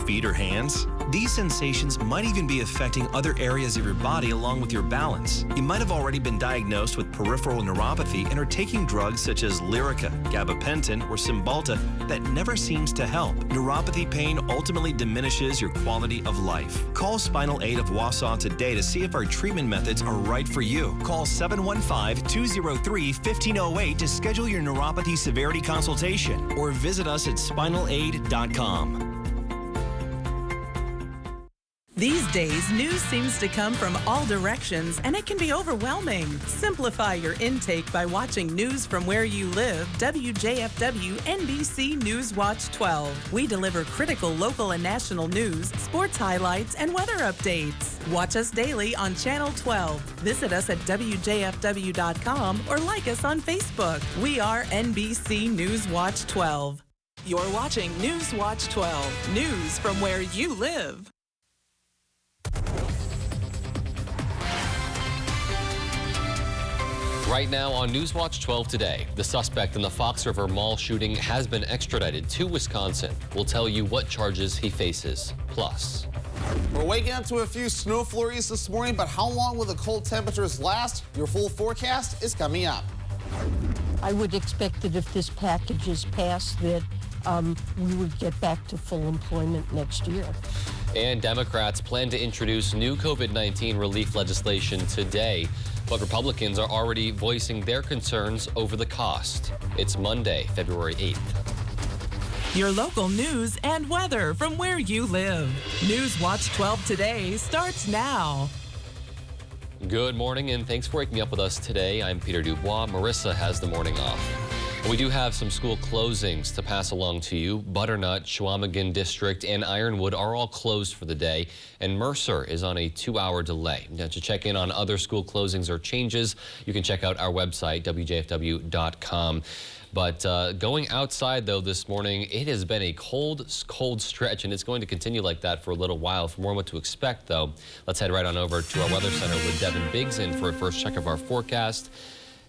feet or hands? These sensations might even be affecting other areas of your body along with your balance. You might have already been diagnosed with peripheral neuropathy and are taking drugs such as Lyrica, gabapentin, or Cymbalta that never seems to help. Neuropathy pain ultimately diminishes your quality of life. Call Spinal Aid of Wausau today to see if our treatment methods are right for you. Call 715-203-1508 to schedule your neuropathy severity consultation or visit us at spinalaid.com. These days, news seems to come from all directions, and it can be overwhelming. Simplify your intake by watching News from Where You Live, WJFW NBC News Watch 12. We deliver critical local and national news, sports highlights, and weather updates. Watch us daily on Channel 12. Visit us at WJFW.com or like us on Facebook. We are NBC News Watch 12. You're watching News Watch 12. News from where you live. Right now on Newswatch 12 today, the suspect in the Fox River Mall shooting has been extradited to Wisconsin. We'll tell you what charges he faces. Plus, we're waking up to a few snow flurries this morning, but how long will the cold temperatures last? Your full forecast is coming up. I would expect that if this package is passed, that we would get back to full employment next year. And Democrats plan to introduce new COVID-19 relief legislation today, but Republicans are already voicing their concerns over the cost. It's Monday, February 8th. Your local news and weather from where you live. News Watch 12 today starts now. Good morning, and thanks for waking up with us today. I'm Peter Dubois. Marissa has the morning off. We do have some school closings to pass along to you. Butternut, Chequamegon District, and Ironwood are all closed for the day, and Mercer is on a 2-hour delay. Now, to check in on other school closings or changes, you can check out our website, WJFW.com. But going outside, though, this morning, it has been a cold stretch, and it's going to continue like that for a little while. For more on what to expect, though, let's head right on over to our weather center with Devin Biggs in for a first check of our forecast.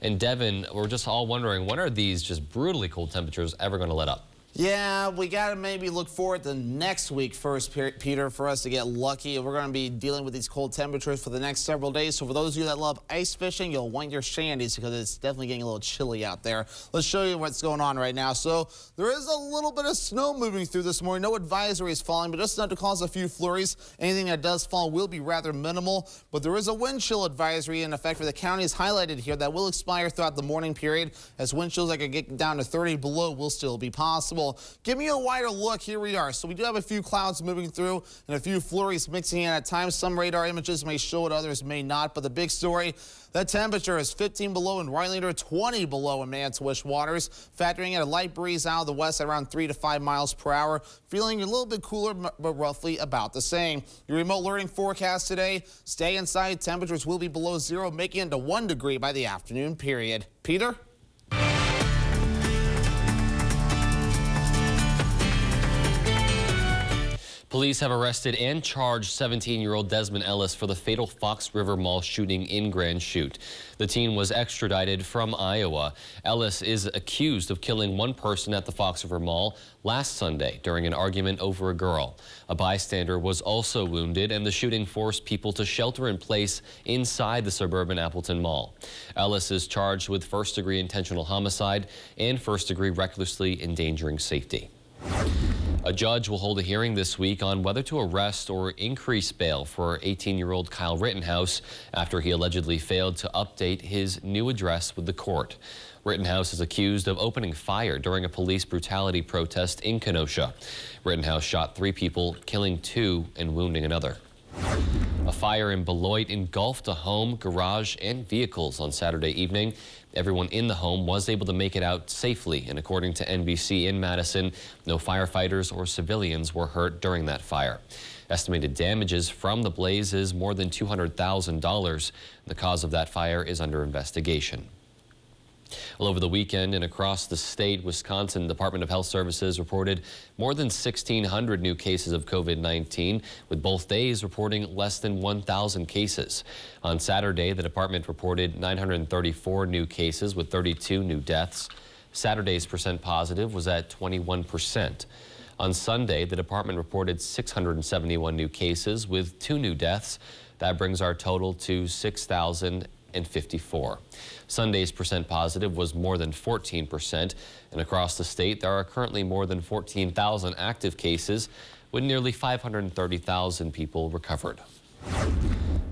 And Devin, we're just all wondering, when are these just brutally cold temperatures ever going to let up? Yeah, we got to maybe look forward to next week first, Peter, for us to get lucky. We're going to be dealing with these cold temperatures for the next several days. So for those of you that love ice fishing, you'll want your shandies because it's definitely getting a little chilly out there. Let's show you what's going on right now. So there is a little bit of snow moving through this morning. No advisory is falling, but just enough to cause a few flurries. Anything that does fall will be rather minimal, but there is a wind chill advisory in effect for the counties highlighted here that will expire throughout the morning period, as wind chills that could get down to 30 below will still be possible. Give me a wider look. Here we are. So we do have a few clouds moving through and a few flurries mixing in at times. Some radar images may show it, others may not. But the big story, the temperature is 15 below in Rhinelander, 20 below in Manitowish waters. Factoring in a light breeze out of the west at around 3 to 5 miles per hour. Feeling a little bit cooler, but roughly about the same. Your remote learning forecast today, stay inside. Temperatures will be below zero, making it to 1 degree by the afternoon period. Peter? Police have arrested and charged 17-year-old Desmond Ellis for the fatal Fox River Mall shooting in Grand Chute. The teen was extradited from Iowa. Ellis is accused of killing one person at the Fox River Mall last Sunday during an argument over a girl. A bystander was also wounded, and the shooting forced people to shelter in place inside the suburban Appleton Mall. Ellis is charged with first-degree intentional homicide and first-degree recklessly endangering safety. A judge will hold a hearing this week on whether to arrest or increase bail for 18-year-old Kyle Rittenhouse after he allegedly failed to update his new address with the court. Rittenhouse is accused of opening fire during a police brutality protest in Kenosha. Rittenhouse shot 3 people, killing 2 and wounding another. A fire in Beloit engulfed a home, garage, and vehicles on Saturday evening. Everyone in the home was able to make it out safely, and according to NBC in Madison, no firefighters or civilians were hurt during that fire. Estimated damages from the blaze is more than $200,000. The cause of that fire is under investigation. Well, over the weekend and across the state, Wisconsin Department of Health Services reported more than 1,600 new cases of COVID-19, with both days reporting less than 1,000 cases. On Saturday, the department reported 934 new cases with 32 new deaths. Saturday's percent positive was at 21%. On Sunday, the department reported 671 new cases with 2 new deaths. That brings our total to 6,054. Sunday's percent positive was more than 14%, and across the state there are currently more than 14,000 active cases, with nearly 530,000 people recovered.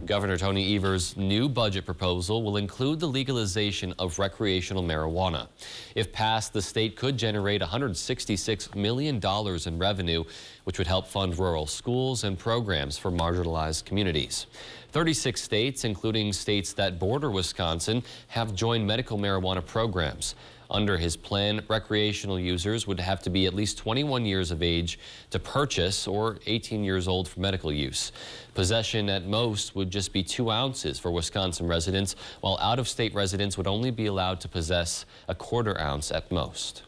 Governor Tony Evers' new budget proposal will include the legalization of recreational marijuana. If passed, the state could generate $166 million in revenue, which would help fund rural schools and programs for marginalized communities. 36 states, including states that border Wisconsin, have joined medical marijuana programs. Under his plan, recreational users would have to be at least 21 years of age to purchase or 18 years old for medical use. Possession at most would just be 2 ounces for Wisconsin residents, while out-of-state residents would only be allowed to possess a 1/4 ounce at most.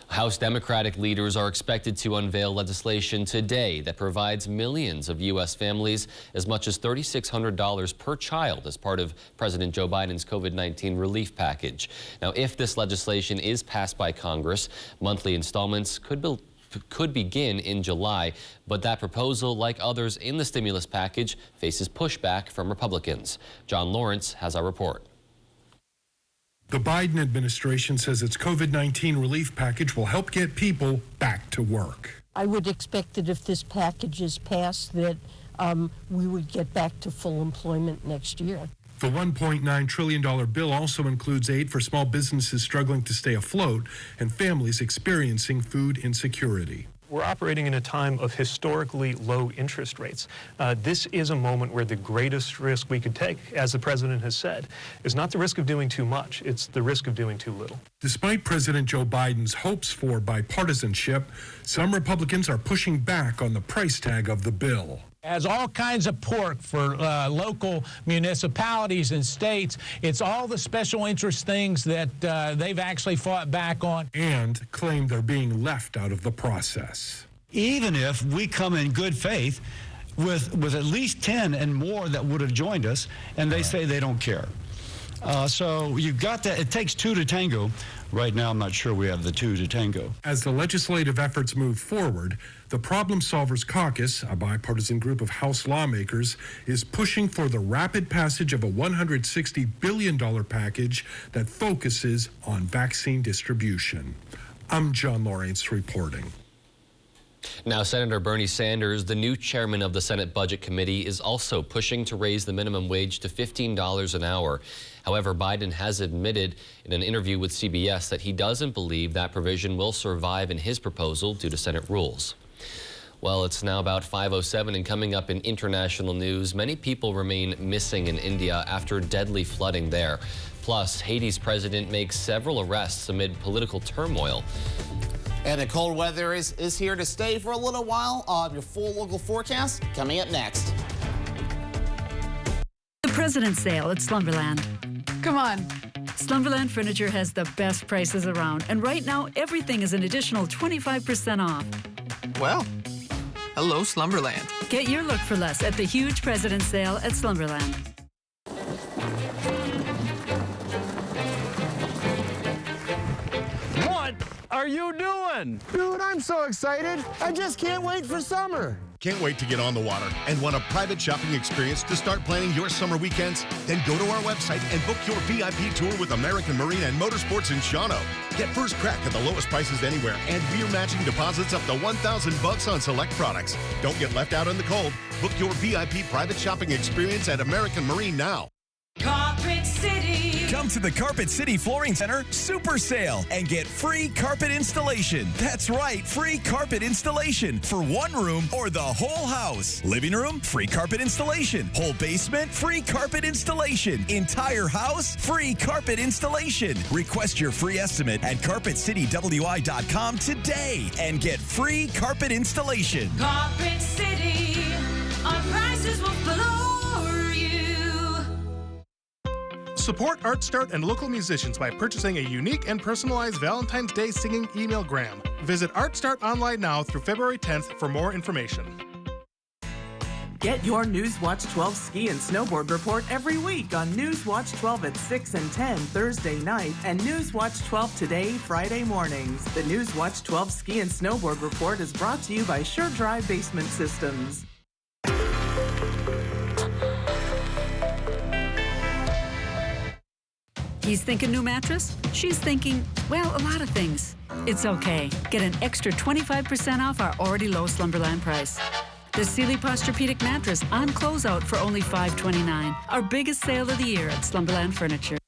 House Democratic leaders are expected to unveil legislation today that provides millions of U.S. families as much as $3,600 per child as part of President Joe Biden's COVID-19 relief package. Now, if this legislation is passed by Congress, monthly installments could begin in July, but that proposal, like others in the stimulus package, faces pushback from Republicans. John Lawrence has our report. The Biden administration says its COVID-19 relief package will help get people back to work. I would expect that if this package is passed, that we would get back to full employment next year. The $1.9 trillion bill also includes aid for small businesses struggling to stay afloat and families experiencing food insecurity. We're operating in a time of historically low interest rates. This is a moment where the greatest risk we could take, as the president has said, is not the risk of doing too much, it's the risk of doing too little. Despite President Joe Biden's hopes for bipartisanship, some Republicans are pushing back on the price tag of the bill. Has all kinds of pork for local municipalities and states. It's all the special interest things that they've actually fought back on. And claim they're being left out of the process. Even if we come in good faith with at least 10 and more that would have joined us, and they say they don't care. So you've got that. It takes 2 to tango. Right now, I'm not sure we have the 2 to tango. As the legislative efforts move forward, the Problem Solvers Caucus, a bipartisan group of House lawmakers, is pushing for the rapid passage of a $160 billion package that focuses on vaccine distribution. I'm John Lawrence reporting. Now, Senator Bernie Sanders, the new chairman of the Senate Budget Committee, is also pushing to raise the minimum wage to $15 an hour. However, Biden has admitted in an interview with CBS that he doesn't believe that provision will survive in his proposal due to Senate rules. Well, it's now about 5:07, and coming up in international news, many people remain missing in India after deadly flooding there. Plus, Haiti's president makes several arrests amid political turmoil. And the cold weather is here to stay for a little while. Your full local forecast coming up next. The President's Sale at Slumberland. Come on. Slumberland Furniture has the best prices around, and right now everything is an additional 25% off. Well, hello, Slumberland. Get your look for less at the huge President's Sale at Slumberland. What are you doing? Dude, I'm so excited. I just can't wait for summer. Can't wait to get on the water and want a private shopping experience to start planning your summer weekends? Then go to our website and book your VIP tour with American Marine and Motorsports in Shawano. Get first crack at the lowest prices anywhere, and we're matching deposits up to $1,000 on select products. Don't get left out in the cold. Book your VIP private shopping experience at American Marine now. Carpet City. Come to the Carpet City Flooring Center Super Sale and get free carpet installation. That's right, free carpet installation for one room or the whole house. Living room, free carpet installation. Whole basement, free carpet installation. Entire house, free carpet installation. Request your free estimate at carpetcitywi.com today and get free carpet installation. Carpet City. Our prices will floor you. Support ArtStart and local musicians by purchasing a unique and personalized Valentine's Day singing email-gram. Visit ArtStart online now through February 10th for more information. Get your Newswatch 12 ski and snowboard report every week on Newswatch 12 at 6 and 10 Thursday night and Newswatch 12 Today Friday mornings. The Newswatch 12 ski and snowboard report is brought to you by Sure Dry Basement Systems. He's thinking new mattress. She's thinking, well, a lot of things. It's okay. Get an extra 25% off our already low Slumberland price. The Sealy Posturepedic mattress on closeout for only $529. Our biggest sale of the year at Slumberland Furniture.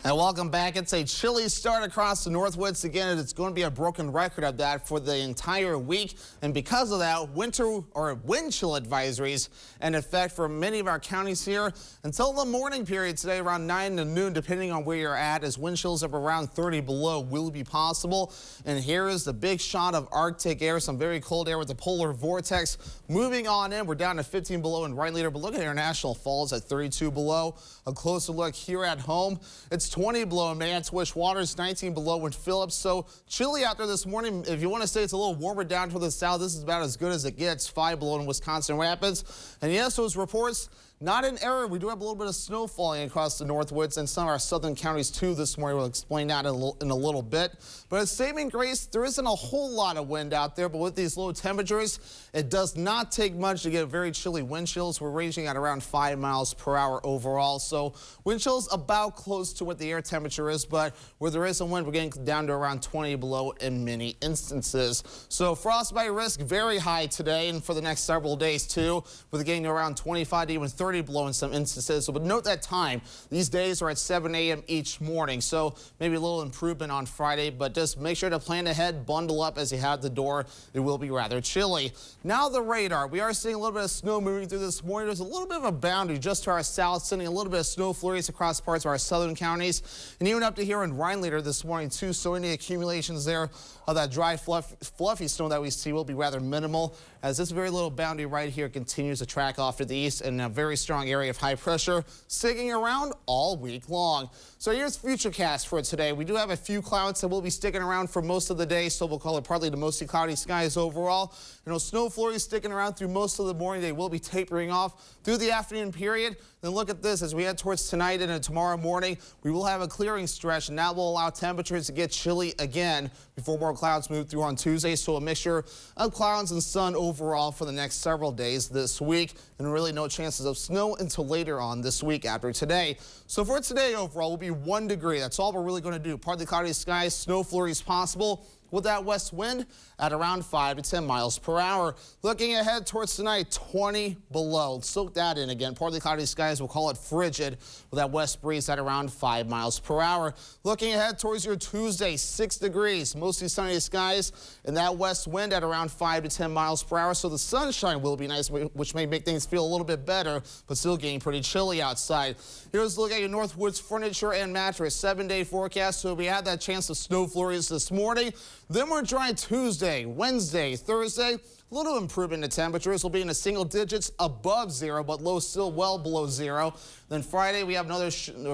And welcome back. It's a chilly start across the Northwoods again, and it's going to be a broken record of that for the entire week. And because of that, winter or wind chill advisories in effect for many of our counties here until the morning period today around 9 to noon, depending on where you're at, as wind chills of around 30 below will be possible. And here is the big shot of Arctic air, some very cold air with the polar vortex moving on in. We're down to 15 below in Rhinelander, but look at International Falls at 32 below. A closer look here at home. It's 20 below in Manitowish Waters, 19 below in Phillips. So chilly out there this morning. If you want to say it's a little warmer down to the south, this is about as good as it gets. 5 below in Wisconsin Rapids. And yes, those reports, not in error. We do have a little bit of snow falling across the Northwoods and some of our southern counties too this morning. We'll explain that in a little bit. But at saving grace, there isn't a whole lot of wind out there, but with these low temperatures, it does not take much to get very chilly wind chills. We're ranging at around 5 miles per hour overall. So wind chills about close to what the air temperature is, but where there is some wind, we're getting down to around 20 below in many instances. So frostbite risk very high today and for the next several days too, with getting to around 25 to even 30 below in some instances. So, but note that time. These days are at 7 a.m. each morning. So maybe a little improvement on Friday, but just make sure to plan ahead, bundle up as you head the door. It will be rather chilly. Now the radar. We are seeing a little bit of snow moving through this morning. There's a little bit of a boundary just to our south, sending a little bit of snow flurries across parts of our southern counties and even up to here in Rhinelander this morning too. So any accumulations there of that dry, fluffy snow that we see will be rather minimal, as this very little boundary right here continues to track off to the east and a very strong area of high pressure sticking around all week long. So here's Futurecast for today. We do have a few clouds that will be sticking around for most of the day, so we'll call it partly to mostly cloudy skies overall. Snow flurries sticking around through most of the morning. They will be tapering off through the afternoon period. Then look at this as we head towards tonight and tomorrow morning. We will have a clearing stretch, and that will allow temperatures to get chilly again before more clouds move through on Tuesday. So a mixture of clouds and sun overall for the next several days this week, and really no chances of snow until later on this week after today. So for today overall, will be 1 degree. That's all we're really going to do. Partly cloudy skies, snow flurries possible, with that west wind at around 5 to 10 miles per hour. Looking ahead towards tonight, 20 below. Soak that in again. Partly cloudy skies, we'll call it frigid, with that west breeze at around 5 miles per hour. Looking ahead towards your Tuesday, 6 degrees, mostly sunny skies, and that west wind at around 5 to 10 miles per hour. So the sunshine will be nice, which may make things feel a little bit better, but still getting pretty chilly outside. Here's a look at your Northwoods furniture and mattress 7-day forecast. So we had that chance of snow flurries this morning. Then we're dry Tuesday, Wednesday, Thursday. A little improvement in the temperatures. Will be in the single digits above zero, but low still well below zero. Then Friday, we have another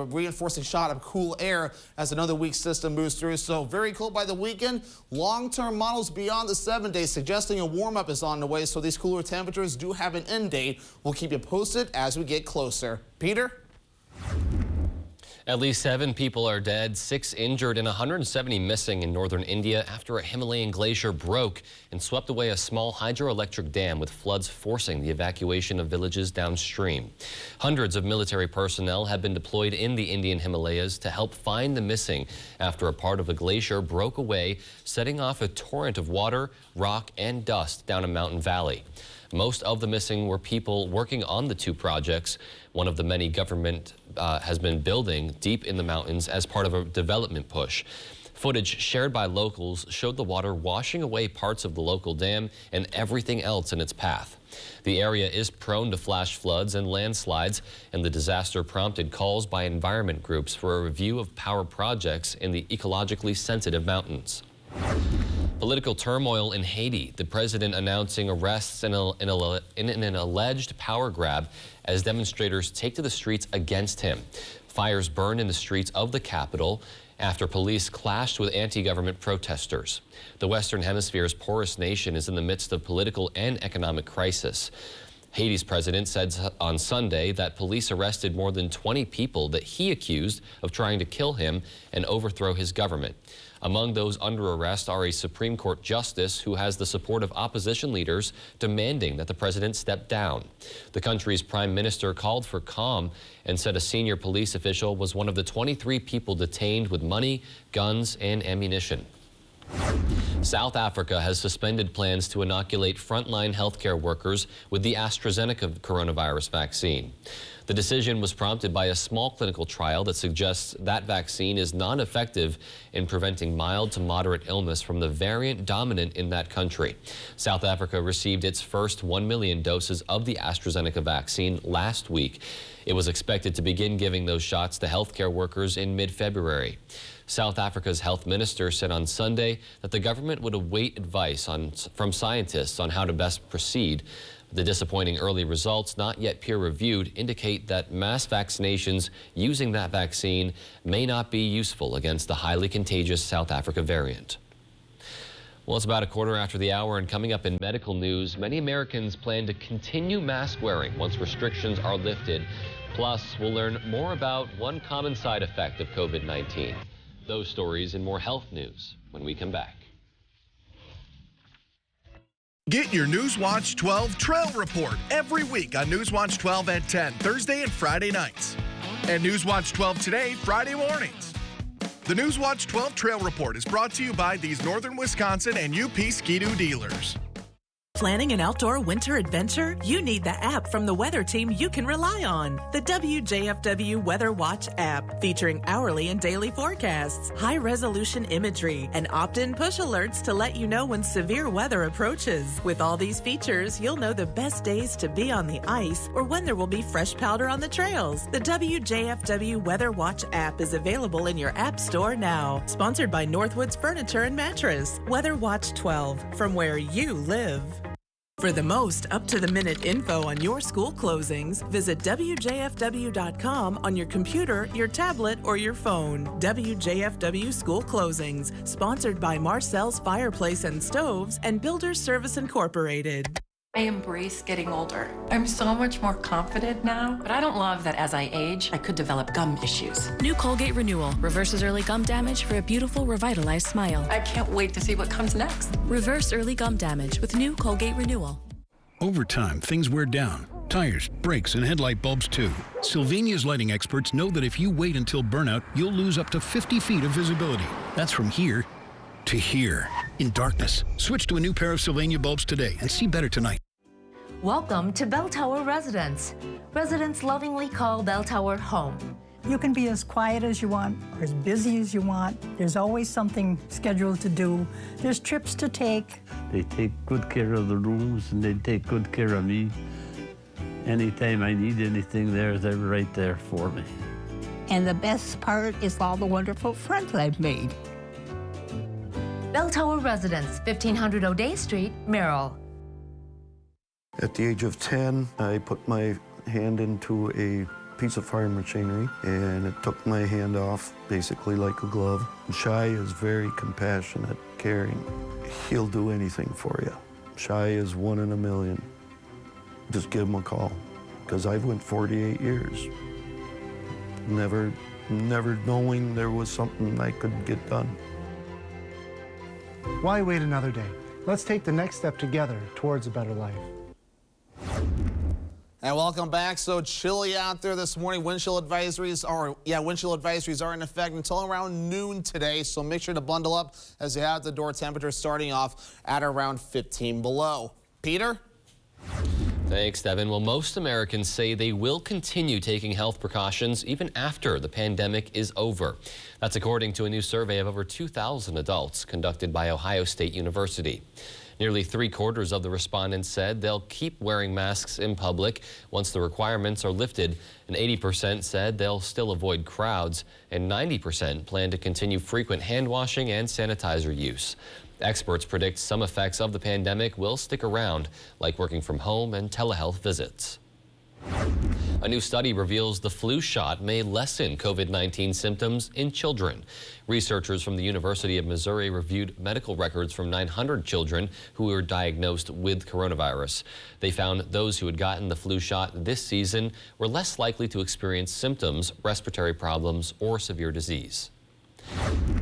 reinforcing shot of cool air as another weak system moves through. So very cold by the weekend. Long-term models beyond the 7 days suggesting a warm-up is on the way. So these cooler temperatures do have an end date. We'll keep you posted as we get closer. Peter? At least 7 people are dead, 6 injured, and 170 missing in northern India after a Himalayan glacier broke and swept away a small hydroelectric dam, with floods forcing the evacuation of villages downstream. Hundreds of military personnel have been deployed in the Indian Himalayas to help find the missing after a part of the glacier broke away, setting off a torrent of water, rock, and dust down a mountain valley. Most of the missing were people working on the 2 projects, one of the many government has been building deep in the mountains as part of a development push. Footage shared by locals showed the water washing away parts of the local dam and everything else in its path. The area is prone to flash floods and landslides, and the disaster prompted calls by environment groups for a review of power projects in the ecologically sensitive mountains. Political turmoil in Haiti, the president announcing arrests in an alleged power grab as demonstrators take to the streets against him. Fires burned in the streets of the capital after police clashed with anti-government protesters. The Western Hemisphere's poorest nation is in the midst of political and economic crisis. Haiti's president said on Sunday that police arrested more than 20 people that he accused of trying to kill him and overthrow his government. Among those under arrest are a Supreme Court justice who has the support of opposition leaders demanding that the president step down. The country's prime minister called for calm and said a senior police official was one of the 23 people detained with money, guns, and ammunition. South Africa has suspended plans to inoculate frontline healthcare workers with the AstraZeneca coronavirus vaccine. The decision was prompted by a small clinical trial that suggests that vaccine is non-effective in preventing mild to moderate illness from the variant dominant in that country. South Africa received its first 1 million doses of the AstraZeneca vaccine last week. It was expected to begin giving those shots to healthcare workers in mid-February. South Africa's health minister said on Sunday that the government would await advice from scientists on how to best proceed. The disappointing early results, not yet peer-reviewed, indicate that mass vaccinations using that vaccine may not be useful against the highly contagious South Africa variant. Well, it's about 1:15 and coming up in medical news, many Americans plan to continue mask wearing once restrictions are lifted. Plus, we'll learn more about one common side effect of COVID-19. Those stories and more health news when we come back. Get your Newswatch 12 Trail Report every week on Newswatch 12 at 10, Thursday and Friday nights. And Newswatch 12 Today, Friday mornings. The Newswatch 12 Trail Report is brought to you by these Northern Wisconsin and UP Ski-Doo dealers. Planning an outdoor winter adventure? You need the app from the weather team you can rely on. The WJFW Weather Watch app, featuring hourly and daily forecasts, high-resolution imagery, and opt-in push alerts to let you know when severe weather approaches. With all these features, you'll know the best days to be on the ice or when there will be fresh powder on the trails. The WJFW Weather Watch app is available in your app store now. Sponsored by Northwoods Furniture and Mattress. Weather Watch 12, from where you live. For the most up-to-the-minute info on your school closings, visit WJFW.com on your computer, your tablet, or your phone. WJFW School Closings, sponsored by Marcel's Fireplace and Stoves and Builders Service Incorporated. I embrace getting older. I'm so much more confident now, but I don't love that as I age, I could develop gum issues. New Colgate Renewal reverses early gum damage for a beautiful, revitalized smile. I can't wait to see what comes next. Reverse early gum damage with new Colgate Renewal. Over time, things wear down. Tires, brakes, and headlight bulbs too. Sylvania's lighting experts know that if you wait until burnout, you'll lose up to 50 feet of visibility. That's from here to here in darkness. Switch to a new pair of Sylvania bulbs today and see better tonight. Welcome to Bell Tower Residence. Residents lovingly call Bell Tower home. You can be as quiet as you want or as busy as you want. There's always something scheduled to do. There's trips to take. They take good care of the rooms and they take good care of me. Anytime I need anything, they're right there for me. And the best part is all the wonderful friends I've made. Bell Tower Residence, 1500 O'Day Street, Merrill. At the age of 10, I put my hand into a piece of farm machinery, and it took my hand off basically like a glove. Shai is very compassionate, caring. He'll do anything for you. Shai is 1 in a million. Just give him a call, because I've went 48 years, never knowing there was something I could get done. Why wait another day? Let's take the next step together towards a better life. And welcome back. So chilly out there this morning. Wind chill advisories are in effect until around noon today. So make sure to bundle up as you have the door temperature starting off at around 15 below. Peter? Thanks, Devin. Well, most Americans say they will continue taking health precautions even after the pandemic is over. That's according to a new survey of over 2,000 adults conducted by Ohio State University. Nearly 3/4 of the respondents said they'll keep wearing masks in public once the requirements are lifted, and 80% said they'll still avoid crowds, and 90% plan to continue frequent hand washing and sanitizer use. Experts predict some effects of the pandemic will stick around, like working from home and telehealth visits. A new study reveals the flu shot may lessen COVID-19 symptoms in children. Researchers from the University of Missouri reviewed medical records from 900 children who were diagnosed with coronavirus. They found those who had gotten the flu shot this season were less likely to experience symptoms, respiratory problems, or severe disease.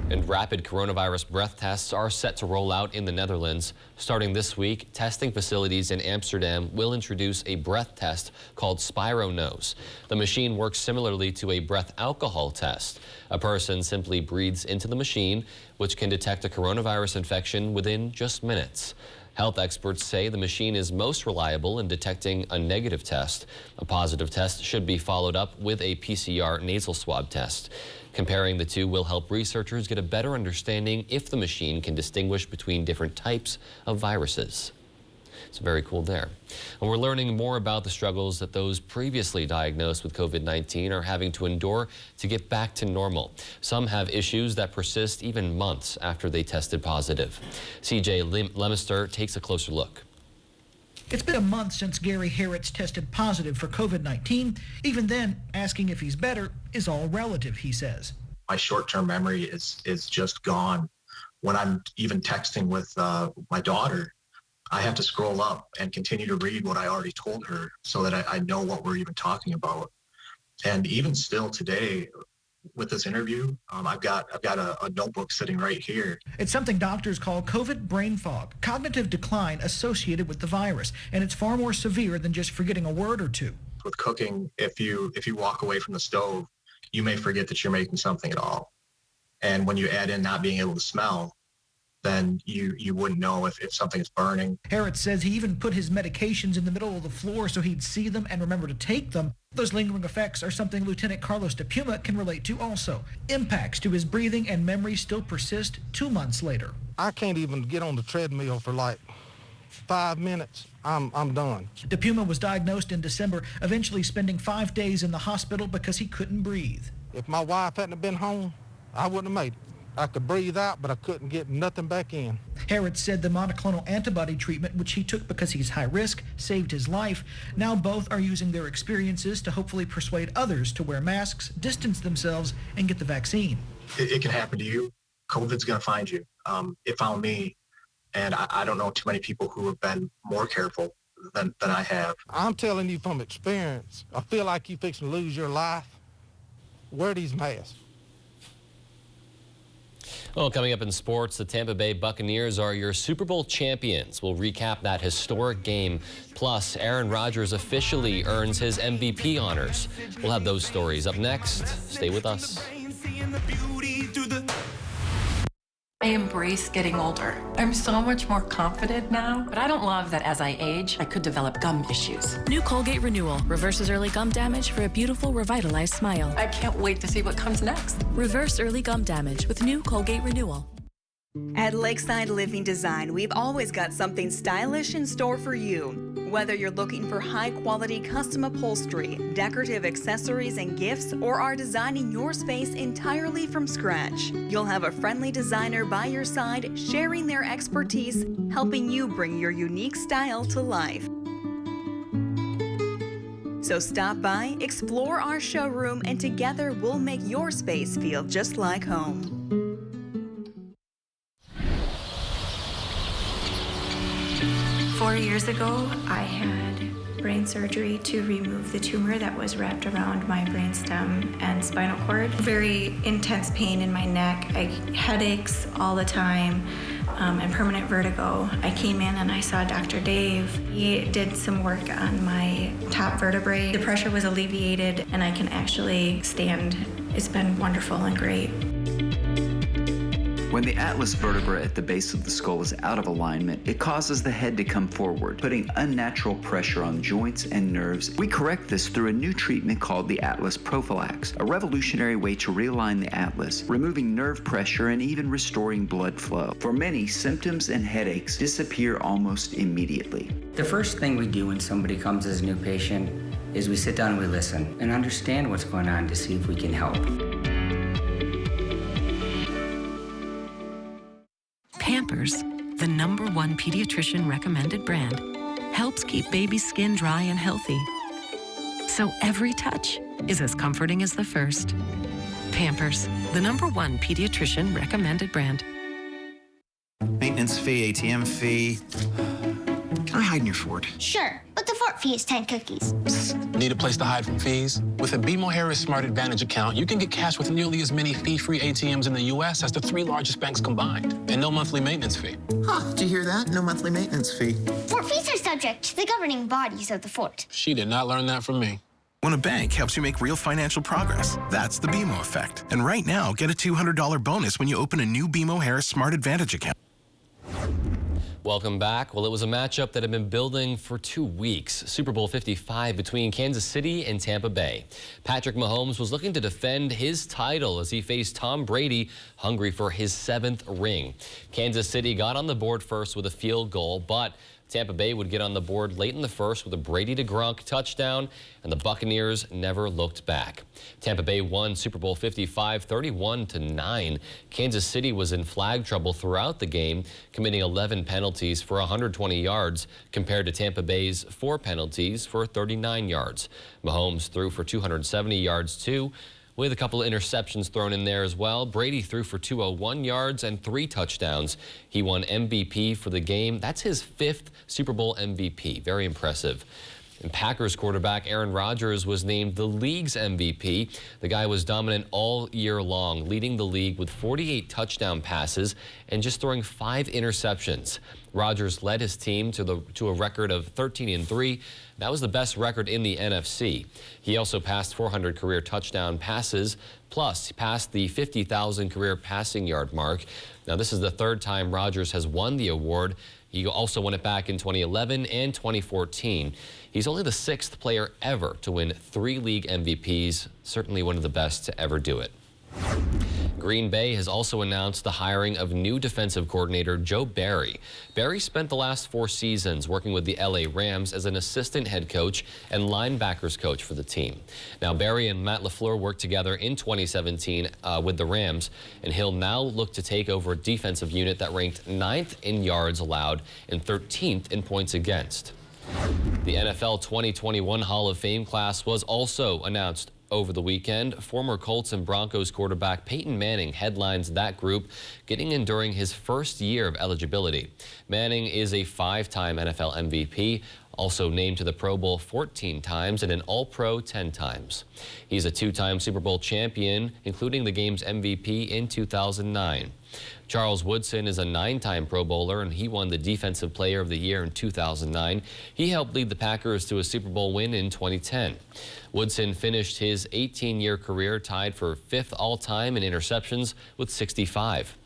And rapid coronavirus breath tests are set to roll out in the Netherlands. Starting this week, testing facilities in Amsterdam will introduce a breath test called SpiroNose. The machine works similarly to a breath alcohol test. A person simply breathes into the machine, which can detect a coronavirus infection within just minutes. Health experts say the machine is most reliable in detecting a negative test. A positive test should be followed up with a PCR nasal swab test. Comparing the two will help researchers get a better understanding if the machine can distinguish between different types of viruses. It's very cool there. And we're learning more about the struggles that those previously diagnosed with COVID-19 are having to endure to get back to normal. Some have issues that persist even months after they tested positive. CJ Lemister takes a closer look. It's been a month since Gary Harretts tested positive for COVID-19. Even then, asking if he's better is all relative, he says. My short-term memory is just gone. When I'm even texting with my daughter, I have to scroll up and continue to read what I already told her so that I know what we're even talking about. And even still today, with this interview, I've got a notebook sitting right here. It's something doctors call COVID brain fog, cognitive decline associated with the virus, and it's far more severe than just forgetting a word or two. With cooking, if you walk away from the stove, you may forget that you're making something at all. And when you add in not being able to smell, then you wouldn't know if something is burning. Harretts says he even put his medications in the middle of the floor so he'd see them and remember to take them. Those lingering effects are something Lieutenant Carlos DePuma can relate to also. Impacts to his breathing and memory still persist 2 months later. I can't even get on the treadmill for like 5 minutes. I'm done. DePuma was diagnosed in December, eventually spending 5 days in the hospital because he couldn't breathe. If my wife hadn't been home, I wouldn't have made it. I could breathe out, but I couldn't get nothing back in. Harretts said the monoclonal antibody treatment, which he took because he's high risk, saved his life. Now both are using their experiences to hopefully persuade others to wear masks, distance themselves, and get the vaccine. It can happen to you. COVID's going to find you. It found me, and I don't know too many people who have been more careful than I have. I'm telling you from experience, I feel like you're fixing to lose your life. Wear these masks. Well, coming up in sports, the Tampa Bay Buccaneers are your Super Bowl champions. We'll recap that historic game. Plus, Aaron Rodgers officially earns his MVP honors. We'll have those stories up next. Stay with us. I embrace getting older. I'm so much more confident now, but I don't love that as I age, I could develop gum issues. New Colgate Renewal reverses early gum damage for a beautiful, revitalized smile. I can't wait to see what comes next. Reverse early gum damage with new Colgate Renewal. At Lakeside Living Design, we've always got something stylish in store for you. Whether you're looking for high-quality custom upholstery, decorative accessories and gifts, or are designing your space entirely from scratch, you'll have a friendly designer by your side, sharing their expertise, helping you bring your unique style to life. So stop by, explore our showroom, and together we'll make your space feel just like home. 4 years ago, I had brain surgery to remove the tumor that was wrapped around my brainstem and spinal cord. Very intense pain in my neck, headaches all the time, and permanent vertigo. I came in and I saw Dr. Dave. He did some work on my top vertebrae. The pressure was alleviated and I can actually stand. It's been wonderful and great. When the atlas vertebra at the base of the skull is out of alignment, it causes the head to come forward, putting unnatural pressure on joints and nerves. We correct this through a new treatment called the Atlas Prophylax, a revolutionary way to realign the atlas, removing nerve pressure and even restoring blood flow. For many, symptoms and headaches disappear almost immediately. The first thing we do when somebody comes as a new patient is we sit down and we listen and understand what's going on to see if we can help. Pampers, the #1 pediatrician recommended brand, helps keep baby skin dry and healthy. so every touch is as comforting as the first. Pampers, the #1 pediatrician recommended brand. Maintenance fee, ATM fee. Can I hide in your fort? Sure, but the fort fee is 10 cookies. Need a place to hide from fees? With a BMO Harris Smart Advantage account, you can get cash with nearly as many fee-free ATMs in the U.S. as the 3 largest banks combined, and no monthly maintenance fee. Huh, did you hear that? No monthly maintenance fee. Fort fees are subject to the governing bodies of the fort. She did not learn that from me. When a bank helps you make real financial progress, that's the BMO effect. And right now, get a $200 bonus when you open a new BMO Harris Smart Advantage account. Welcome back. Well, it was a matchup that had been building for 2 weeks. Super Bowl 55 between Kansas City and Tampa Bay. Patrick Mahomes was looking to defend his title as he faced Tom Brady, hungry for his 7th ring. Kansas City got on the board first with a field goal, but Tampa Bay would get on the board late in the first with a Brady to Gronk touchdown, and the Buccaneers never looked back. Tampa Bay won Super Bowl 55 31-9. Kansas City was in flag trouble throughout the game, committing 11 penalties for 120 yards compared to Tampa Bay's 4 penalties for 39 yards. Mahomes threw for 270 yards too, with a couple of interceptions thrown in there as well. Brady threw for 201 yards and 3 touchdowns. He won MVP for the game. That's his 5th Super Bowl MVP. Very impressive. And Packers quarterback Aaron Rodgers was named the league's MVP. The guy was dominant all year long, leading the league with 48 touchdown passes and just throwing 5 interceptions. Rodgers led his team to a record of 13-3. That was the best record in the NFC. He also passed 400 career touchdown passes, plus he passed the 50,000 career passing yard mark. Now, this is the 3rd time Rodgers has won the award. He also won it back in 2011 and 2014. He's only the 6th player ever to win 3 league MVPs, certainly one of the best to ever do it. Green Bay has also announced the hiring of new defensive coordinator Joe Barry. Barry spent the last 4 seasons working with the LA Rams as an assistant head coach and linebackers coach for the team. Now, Barry and Matt LaFleur worked together in 2017 with the Rams, and he'll now look to take over a defensive unit that ranked 9th in yards allowed and 13th in points against. The NFL 2021 Hall of Fame class was also announced over the weekend. Former Colts and Broncos quarterback Peyton Manning headlines that group, getting in during his first year of eligibility. Manning is a 5-time NFL MVP, also named to the Pro Bowl 14 times and an All-Pro 10 times. He's a 2-time Super Bowl champion, including the game's MVP in 2009. Charles Woodson is a 9-time Pro Bowler, and he won the Defensive Player of the Year in 2009. He helped lead the Packers to a Super Bowl win in 2010. Woodson finished his 18-year career tied for 5th all-time in interceptions with 65.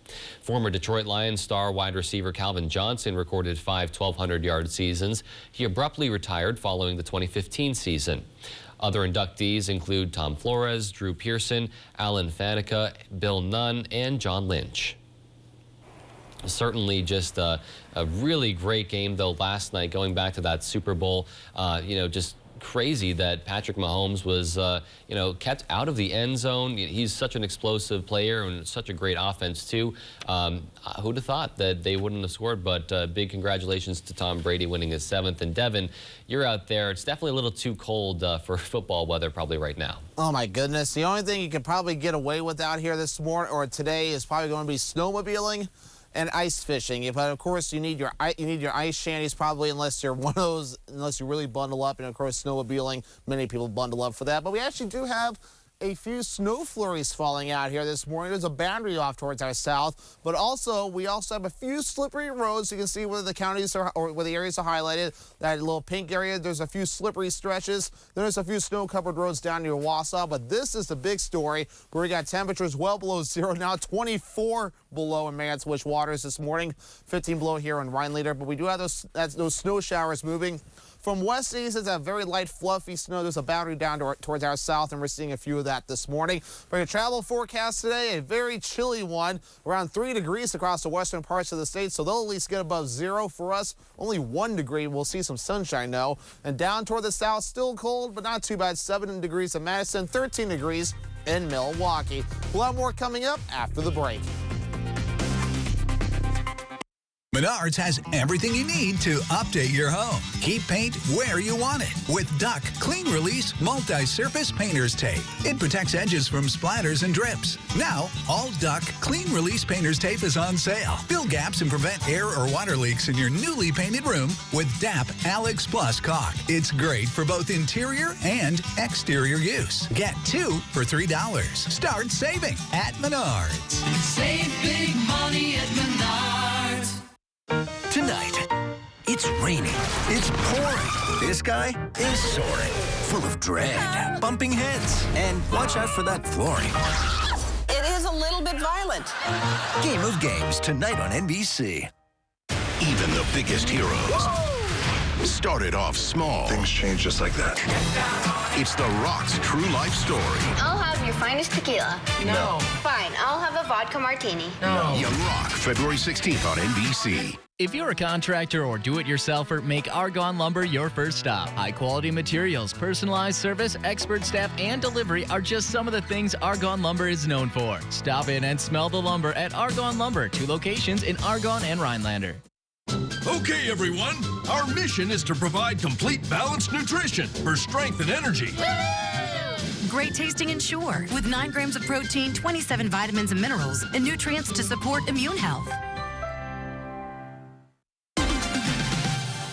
Former Detroit Lions star wide receiver Calvin Johnson recorded 5 1,200-yard seasons. He abruptly retired following the 2015 season. Other inductees include Tom Flores, Drew Pearson, Alan Faneca, Bill Nunn, and John Lynch. Certainly just a really great game, though, last night, going back to that Super Bowl, just crazy that Patrick Mahomes was, kept out of the end zone. He's such an explosive player and such a great offense, too. Who'd have thought that they wouldn't have scored? But big congratulations to Tom Brady winning his 7th. And Devin, you're out there. It's definitely a little too cold for football weather probably right now. Oh, my goodness. The only thing you could probably get away with out here this morning or today is probably going to be snowmobiling and ice fishing. But of course, you need your ice shanties probably, unless you're one of those, unless you really bundle up. And of course, snowmobiling, many people bundle up for that. But we actually do have a few snow flurries falling out here this morning. There's a boundary off towards our south, but also we also have a few slippery roads. You can see where the counties are, or where the areas are highlighted. That little pink area, there's a few slippery stretches. Then there's a few snow-covered roads down near Wausau, but this is the big story where we got temperatures well below 0 now, 24 below in Manswish Waters this morning, 15 below here in Rhinelander. But we do have those snow showers moving from west to east. It's a very light, fluffy snow. There's a boundary down towards our south, and we're seeing a few of that this morning. For your travel forecast today, a very chilly one, around 3 degrees across the western parts of the state, so they'll at least get above 0 for us. Only 1 degree. We'll see some sunshine, though. And down toward the south, still cold, but not too bad. 7 degrees in Madison, 13 degrees in Milwaukee. We'll have more coming up after the break. Menards has everything you need to update your home. Keep paint where you want it with Duck Clean Release Multi-Surface Painter's Tape. It protects edges from splatters and drips. Now, all Duck Clean Release Painter's Tape is on sale. Fill gaps and prevent air or water leaks in your newly painted room with DAP Alex Plus Caulk. It's great for both interior and exterior use. Get 2 for $3. Start saving at Menards. Save big money at Menards. Tonight, it's raining, it's pouring. This guy is soaring, full of dread, bumping heads, and watch out for that flooring. It is a little bit violent. Game of Games tonight on NBC. Even the biggest heroes started off small. Things change just like that. It's The Rock's true life story. I'll have your finest tequila. No. Fine, I'll have a vodka martini. Young Rock, February 16th on NBC. If you're a contractor or do-it-yourselfer, make Argonne Lumber your first stop. High-quality materials, personalized service, expert staff, and delivery are just some of the things Argonne Lumber is known for. Stop in and smell the lumber at Argonne Lumber, 2 locations in Argonne and Rhinelander. Okay, everyone. Our mission is to provide complete balanced nutrition for strength and energy. Great tasting Ensure with 9 grams of protein, 27 vitamins and minerals, and nutrients to support immune health.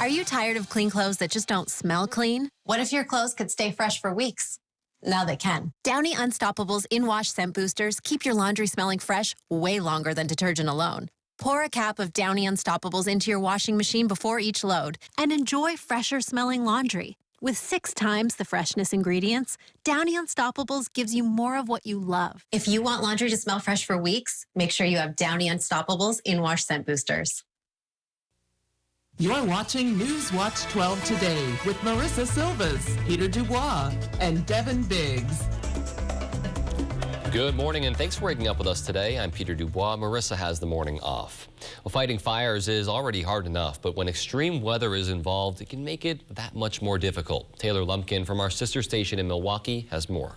Are you tired of clean clothes that just don't smell clean? What if your clothes could stay fresh for weeks? Now they can. Downy Unstoppable's In-Wash Scent Boosters keep your laundry smelling fresh way longer than detergent alone. Pour a cap of Downy Unstoppables into your washing machine before each load and enjoy fresher smelling laundry. With 6 times the freshness ingredients, Downy Unstoppables gives you more of what you love. If you want laundry to smell fresh for weeks, make sure you have Downy Unstoppables In-Wash Scent Boosters. You're watching News Watch 12 today with Marissa Silvas, Peter Dubois, and Devin Biggs. Good morning, and thanks for waking up with us today. I'm Peter Dubois. Marissa has the morning off. Well, fighting fires is already hard enough, but when extreme weather is involved, it can make it that much more difficult. Taylor Lumpkin from our sister station in Milwaukee has more.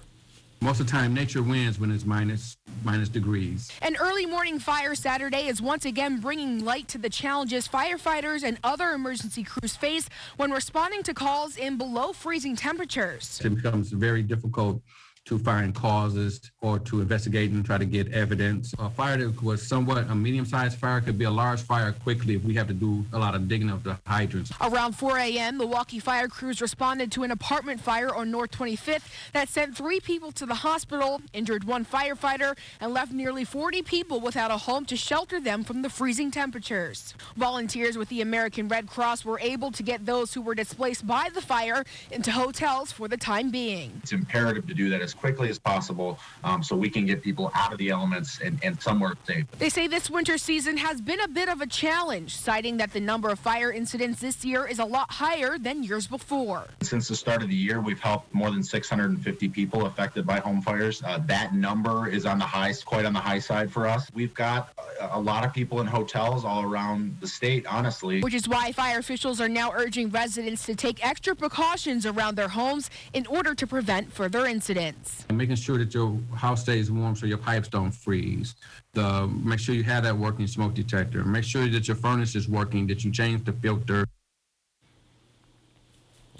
Most of the time, nature wins when it's minus degrees. An early morning fire Saturday is once again bringing light to the challenges firefighters and other emergency crews face when responding to calls in below freezing temperatures. It becomes very difficult to find causes or to investigate and try to get evidence. A fire that was somewhat a medium-sized fire could be a large fire quickly if we have to do a lot of digging of the hydrants. Around 4 a.m., Milwaukee fire crews responded to an apartment fire on North 25th that sent 3 people to the hospital, injured 1 firefighter, and left nearly 40 people without a home to shelter them from the freezing temperatures. Volunteers with the American Red Cross were able to get those who were displaced by the fire into hotels for the time being. It's imperative to do that as quickly as possible so we can get people out of the elements and somewhere safe. They say this winter season has been a bit of a challenge, citing that the number of fire incidents this year is a lot higher than years before. Since the start of the year, we've helped more than 650 people affected by home fires. That number is on the high, quite on the high side for us. We've got a lot of people in hotels all around the state, honestly. Which is why fire officials are now urging residents to take extra precautions around their homes in order to prevent further incidents. And making sure that your house stays warm so your pipes don't freeze. Make sure you have that working smoke detector. Make sure that your furnace is working, that you change the filter.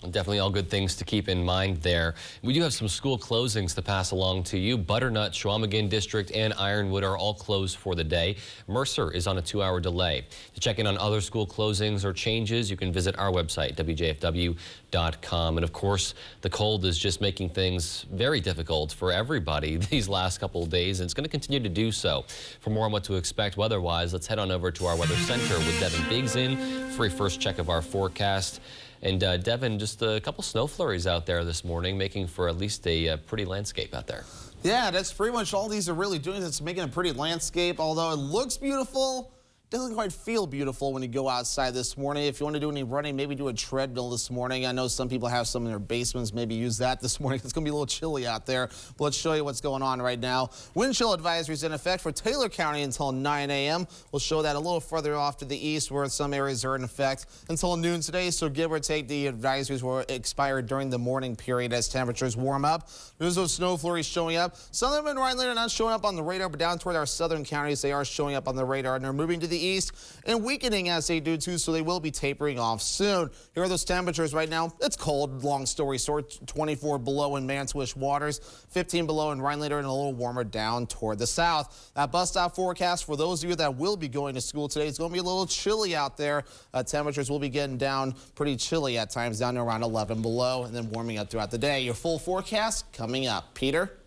Definitely all good things to keep in mind there. We do have some school closings to pass along to you. Butternut, Chequamegon District, and Ironwood are all closed for the day. Mercer is on a 2-hour delay. To check in on other school closings or changes, you can visit our website, WJFW.com. And of course, the cold is just making things very difficult for everybody these last couple of days, and it's going to continue to do so. For more on what to expect weather-wise, let's head on over to our weather center with Devin Biggs in for a first check of our forecast. And Devin, just a couple snow flurries out there this morning, making for at least a pretty landscape out there. Yeah, that's pretty much all these are really doing. It's making a pretty landscape, although it looks beautiful. Doesn't quite feel beautiful when you go outside this morning. If you want to do any running, maybe do a treadmill this morning. I know some people have some in their basements. Maybe use that this morning. It's going to be a little chilly out there. But let's show you what's going on right now. Wind chill advisories in effect for Taylor County until 9 a.m. We'll show that a little further off to the east where some areas are in effect until noon today. So give or take, the advisories will expire during the morning period as temperatures warm up. There's those snow flurries showing up. Some of them in Rhinelander are not showing up on the radar, but down toward our southern counties, they are showing up on the radar, and they're moving to the east and weakening as they do too, so they will be tapering off soon. Here are those temperatures right now. It's cold, long story short, 24 below in Mantua Waters, 15 below in Rhinelander, and a little warmer down toward the south. That bus stop forecast for those of you that will be going to school today, it's going to be a little chilly out there. Temperatures will be getting down pretty chilly at times, down to around 11 below, and then warming up throughout the day. Your full forecast coming up. Peter?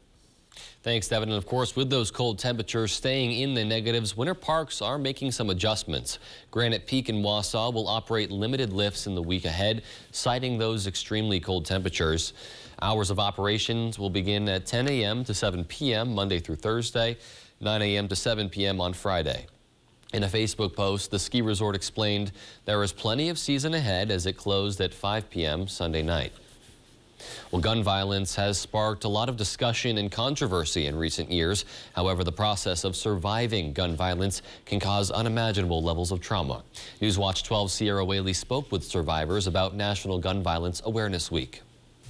Thanks, Devin. And of course, with those cold temperatures staying in the negatives, winter parks are making some adjustments. Granite Peak in Wausau will operate limited lifts in the week ahead, citing those extremely cold temperatures. Hours of operations will begin at 10 a.m. to 7 p.m. Monday through Thursday, 9 a.m. to 7 p.m. on Friday. In a Facebook post, the ski resort explained there is plenty of season ahead as it closed at 5 p.m. Sunday night. Well, gun violence has sparked a lot of discussion and controversy in recent years. However, the process of surviving gun violence can cause unimaginable levels of trauma. Newswatch 12 Sierra Whaley spoke with survivors about National Gun Violence Awareness Week.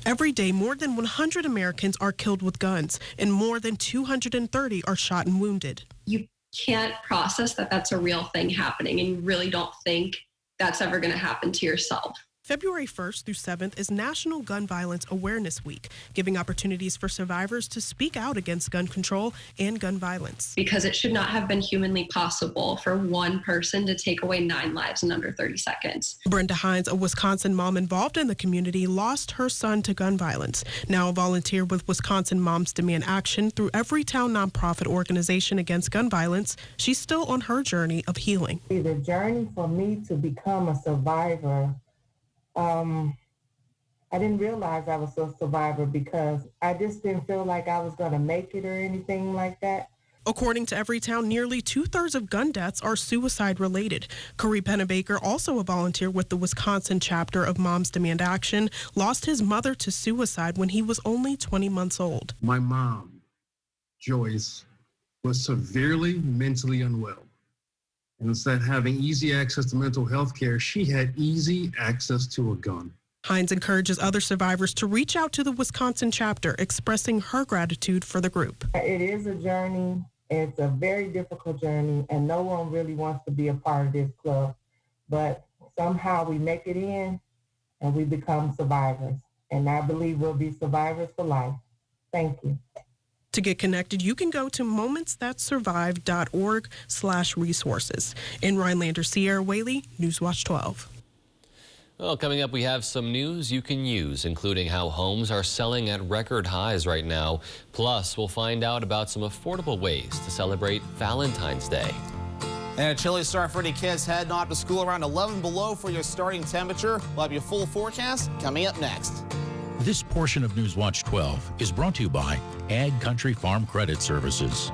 Every day, more than 100 Americans are killed with guns, and more than 230 are shot and wounded. You can't process that that's a real thing happening, and you really don't think that's ever going to happen to yourself. February 1st through 7th is National Gun Violence Awareness Week, giving opportunities for survivors to speak out against gun control and gun violence. Because it should not have been humanly possible for one person to take away 9 lives in under 30 seconds. Brenda Hines, a Wisconsin mom involved in the community, lost her son to gun violence. Now a volunteer with Wisconsin Moms Demand Action through Everytown nonprofit organization against gun violence, she's still on her journey of healing. The journey for me to become a survivor, I didn't realize I was a survivor because I just didn't feel like I was going to make it or anything like that. According to Everytown, nearly 2/3 of gun deaths are suicide-related. Corey Pennebaker, also a volunteer with the Wisconsin chapter of Moms Demand Action, lost his mother to suicide when he was only 20 months old. My mom, Joyce, was severely mentally unwell. And instead of having easy access to mental health care, she had easy access to a gun. Hines encourages other survivors to reach out to the Wisconsin chapter, expressing her gratitude for the group. It is a journey. It's a very difficult journey, and no one really wants to be a part of this club. But somehow we make it in, and we become survivors. And I believe we'll be survivors for life. Thank you. To get connected, you can go to momentsthatsurvive.org/resources. In Rhinelander, Sierra Whaley, Newswatch 12. Well, coming up, we have some news you can use, including how homes are selling at record highs right now. Plus, we'll find out about some affordable ways to celebrate Valentine's Day. And a chilly start for any kids heading off to school, around 11 below for your starting temperature. We'll have your full forecast coming up next. This portion of Newswatch 12 is brought to you by Ag Country Farm Credit Services.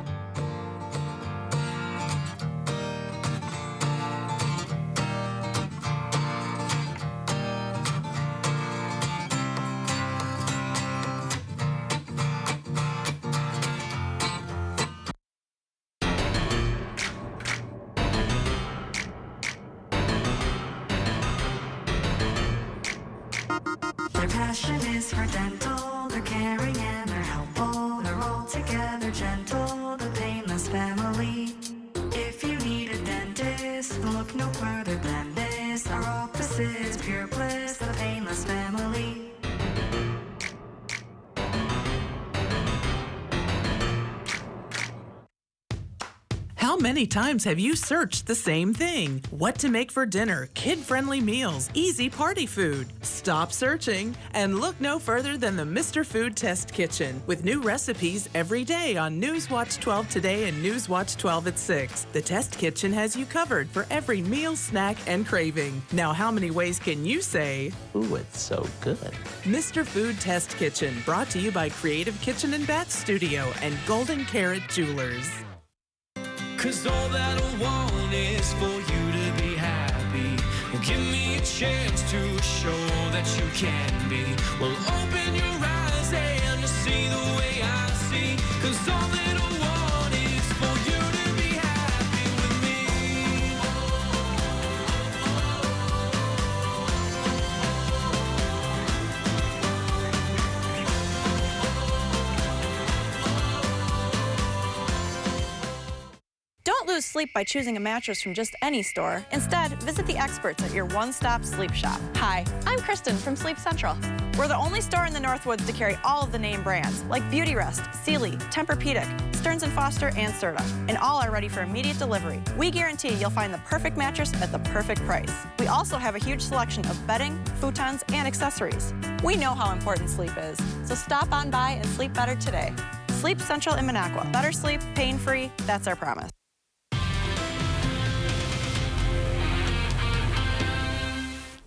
Their passion is for dental, they're caring and they're helpful. They're all together gentle, the Painless family. If you need a dentist, look no further than this. Our office is pure bliss, the Painless family. How many times have you searched the same thing? What to make for dinner, kid-friendly meals, easy party food. Stop searching and look no further than the Mr. Food Test Kitchen with new recipes every day on Newswatch 12 Today and Newswatch 12 at 6. The Test Kitchen has you covered for every meal, snack, and craving. Now, how many ways can you say, "Ooh, it's so good"? Mr. Food Test Kitchen, brought to you by Creative Kitchen and Bath Studio and Golden Carrot Jewelers. 'Cause all that I want is for you to be happy. Give me a chance to show that you can be. Well, open your eyes and see the way I see. 'Cause all that I want is for you to be happy with me. Don't lose sleep by choosing a mattress from just any store. Instead, visit the experts at your one-stop sleep shop. Hi, I'm Kristen from Sleep Central. We're the only store in the Northwoods to carry all of the name brands like Beautyrest, Sealy, Tempur-Pedic, Stearns & Foster, and Serta, and all are ready for immediate delivery. We guarantee you'll find the perfect mattress at the perfect price. We also have a huge selection of bedding, futons, and accessories. We know how important sleep is, so stop on by and sleep better today. Sleep Central in Minocqua. Better sleep, pain-free, that's our promise.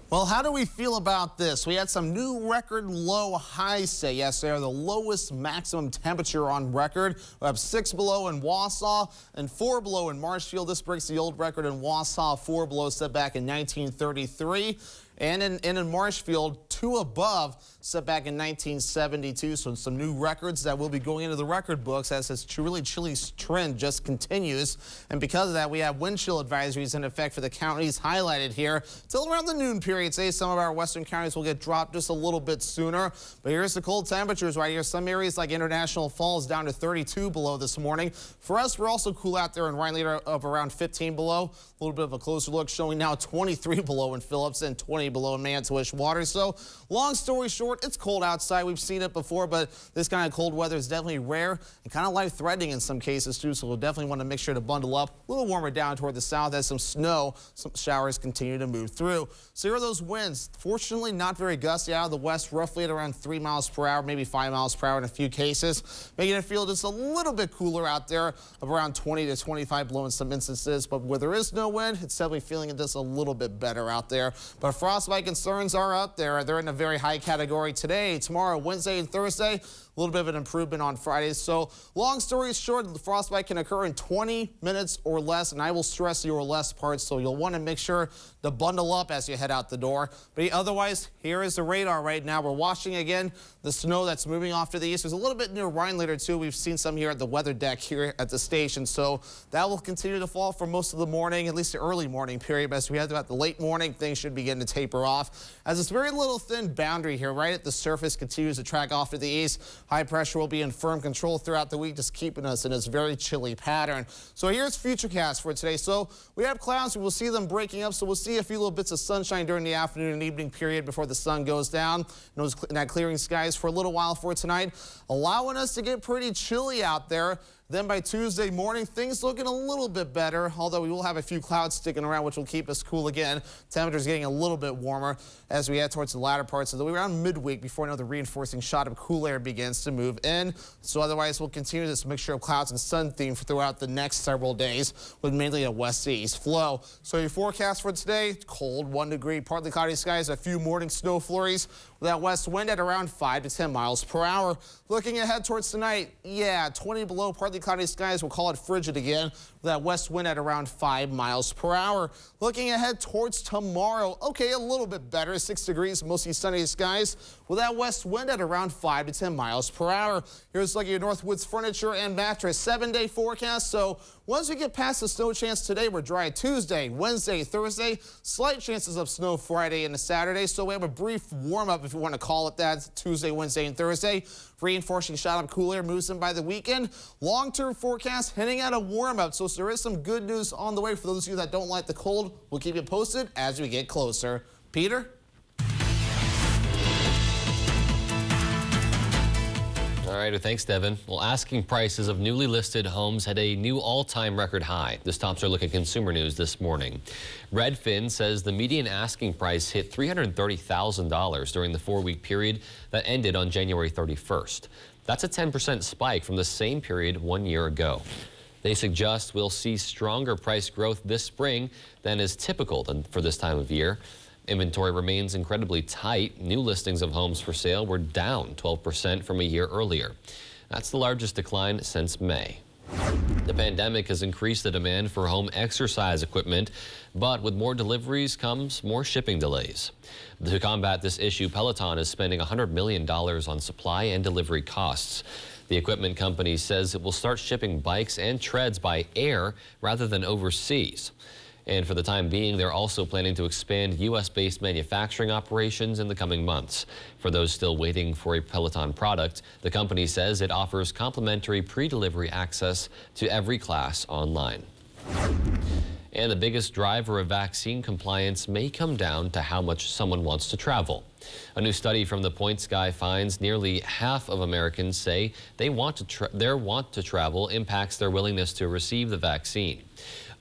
Well, how do we feel about this? We had some new record low highs today. Yes, they are the lowest maximum temperature on record. We have 6 below in Wausau and 4 below in Marshfield. This breaks the old record in Wausau, 4 below set back in 1933. And in Marshfield, 2 above set back in 1972. So some new records that will be going into the record books as this really chilly trend just continues. And because of that, we have wind chill advisories in effect for the counties highlighted here till around the noon period. Say some of our western counties will get dropped just a little bit sooner. But here's the cold temperatures right here. Some areas like International Falls down to 32 below this morning. For us, we're also cool out there in Rhinelander of around 15 below. A little bit of a closer look showing now 23 below in Phillips and 20 below in Mantua Water. So long story short, it's cold outside. We've seen it before, but this kind of cold weather is definitely rare and kind of life-threatening in some cases too. So we'll definitely want to make sure to bundle up. A little warmer down toward the south as some snow, some showers continue to move through. So here are those winds. Fortunately, not very gusty out of the west, roughly at around 3 miles per hour, maybe 5 miles per hour in a few cases, making it feel just a little bit cooler out there of around 20 to 25 below in some instances. But where there is no wind, it's definitely feeling it just a little bit better out there. But frostbite concerns are up there. They're in a very high category today, tomorrow, Wednesday, and Thursday. A little bit of an improvement on Friday. So long story short, the frostbite can occur in 20 minutes or less, and I will stress your less parts, so you'll want to make sure to bundle up as you head out the door. But otherwise, here is the radar right now. We're watching again the snow that's moving off to the east. There's a little bit near Rhinelander too. We've seen some here at the weather deck here at the station, so that will continue to fall for most of the morning, at least the early morning period. But as we head throughout the late morning, things should begin to taper off as this very little thin boundary here right at the surface continues to track off to the east. High pressure will be in firm control throughout the week, just keeping us in this very chilly pattern. So here's Futurecast for today. So we have clouds. We will see them breaking up. So we'll see a few little bits of sunshine during the afternoon and evening period before the sun goes down. In that clearing skies for a little while for tonight, allowing us to get pretty chilly out there. Then by Tuesday morning, things looking a little bit better, although we will have a few clouds sticking around, which will keep us cool again. Temperatures getting a little bit warmer as we head towards the latter parts of the week, around midweek, before another reinforcing shot of cool air begins to move in. So otherwise, we'll continue this mixture of clouds and sun theme throughout the next several days with mainly a west-east flow. So your forecast for today, cold, 1 degree, partly cloudy skies, a few morning snow flurries with that west wind at around 5 to 10 miles per hour. Looking ahead towards tonight, yeah, 20 below, partly cloudy skies, we'll call it frigid again with that west wind at around 5 miles per hour. Looking ahead towards tomorrow, okay, a little bit better, 6 degrees, mostly sunny skies with that west wind at around 5 to 10 miles per hour. Here's looking at Northwoods Furniture and Mattress 7-day forecast. So once we get past the snow chance today, we're dry Tuesday, Wednesday, Thursday, slight chances of snow Friday and Saturday. So we have a brief warm up, if you want to call it that, Tuesday, Wednesday, and Thursday. Reinforcing shot of cool air moves in by the weekend. Long-term forecast heading out a warm-up, so there is some good news on the way for those of you that don't like the cold. We'll keep you posted as we get closer. Peter? All right, thanks, Devin. Well, asking prices of newly listed homes had a new all-time record high. This tops our look at consumer news this morning. Redfin says the median asking price hit $330,000 during the 4-week period that ended on January 31st. That's a 10% spike from the same period 1 year ago. They suggest we'll see stronger price growth this spring than is typical for this time of year. Inventory remains incredibly tight. New listings of homes for sale were down 12% from a year earlier. That's the largest decline since May. The pandemic has increased the demand for home exercise equipment, but with more deliveries comes more shipping delays. To combat this issue, Peloton is spending $100 million on supply and delivery costs. The equipment company says it will start shipping bikes and treads by air rather than overseas. And for the time being, they're also planning to expand U.S.-based manufacturing operations in the coming months. For those still waiting for a Peloton product, the company says it offers complimentary pre-delivery access to every class online. And the biggest driver of vaccine compliance may come down to how much someone wants to travel. A new study from the Points Guy finds nearly half of Americans say their want to travel impacts their willingness to receive the vaccine.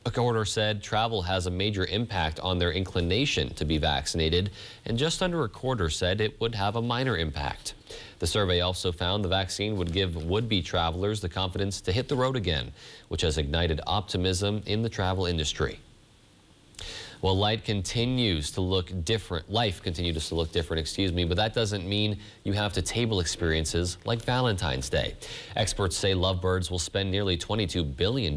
A quarter said travel has a major impact on their inclination to be vaccinated, and just under a quarter said it would have a minor impact. The survey also found the vaccine would give would-be travelers the confidence to hit the road again, which has ignited optimism in the travel industry. Well, life continues to look different, but that doesn't mean you have to table experiences like Valentine's Day. Experts say lovebirds will spend nearly $22 billion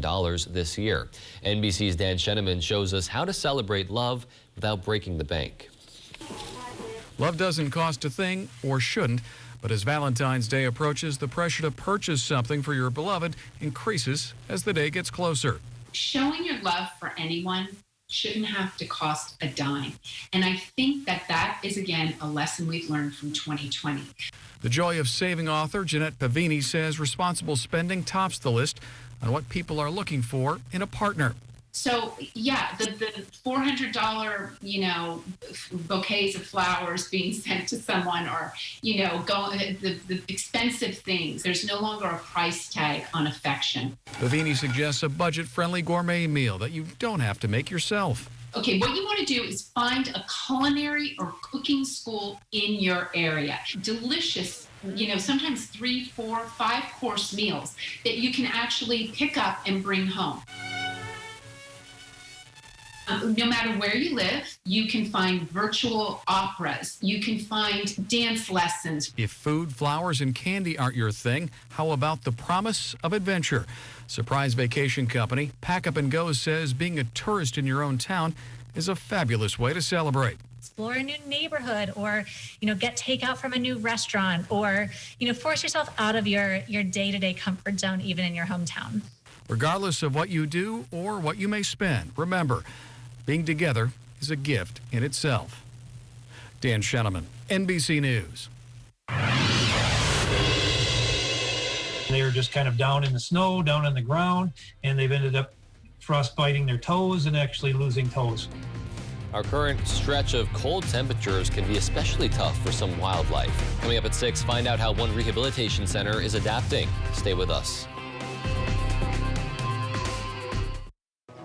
this year. NBC's Dan Sheneman shows us how to celebrate love without breaking the bank. Love doesn't cost a thing, or shouldn't, but as Valentine's Day approaches, the pressure to purchase something for your beloved increases as the day gets closer. Showing your love for anyone shouldn't have to cost a dime. And I think that is, again, a lesson we've learned from 2020. The Joy of Saving author Jeanette Pavini says responsible spending tops the list on what people are looking for in a partner. So, yeah, the $400, bouquets of flowers being sent to someone, or, the expensive things. There's no longer a price tag on affection. Pavini suggests a budget-friendly gourmet meal that you don't have to make yourself. Okay, what you want to do is find a culinary or cooking school in your area. Delicious, sometimes 3, 4, 5-course meals that you can actually pick up and bring home. No matter where you live, you can find virtual operas. You can find dance lessons. If food, flowers, and candy aren't your thing, how about the promise of adventure? Surprise vacation company Pack Up and Go says being a tourist in your own town is a fabulous way to celebrate. Explore a new neighborhood, or, get takeout from a new restaurant, or, force yourself out of your day-to-day comfort zone, even in your hometown. Regardless of what you do or what you may spend, remember, being together is a gift in itself. Dan Sheneman, NBC News. They were just kind of down in the snow, down on the ground, and they've ended up frostbiting their toes and actually losing toes. Our current stretch of cold temperatures can be especially tough for some wildlife. Coming up at 6, find out how one rehabilitation center is adapting. Stay with us.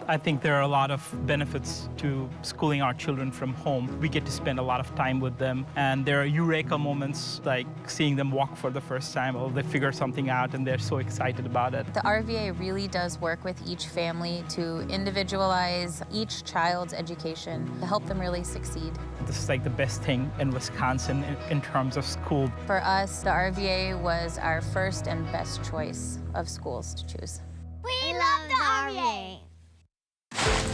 I think there are a lot of benefits to schooling our children from home. We get to spend a lot of time with them, and there are eureka moments like seeing them walk for the first time, or they figure something out and they're so excited about it. The RVA really does work with each family to individualize each child's education to help them really succeed. This is like the best thing in Wisconsin in terms of school. For us, the RVA was our first and best choice of schools to choose. We love the RVA.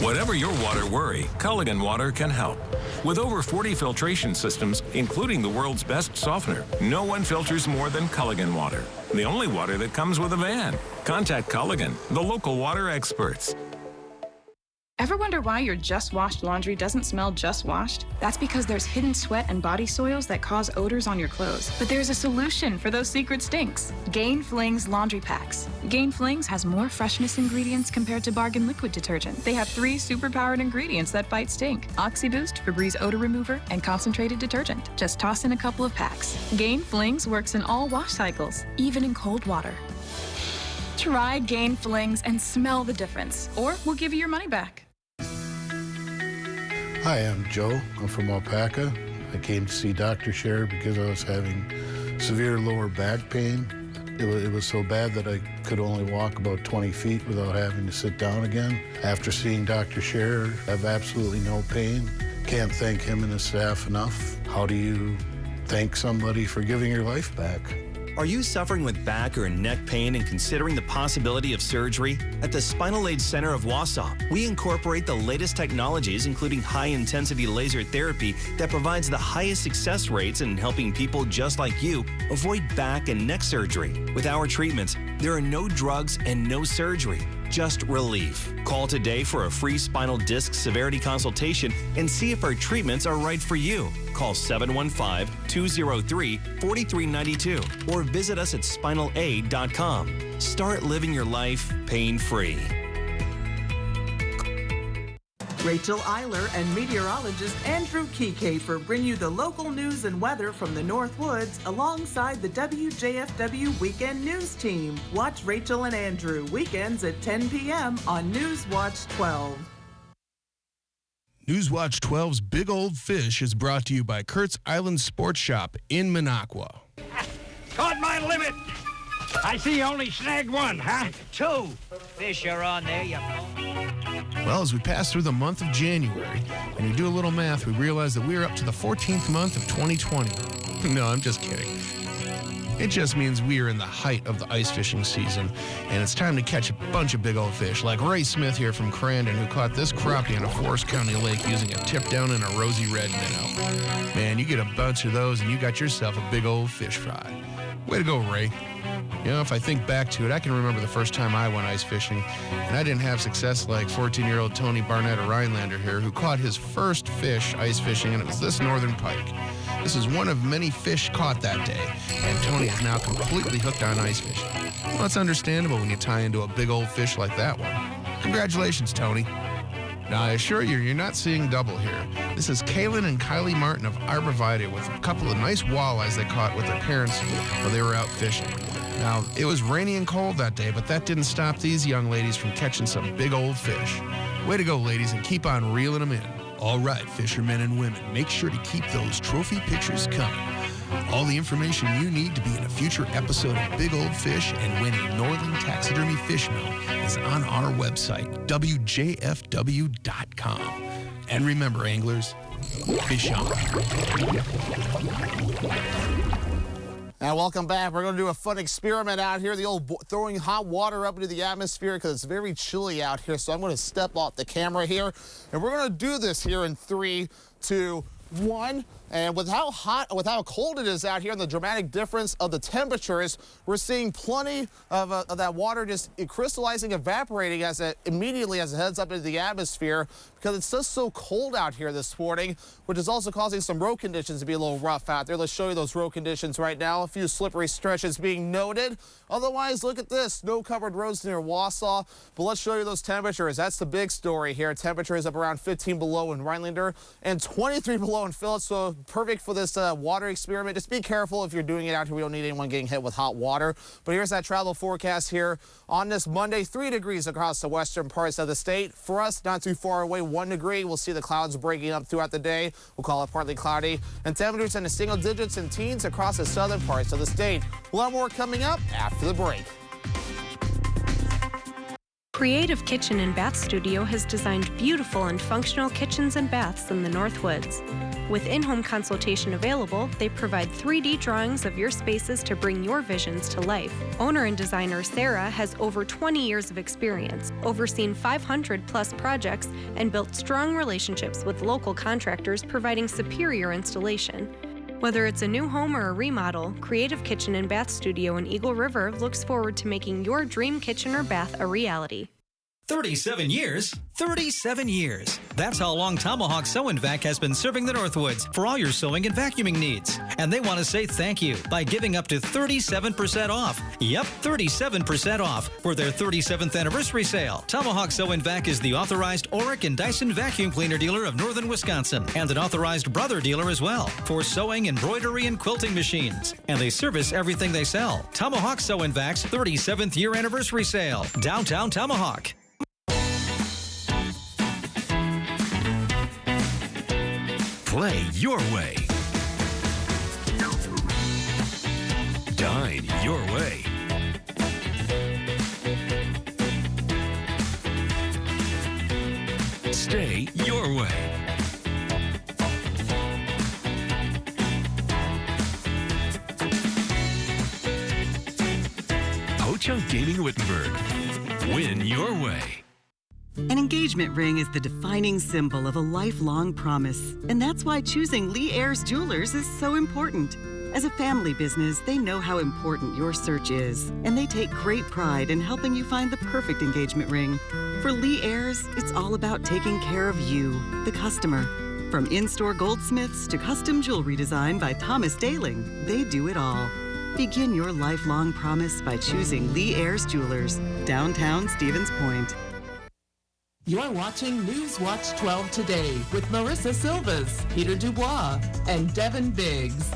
Whatever your water worry, Culligan Water can help. With over 40 filtration systems, including the world's best softener, no one filters more than Culligan Water. The only water that comes with a van. Contact Culligan, the local water experts. Ever wonder why your just washed laundry doesn't smell just washed? That's because there's hidden sweat and body soils that cause odors on your clothes. But there's a solution for those secret stinks. Gain Flings laundry packs. Gain Flings has more freshness ingredients compared to Bargain liquid detergent. They have 3 superpowered ingredients that fight stink: OxyBoost, Febreze odor remover, and concentrated detergent. Just toss in a couple of packs. Gain Flings works in all wash cycles, even in cold water. Try Gain Flings and smell the difference, or we'll give you your money back. Hi, I'm Joe. I'm from Alpaca. I came to see Dr. Scher because I was having severe lower back pain. It was so bad that I could only walk about 20 feet without having to sit down again. After seeing Dr. Scher, I have absolutely no pain. Can't thank him and his staff enough. How do you thank somebody for giving your life back? Are you suffering with back or neck pain and considering the possibility of surgery? At the Spinal Aid Center of Wausau, we incorporate the latest technologies, including high-intensity laser therapy that provides the highest success rates in helping people just like you avoid back and neck surgery. With our treatments, there are no drugs and no surgery, just relief. Call today for a free spinal disc severity consultation and see if our treatments are right for you. Call 715-203-4392 or visit us at spinalaid.com. Start living your life pain-free. Rachel Eiler and meteorologist Andrew Kiefer bring you the local news and weather from the North Woods alongside the WJFW Weekend News team. Watch Rachel and Andrew weekends at 10 p.m. on Newswatch 12. Newswatch 12's Big Old Fish is brought to you by Kurt's Island Sports Shop in Minocqua. Caught my limit. I see you only snagged one, huh? 2 fish are on there, you Well, as we pass through the month of January, and we do a little math, we realize that we are up to the 14th month of 2020. No, I'm just kidding. It just means we are in the height of the ice fishing season, and it's time to catch a bunch of big old fish, like Ray Smith here from Crandon, who caught this crappie in a Forest County lake using a tip down and a rosy red minnow. Man, you get a bunch of those, and you got yourself a big old fish fry. Way to go, Ray. You know, if I think back to it, I can remember the first time I went ice fishing, and I didn't have success like 14-year-old Tony Barnett of Rhinelander here, who caught his first fish ice fishing, and it was this northern pike. This is one of many fish caught that day, and Tony is now completely hooked on ice fishing. Well, that's understandable when you tie into a big old fish like that one. Congratulations, Tony. Now, I assure you, you're not seeing double here. This is Kaylin and Kylie Martin of Arborvitae with a couple of nice walleyes they caught with their parents while they were out fishing. Now, it was rainy and cold that day, but that didn't stop these young ladies from catching some big old fish. Way to go, ladies, and keep on reeling them in. All right, fishermen and women, make sure to keep those trophy pictures coming. All the information you need to be in a future episode of Big Old Fish and win a Northern Taxidermy Fish Mill is on our website, WJFW.com. And remember, anglers, fish on. And welcome back. We're going to do a fun experiment out here, the old throwing hot water up into the atmosphere because it's very chilly out here. So I'm going to step off the camera here, and we're going to do this here in 3, 2, 1. And with how cold it is out here and the dramatic difference of the temperatures, we're seeing plenty of that water just crystallizing, evaporating immediately as it heads up into the atmosphere because it's just so cold out here this morning, which is also causing some road conditions to be a little rough out there. Let's show you those road conditions right now. A few slippery stretches being noted. Otherwise, look at this, snow-covered roads near Wausau. But let's show you those temperatures. That's the big story here. Temperatures up around 15 below in Rhinelander and 23 below in Phillips. So perfect for this water experiment. Just be careful if you're doing it out here. We don't need anyone getting hit with hot water. But here's that travel forecast here on this Monday. 3 degrees across the western parts of the state. For us, not too far away, 1 degree. We'll see the clouds breaking up throughout the day. We'll call it partly cloudy. And temperatures in the single digits and teens across the southern parts of the state. We'll have more coming up after the break. Creative Kitchen and Bath Studio has designed beautiful and functional kitchens and baths in the North Woods. With in-home consultation available, they provide 3D drawings of your spaces to bring your visions to life. Owner and designer Sarah has over 20 years of experience, overseen 500+ projects, and built strong relationships with local contractors providing superior installation. Whether it's a new home or a remodel, Creative Kitchen and Bath Studio in Eagle River looks forward to making your dream kitchen or bath a reality. 37 years. 37 years. That's how long Tomahawk Sew and Vac has been serving the Northwoods for all your sewing and vacuuming needs. And they want to say thank you by giving up to 37% off. Yep, 37% off for their 37th anniversary sale. Tomahawk Sew and Vac is the authorized Oreck and Dyson vacuum cleaner dealer of northern Wisconsin and an authorized Brother dealer as well for sewing, embroidery, and quilting machines. And they service everything they sell. Tomahawk Sew and Vac's 37th year anniversary sale. Downtown Tomahawk. Play your way. Dine your way. Stay your way. Ho-Chunk Gaming Wittenberg. Win your way. An engagement ring is the defining symbol of a lifelong promise, and that's why choosing Lee Ayres Jewelers is so important. As a family business, they know how important your search is, and they take great pride in helping you find the perfect engagement ring. For Lee Ayres, it's all about taking care of you, the customer. From in-store goldsmiths to custom jewelry design by Thomas Daling, they do it all. Begin your lifelong promise by choosing Lee Ayres Jewelers, downtown Stevens Point. You're watching News Watch 12 today with Marissa Silvas, Peter Dubois, and Devin Biggs.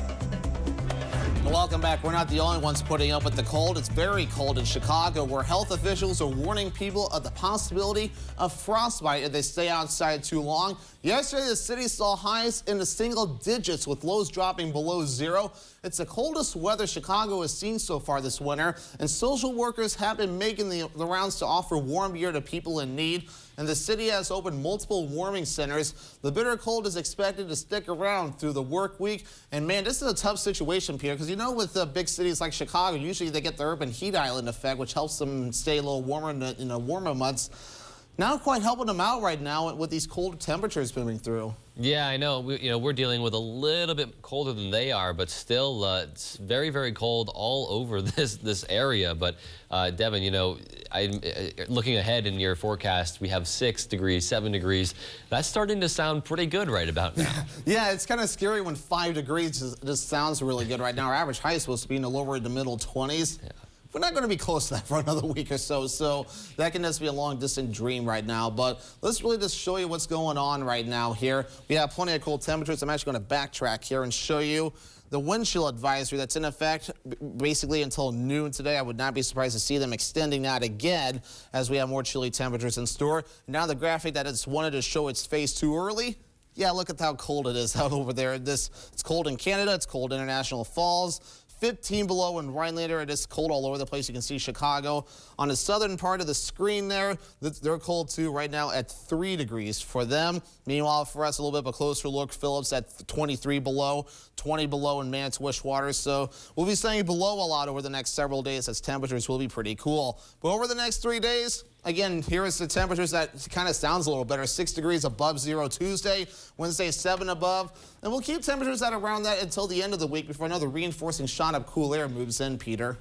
Welcome back. We're not the only ones putting up with the cold. It's very cold in Chicago, where health officials are warning people of the possibility of frostbite if they stay outside too long. Yesterday, the city saw highs in the single digits, with lows dropping below zero. It's the coldest weather Chicago has seen so far this winter, and social workers have been making the rounds to offer warm gear to people in need. And the city has opened multiple warming centers. The bitter cold is expected to stick around through the work week. And man, this is a tough situation, Peter, because you know with big cities like Chicago, usually they get the urban heat island effect, which helps them stay a little warmer in the warmer months. Not quite helping them out right now with these cold temperatures moving through. Yeah, I know. We're dealing with a little bit colder than they are, but still, it's very, very cold all over this area. But Devin, I'm looking ahead in your forecast. We have 6 degrees, 7 degrees. That's starting to sound pretty good right about now. Yeah, it's kind of scary when 5 degrees just sounds really good right now. Our average high is supposed to be in the lower to middle 20s. Yeah. We're not going to be close to that for another week or so, so that can just be a long-distant dream right now. But let's really just show you what's going on right now here. We have plenty of cold temperatures. I'm actually going to backtrack here and show you the wind chill advisory that's in effect basically until noon today. I would not be surprised to see them extending that again as we have more chilly temperatures in store. Now the graphic that it's wanted to show its face too early. Yeah, look at how cold it is out over there. It's cold in Canada. It's cold in International Falls. 15 below in Rhinelander. It is cold all over the place. You can see Chicago on the southern part of the screen there. They're cold too right now at 3 degrees for them. Meanwhile, for us, a little bit of a closer look. Phillips at 23 below, 20 below in Manitowish-Water. So we'll be staying below a lot over the next several days as temperatures will be pretty cool. But over the next 3 days, again, here is the temperatures that kind of sounds a little better. 6 degrees above zero Tuesday, Wednesday 7 above. And we'll keep temperatures at around that until the end of the week before another reinforcing shot of cool air moves in, Peter.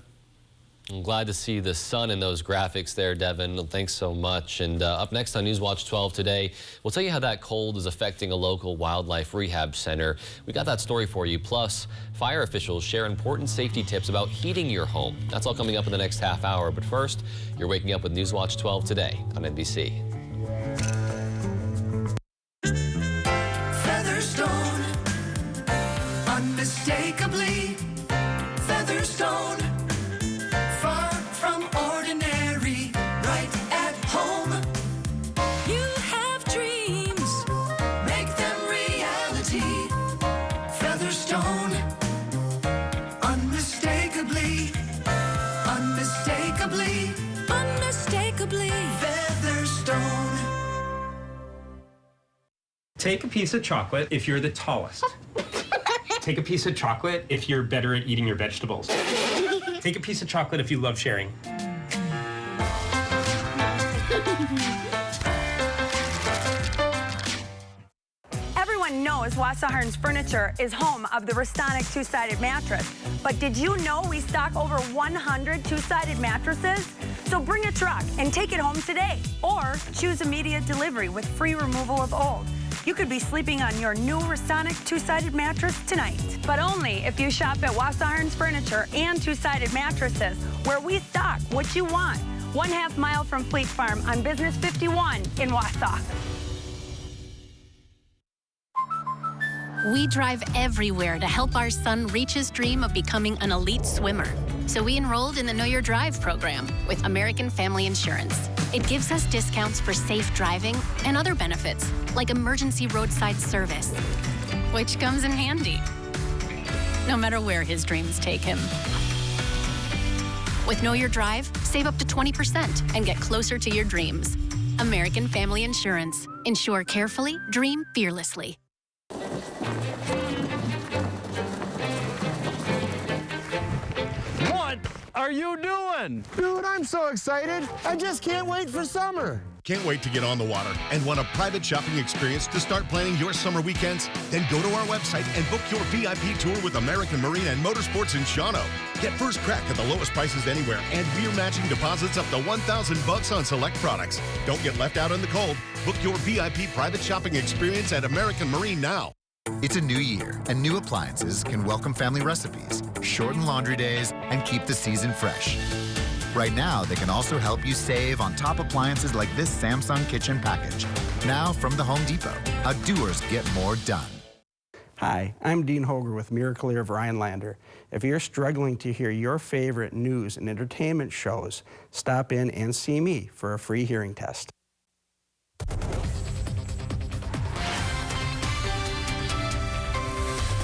I'm glad to see the sun in those graphics there, Devin. Thanks so much. And up next on News Watch 12 today, we'll tell you how that cold is affecting a local wildlife rehab center. We got that story for you. Plus, fire officials share important safety tips about heating your home. That's all coming up in the next half hour. But first, you're waking up with News Watch 12 today on NBC. Featherstone, unmistakably Featherstone. Take a piece of chocolate if you're the tallest. Take a piece of chocolate if you're better at eating your vegetables. Take a piece of chocolate if you love sharing. Everyone knows Wausau Harns Furniture is home of the Restonic two-sided mattress. But did you know we stock over 100 two-sided mattresses? So bring a truck and take it home today. Or choose immediate delivery with free removal of old. You could be sleeping on your new Restonic two-sided mattress tonight. But only if you shop at Wausau Harns Furniture and Two-Sided Mattresses, where we stock what you want. 1/2 mile from Fleet Farm on Business 51 in Wausau. We drive everywhere to help our son reach his dream of becoming an elite swimmer. So we enrolled in the Know Your Drive program with American Family Insurance. It gives us discounts for safe driving and other benefits, like emergency roadside service, which comes in handy, no matter where his dreams take him. With Know Your Drive, save up to 20% and get closer to your dreams. American Family Insurance. Insure carefully, dream fearlessly. What are you doing? Dude, I'm so excited. I just can't wait for summer. Can't wait to get on the water and want a private shopping experience to start planning your summer weekends? Then go to our website and book your VIP tour with American Marine and Motorsports in Shawano. Get first crack at the lowest prices anywhere, and we're matching deposits up to $1,000 on select products. Don't get left out in the cold. Book your VIP private shopping experience at American Marine now. It's a new year, and new appliances can welcome family recipes, shorten laundry days, and keep the season fresh. Right now, they can also help you save on top appliances like this Samsung kitchen package. Now from the Home Depot, how doers get more done. Hi, I'm Dean Hoger with Miracle-Ear of Rhinelander. If you're struggling to hear your favorite news and entertainment shows, stop in and see me for a free hearing test.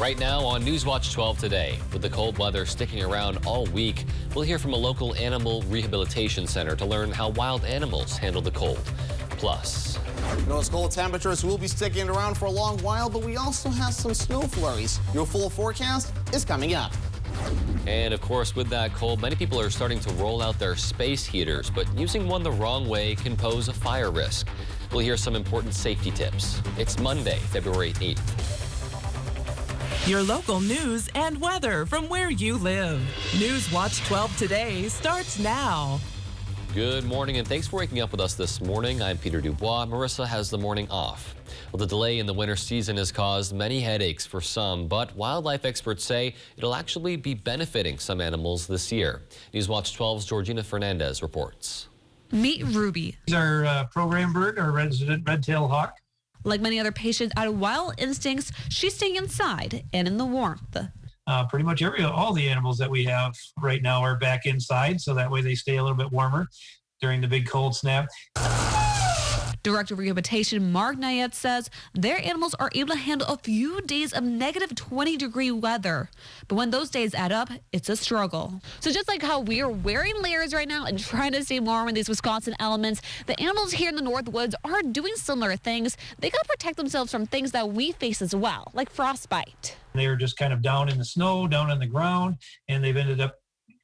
Right now on Newswatch 12 today, with the cold weather sticking around all week, we'll hear from a local animal rehabilitation center to learn how wild animals handle the cold. Plus, those cold temperatures will be sticking around for a long while, but we also have some snow flurries. Your full forecast is coming up. and of course, with that cold, many people are starting to roll out their space heaters, but using one the wrong way can pose a fire risk. We'll hear some important safety tips. It's Monday, February 8th. Your local news and weather from where you live. Newswatch 12 Today starts now. Good morning, and thanks for waking up with us this morning. I'm Peter Dubois. Marissa has the morning off. Well, the delay in the winter season has caused many headaches for some, but wildlife experts say it'll actually be benefiting some animals this year. Newswatch 12's Georgina Fernandez reports. Meet Ruby. He's our program bird, our resident red-tailed hawk. Like many other patients, out of wild instincts, she's staying inside and in the warmth. Pretty much all the animals that we have right now are back inside, so that way they stay a little bit warmer during the big cold snap. Director of Rehabilitation Mark Nayet says their animals are able to handle a few days of negative 20-degree weather. But when those days add up, it's a struggle. So just like how we are wearing layers right now and trying to stay warm in these Wisconsin elements, the animals here in the North Woods are doing similar things. They got to protect themselves from things that we face as well, like frostbite. They are just kind of down in the snow, down on the ground, and they've ended up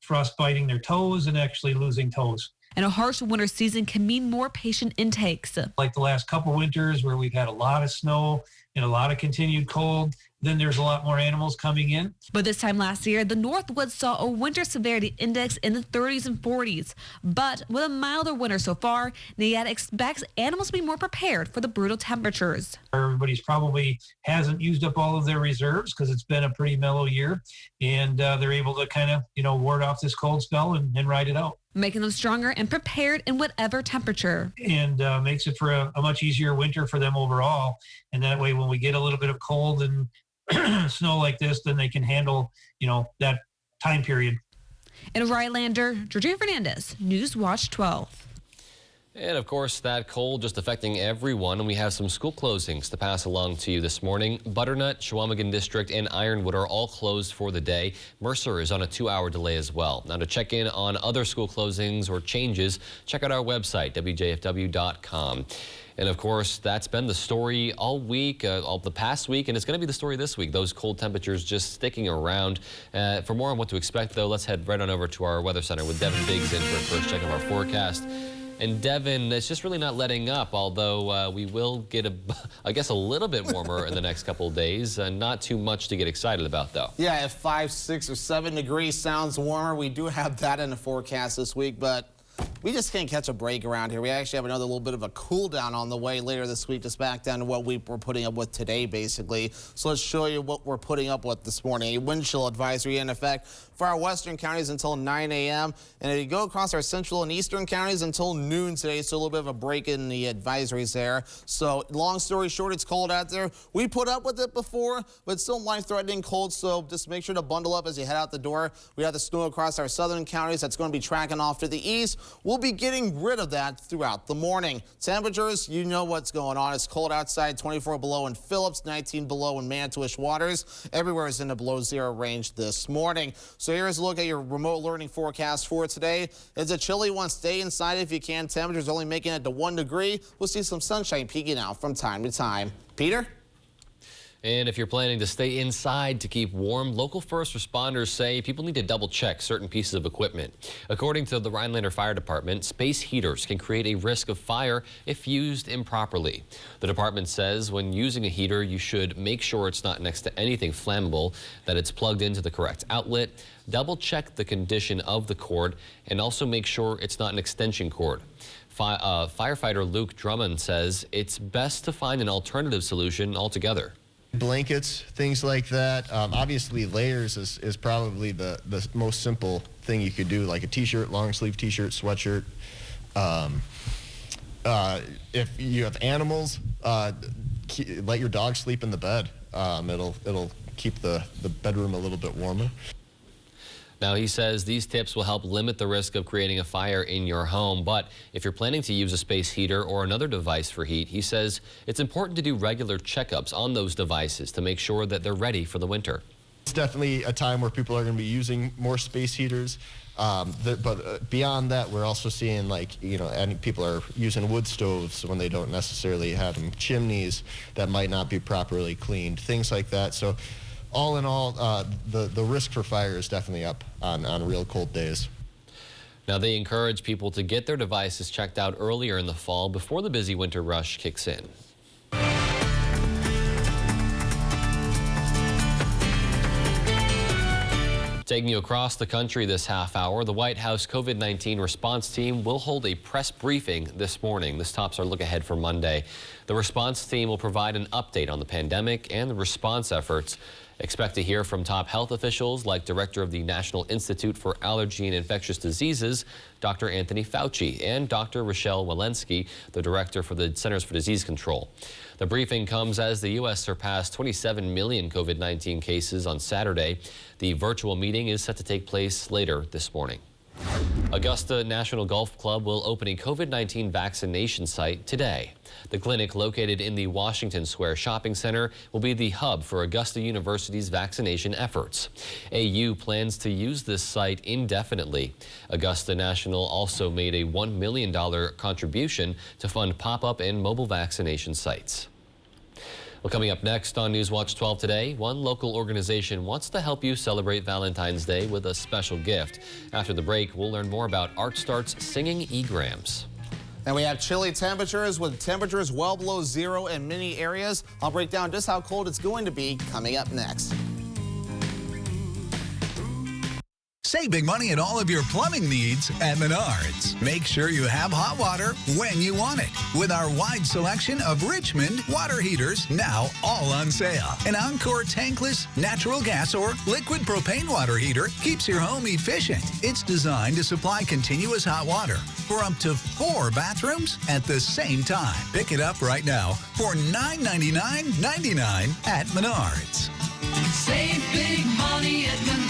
frostbiting their toes and actually losing toes. And a harsh winter season can mean more patient intakes. Like the last couple winters where we've had a lot of snow and a lot of continued cold, then there's a lot more animals coming in. But this time last year, the North Woods saw a winter severity index in the 30s and 40s. But with a milder winter so far, Nayat expects animals to be more prepared for the brutal temperatures. Everybody's probably hasn't used up all of their reserves because it's been a pretty mellow year, and they're able to kind of, ward off this cold spell and ride it out. Making them stronger and prepared in whatever temperature. And makes it for a much easier winter for them overall. And that way, when we get a little bit of cold and snow like this, then they can handle, that time period. In Rhinelander, Georgina Fernandez, Newswatch 12. And of course, that cold just affecting everyone, and we have some school closings to pass along to you this morning. Butternut, Chequamegon District, and Ironwood are all closed for the day. Mercer is on a 2-hour delay as well. Now, to check in on other school closings or changes, check out our website, WJFW.com. And of course, that's been the story all week, all the past week, and it's going to be the story this week. Those cold temperatures just sticking around. For more on what to expect, though, let's head right on over to our weather center with Devin Biggs in for a first check of our forecast. And Devin, it's just really not letting up, although we will get, I guess, a little bit warmer in the next couple of days. Not too much to get excited about, though. Yeah, if 5, 6, or 7 degrees sounds warmer, we do have that in the forecast this week, but we just can't catch a break around here. We actually have another little bit of a cool down on the way later this week, just back down to what we were putting up with today, basically. So let's show you what we're putting up with this morning. A wind chill advisory in effect for our western counties until 9 a.m. And if you go across our central and eastern counties until noon today, so a little bit of a break in the advisories there. So long story short, it's cold out there. We put up with it before, but still life-threatening cold, so just make sure to bundle up as you head out the door. We have the snow across our southern counties. That's going to be tracking off to the east. We'll be getting rid of that throughout the morning. Temperatures, you know what's going on. It's cold outside, 24 below in Phillips, 19 below in Manitowish Waters. Everywhere is in the below zero range this morning. So here's a look at your remote learning forecast for today. It's a chilly one. Stay inside if you can. Temperatures only making it to 1 degree. We'll see some sunshine peeking out from time to time. Peter? And if you're planning to stay inside to keep warm, local first responders say people need to double check certain pieces of equipment. According to the Rhinelander Fire Department, space heaters can create a risk of fire if used improperly. The department says when using a heater, you should make sure it's not next to anything flammable, that it's plugged into the correct outlet, double check the condition of the cord, and also make sure it's not an extension cord. Firefighter Luke Drummond says it's best to find an alternative solution altogether. Blankets, things like that. Obviously, layers is probably the most simple thing you could do, like a t-shirt, long sleeve t-shirt, sweatshirt. If you have animals, let your dog sleep in the bed. It'll keep the bedroom a little bit warmer. Now, he says these tips will help limit the risk of creating a fire in your home. But if you're planning to use a space heater or another device for heat, he says it's important to do regular checkups on those devices to make sure that they're ready for the winter. It's definitely a time where people are going to be using more space heaters. But beyond that, we're also seeing, like, people are using wood stoves when they don't necessarily have them, chimneys that might not be properly cleaned, things like that. So all in all, the risk for fire is definitely up on real cold days. Now, they encourage people to get their devices checked out earlier in the fall before the busy winter rush kicks in. Taking you across the country this half hour, the White House COVID-19 response team will hold a press briefing this morning. This tops our look ahead for Monday. The response team will provide an update on the pandemic and the response efforts. Expect to hear from top health officials like Director of the National Institute for Allergy and Infectious Diseases, Dr. Anthony Fauci, and Dr. Rochelle Walensky, the Director for the Centers for Disease Control. The briefing comes as the U.S. surpassed 27 million COVID-19 cases on Saturday. The virtual meeting is set to take place later this morning. Augusta National Golf Club will open a COVID-19 vaccination site today. The clinic, located in the Washington Square Shopping Center, will be the hub for Augusta University's vaccination efforts. AU plans to use this site indefinitely. Augusta National also made a $1 million contribution to fund pop-up and mobile vaccination sites. Well, coming up next on Newswatch 12 today, one local organization wants to help you celebrate Valentine's Day with a special gift. After the break, we'll learn more about Art Start's Singing E-Grams. And we have chilly temperatures with temperatures well below zero in many areas. I'll break down just how cold it's going to be coming up next. Save big money at all of your plumbing needs at Menards. Make sure you have hot water when you want it. With our wide selection of Richmond water heaters, now all on sale. An Encore tankless natural gas or liquid propane water heater keeps your home efficient. It's designed to supply continuous hot water for up to 4 bathrooms at the same time. Pick it up right now for $999.99 at Menards. Save big money at Menards.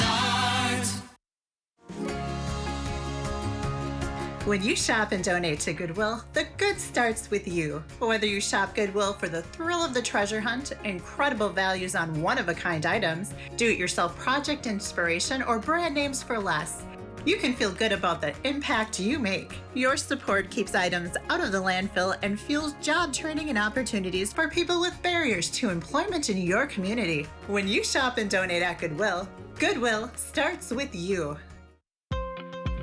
When you shop and donate to Goodwill, the good starts with you. Whether you shop Goodwill for the thrill of the treasure hunt, incredible values on one-of-a-kind items, do-it-yourself project inspiration, or brand names for less, you can feel good about the impact you make. Your support keeps items out of the landfill and fuels job training and opportunities for people with barriers to employment in your community. When you shop and donate at Goodwill, Goodwill starts with you.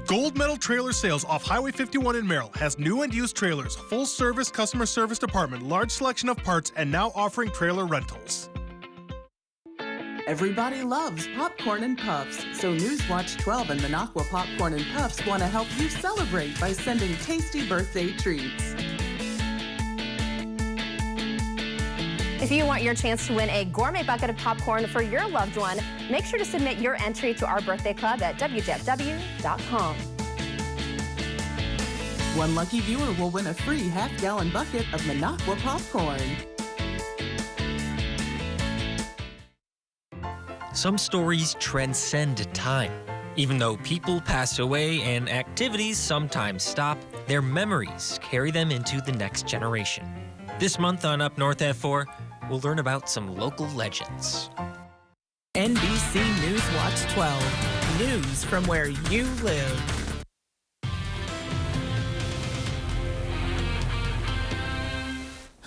Gold Medal Trailer Sales off Highway 51 in Merrill has new and used trailers, full-service customer service department, large selection of parts, and now offering trailer rentals. Everybody loves popcorn and puffs, so Newswatch 12 and Minocqua Popcorn and Puffs want to help you celebrate by sending tasty birthday treats. If you want your chance to win a gourmet bucket of popcorn for your loved one, make sure to submit your entry to our birthday club at WJFW.com. One lucky viewer will win a free half-gallon bucket of Minocqua popcorn. Some stories transcend time. Even though people pass away and activities sometimes stop, their memories carry them into the next generation. This month on Up North at 4, we'll learn about some local legends. NBC Newswatch 12. News from where you live.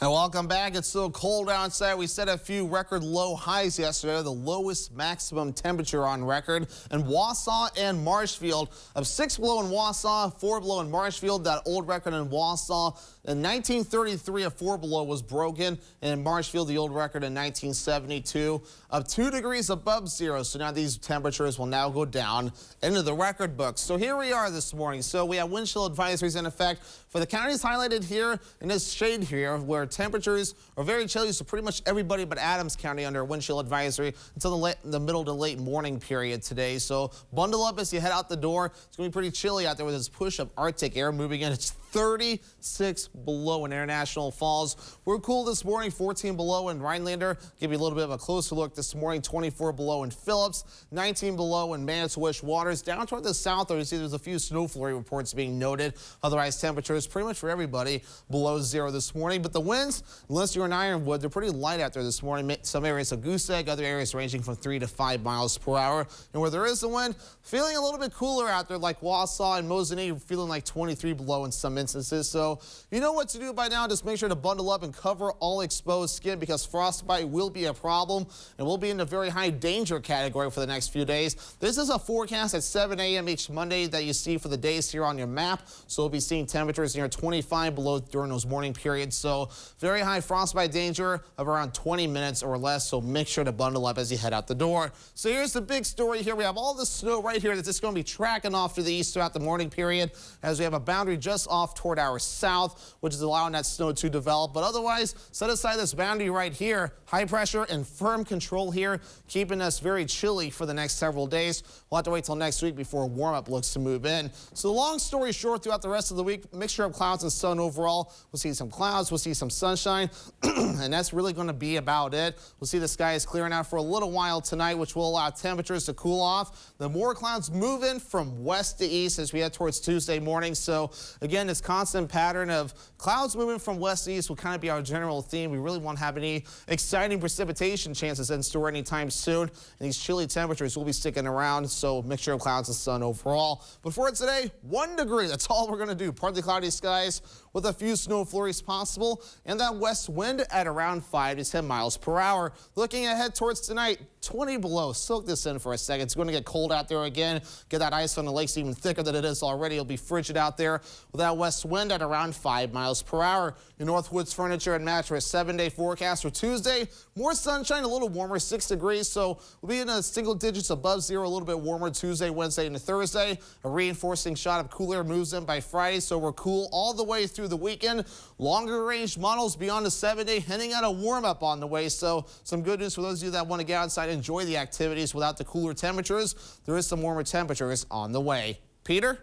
And welcome back. It's still cold outside. We set a few record low highs yesterday, the lowest maximum temperature on record in Wausau and Marshfield of 6 below in Wausau, 4 below in Marshfield. That old record in Wausau In 1933, a 4 below was broken, and in Marshfield, the old record in 1972 of 2 degrees above zero. So now these temperatures will now go down into the record books. So here we are this morning. So we have wind chill advisories in effect for the counties highlighted here in this shade here, where temperatures are very chilly. So pretty much everybody but Adams County under a wind chill advisory until the middle to late morning period today. So bundle up as you head out the door. It's going to be pretty chilly out there with this push of Arctic air moving in. It's 36 below in International Falls. We're cool this morning, 14 below in Rhinelander. Give you a little bit of a closer look this morning, 24 below in Phillips, 19 below in Manitowish Waters. Down toward the south, there you see there's a few snow flurry reports being noted. Otherwise, temperatures pretty much for everybody below zero this morning. But the winds, unless you're in Ironwood, they're pretty light out there this morning. Some areas of Goose Egg, other areas ranging from 3 to 5 miles per hour. And where there is a wind, feeling a little bit cooler out there, like Wausau and Mosinee, feeling like 23 below in some instances. So you know what to do by now. Just make sure to bundle up and cover all exposed skin, because frostbite will be a problem and we'll be in a very high danger category for the next few days. This is a forecast at 7 a.m. each Monday that you see for the days here on your map. So we'll be seeing temperatures near 25 below during those morning periods. So very high frostbite danger of around 20 minutes or less. So make sure to bundle up as you head out the door. So here's the big story here. We have all the snow right here that's just going to be tracking off to the east throughout the morning period, as we have a boundary just off toward our south, which is allowing that snow to develop. But otherwise, set aside this boundary right here. High pressure and firm control here, keeping us very chilly for the next several days. We'll have to wait till next week before warm-up looks to move in. So long story short, throughout the rest of the week, mixture of clouds and sun overall. We'll see some clouds, we'll see some sunshine, and that's really going to be about it. We'll see the skies clearing out for a little while tonight, which will allow temperatures to cool off. The more clouds move in from west to east as we head towards Tuesday morning. So again, this constant pattern of clouds moving from west to east will kind of be our general theme. We really won't have any exciting precipitation chances in store anytime soon. And these chilly temperatures will be sticking around, so mixture of clouds and sun overall. But for today, 1 degree. That's all we're going to do. Partly cloudy skies with a few snow flurries possible, and that west wind at around 5 to 10 miles per hour. Looking ahead towards tonight, 20 below. Soak this in for a second. It's going to get cold out there again. Get that ice on the lakes even thicker than it is already. It'll be frigid out there with that west wind at around 5 miles per hour. Your Northwoods Furniture and Mattress 7-day forecast for Tuesday. More sunshine, a little warmer, 6 degrees. So we'll be in the single digits above zero, a little bit warmer Tuesday, Wednesday, and Thursday. A reinforcing shot of cool air moves in by Friday, so we're cool all the way through the weekend. Longer range models beyond the 7-day, hinting at a warm up on the way. So some good news for those of you that want to get outside and enjoy the activities without the cooler temperatures. There is some warmer temperatures on the way. Peter?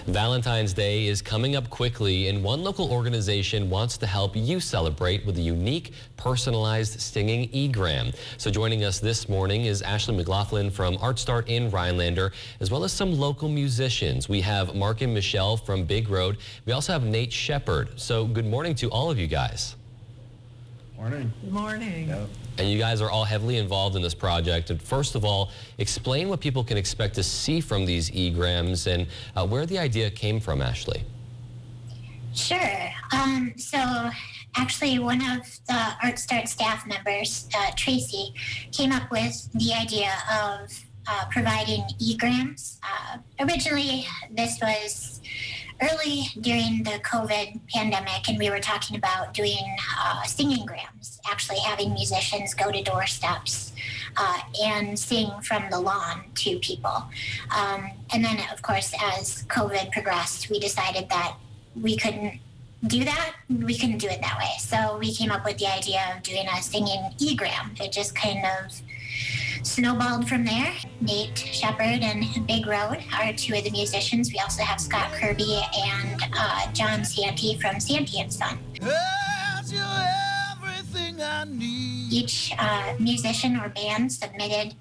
Valentine's Day is coming up quickly, and one local organization wants to help you celebrate with a unique, personalized stinging e-gram. So joining us this morning is Ashley McLaughlin from Art Start in Rhinelander, as well as some local musicians. We have Mark and Michelle from Big Road. We also have Nate Shepard. So good morning to all of you guys. Morning. Good morning. Yep. And you guys are all heavily involved in this project. And first of all, explain what people can expect to see from these e-grams and where the idea came from, Ashley. Sure. So actually one of the Art Start staff members, Tracy, came up with the idea of providing e-grams. Originally, this was early during the COVID pandemic, and we were talking about doing singing grams, actually having musicians go to doorsteps and sing from the lawn to people. And then, of course, as COVID progressed, we decided that we couldn't do that. We couldn't do it that way. So we came up with the idea of doing a singing e-gram. It just kind of snowballed from there. Nate Shepard and Big Road are two of the musicians. We also have Scott Kirby and John Santee from Santee and Son. Each musician or band submitted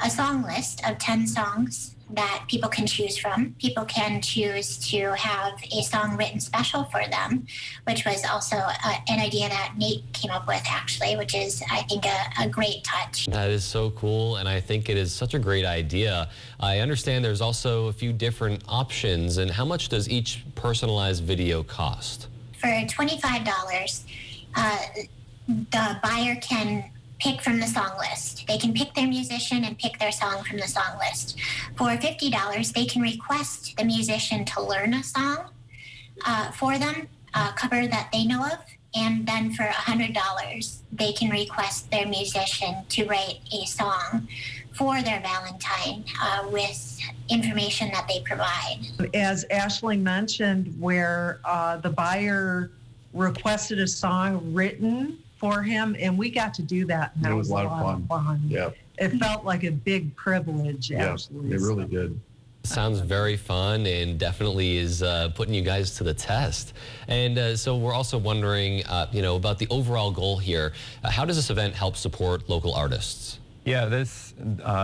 a song list of 10 songs that people can choose from. People can choose to have a song written special for them, which was also an idea that Nate came up with, actually, which is, I think, a great touch. That is so cool, and I think it is such a great idea. I understand there's also a few different options, and how much does each personalized video cost? For $25, the buyer can pick from the song list. They can pick their musician and pick their song from the song list. For $50, they can request the musician to learn a song for them. cover that they know of. And then for $100, they can request their musician to write a song for their Valentine with information that they provide. As Ashley mentioned, where the buyer requested a song written for him, and we got to do that. And that was a lot of fun. Yeah. It felt like a big privilege, actually. Yeah, it really did. Sounds very fun and definitely is putting you guys to the test. And so we're also wondering, about the overall goal here. How does this event help support local artists? Yeah, this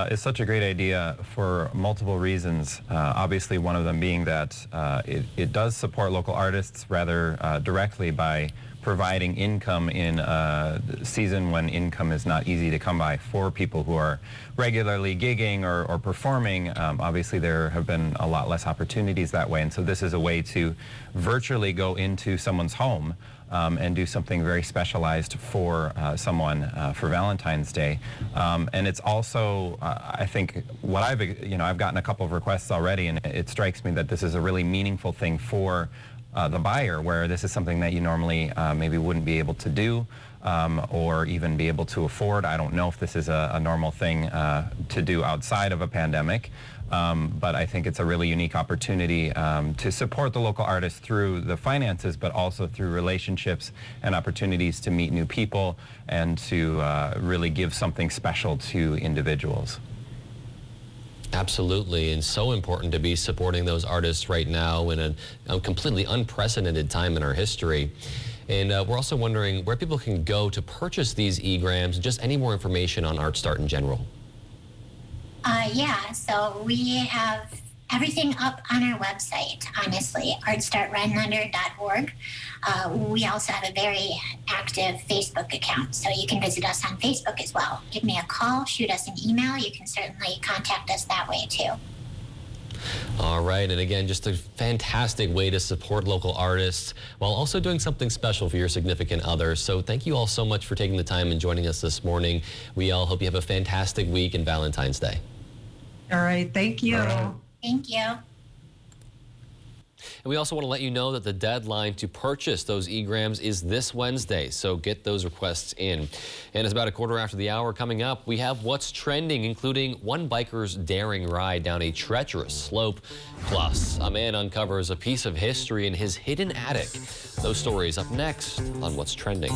is such a great idea for multiple reasons. Obviously, one of them being that it does support local artists rather directly by providing income in a season when income is not easy to come by for people who are regularly gigging or performing. Obviously, there have been a lot less opportunities that way, and so this is a way to virtually go into someone's home and do something very specialized for someone for Valentine's Day. And it's also, I think, what I've gotten a couple of requests already, and it strikes me that this is a really meaningful thing for the buyer, where this is something that you normally maybe wouldn't be able to do or even be able to afford. I don't know if this is a normal thing to do outside of a pandemic, but I think it's a really unique opportunity to support the local artists through the finances, but also through relationships and opportunities to meet new people and to really give something special to individuals. Absolutely, and so important to be supporting those artists right now in a completely unprecedented time in our history. And we're also wondering where people can go to purchase these e-grams, just any more information on ArtStart in general. So we have everything up on our website, honestly, artstartrhinelander.org. We also have a very active Facebook account, so you can visit us on Facebook as well. Give me a call, shoot us an email. You can certainly contact us that way, too. All right, and again, just a fantastic way to support local artists while also doing something special for your significant other. So thank you all so much for taking the time and joining us this morning. We all hope you have a fantastic week and Valentine's Day. All right, thank you. Thank you. And we also want to let you know that the deadline to purchase those e-grams is this Wednesday, so get those requests in. And it's about 1:15 coming up. We have what's trending, including one biker's daring ride down a treacherous slope. Plus, a man uncovers a piece of history in his hidden attic. Those stories up next on What's Trending.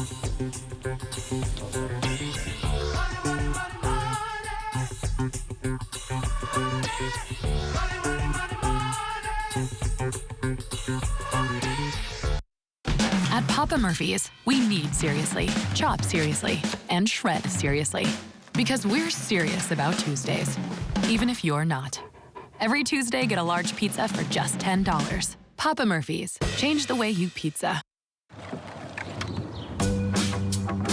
At Papa Murphy's, we knead seriously, chop seriously, and shred seriously. Because we're serious about Tuesdays, even if you're not. Every Tuesday, get a large pizza for just $10. Papa Murphy's, change the way you pizza.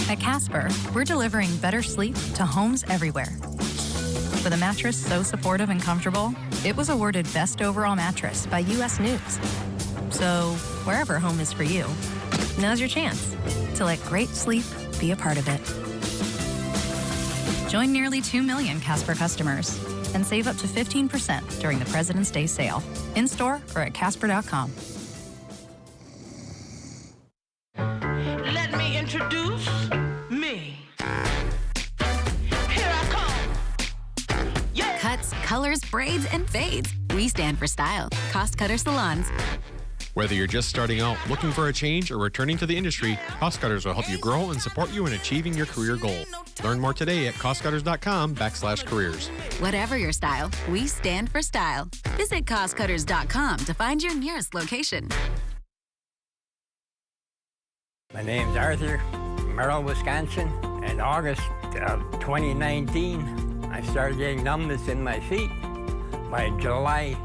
At Casper, we're delivering better sleep to homes everywhere. With a mattress so supportive and comfortable, it was awarded Best Overall Mattress by U.S. News. So, wherever home is for you, now's your chance to let great sleep be a part of it. Join nearly 2 million Casper customers and save up to 15% during the President's Day sale, in-store or at Casper.com. Let me introduce me. Here I come. Yeah. Cuts, colors, braids, and fades. We stand for style. Cost Cutter Salons. Whether you're just starting out, looking for a change, or returning to the industry, Cost Cutters will help you grow and support you in achieving your career goal. Learn more today at costcutters.com/careers. Whatever your style, we stand for style. Visit costcutters.com to find your nearest location. My name's Arthur, Merrill, Wisconsin. In August of 2019, I started getting numbness in my feet. By July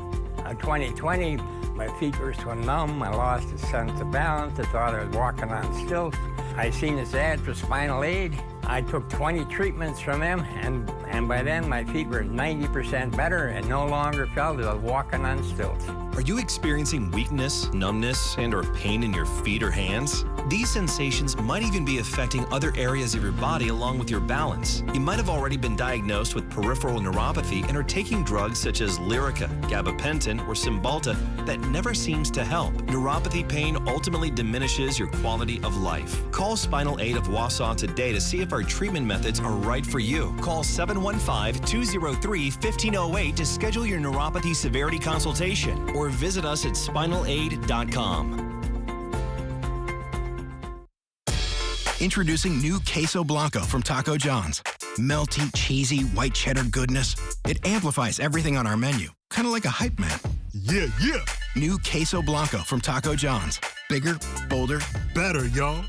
of 2020, my feet were so numb, I lost a sense of balance. I thought I was walking on stilts. I seen this ad for Spinal Aid. I took 20 treatments from them, and by then my feet were 90% better and no longer felt as walking on stilts. Are you experiencing weakness, numbness, and/or pain in your feet or hands? These sensations might even be affecting other areas of your body along with your balance. You might have already been diagnosed with peripheral neuropathy and are taking drugs such as Lyrica, gabapentin, or Cymbalta that never seems to help. Neuropathy pain ultimately diminishes your quality of life. Call Spinal Aid of Wausau today to see if our treatment methods are right for you. Call 715-203-1508 to schedule your neuropathy severity consultation or visit us at spinalaid.com. Introducing new Queso Blanco from Taco John's. Melty, cheesy, white cheddar goodness. It amplifies everything on our menu, kind of like a hype man. Yeah, yeah. New Queso Blanco from Taco John's. Bigger, bolder, better, y'all.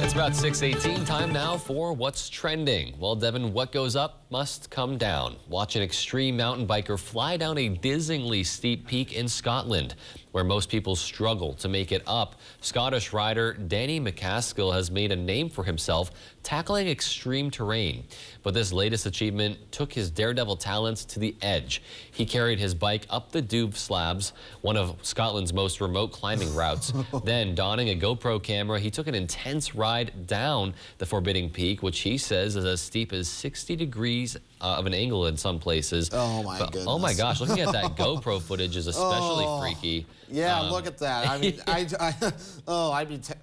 It's about 6:18. Time now for What's Trending. Well, Devin, what goes up must come down. Watch an extreme mountain biker fly down a dizzyingly steep peak in Scotland, where most people struggle to make it up. Scottish rider Danny McCaskill has made a name for himself tackling extreme terrain. But this latest achievement took his daredevil talents to the edge. He carried his bike up the Dubh slabs, one of Scotland's most remote climbing routes. Then, donning a GoPro camera, he took an intense ride down the forbidding peak, which he says is as steep as 60 degrees of an angle in some places. Oh my goodness. Oh my gosh, looking at that GoPro footage is especially freaky. Yeah, look at that. I mean, I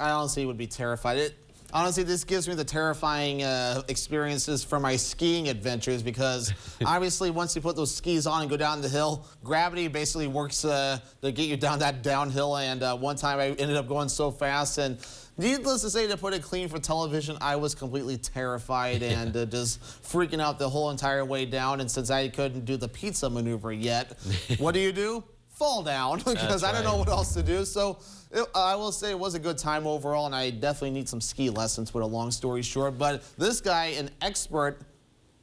honestly would be terrified. Honestly, this gives me the terrifying experiences from my skiing adventures, because obviously once you put those skis on and go down the hill, gravity basically works to get you down that downhill. And one time I ended up going so fast, and needless to say, to put it clean for television, I was completely terrified and just freaking out the whole entire way down. And since I couldn't do the pizza maneuver yet, what do? Fall down, because I don't know what else to do. So I will say it was a good time overall, and I definitely need some ski lessons, to put a long story short. But this guy, an expert,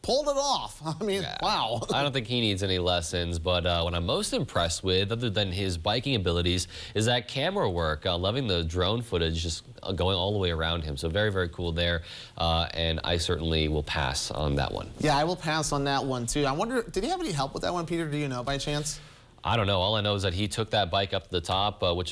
pulled it off. I mean, wow. I don't think he needs any lessons, but what I'm most impressed with, other than his biking abilities, is that camera work. Loving the drone footage just going all the way around him. So very, very cool there, and I certainly will pass on that one. Yeah, I will pass on that one too. I wonder, did he have any help with that one, Peter? Do you know by chance? I don't know. All I know is that he took that bike up to the top, which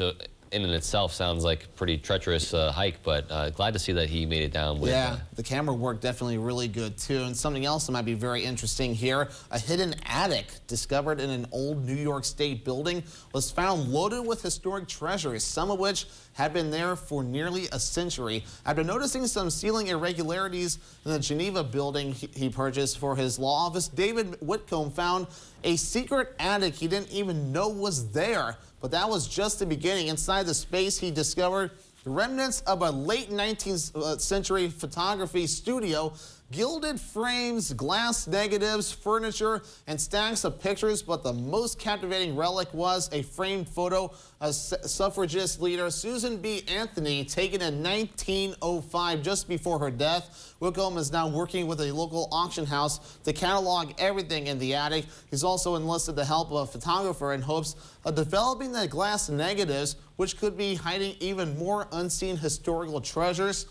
in and itself sounds like a pretty treacherous hike, but glad to see that he made it down with. Yeah, the camera work definitely really good too. And something else that might be very interesting here, a hidden attic discovered in an old New York State building was found loaded with historic treasures, some of which had been there for nearly a century. After noticing some ceiling irregularities in the Geneva building he purchased for his law office, David Whitcomb found a secret attic he didn't even know was there. But that was just the beginning. Inside the space, he discovered the remnants of a late 19th century photography studio, gilded frames, glass negatives, furniture, and stacks of pictures. But the most captivating relic was a framed photo of suffragist leader Susan B. Anthony, taken in 1905, just before her death. Whitcomb is now working with a local auction house to catalog everything in the attic. He's also enlisted the help of a photographer in hopes of developing the glass negatives, which could be hiding even more unseen historical treasures.